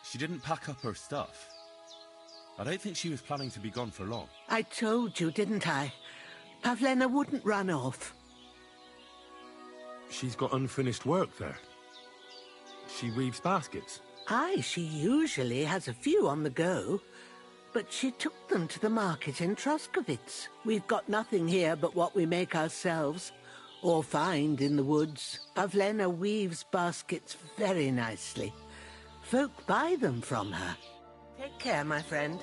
She didn't pack up her stuff. I don't think she was planning to be gone for long. I told you, didn't I? Pavlena wouldn't run off. She's got unfinished work there. She weaves baskets. Aye, she usually has a few on the go. But she took them to the market in Troskovitz. We've got nothing here but what we make ourselves, or find in the woods. Pavlena weaves baskets very nicely. Folk buy them from her. Take care, my friend.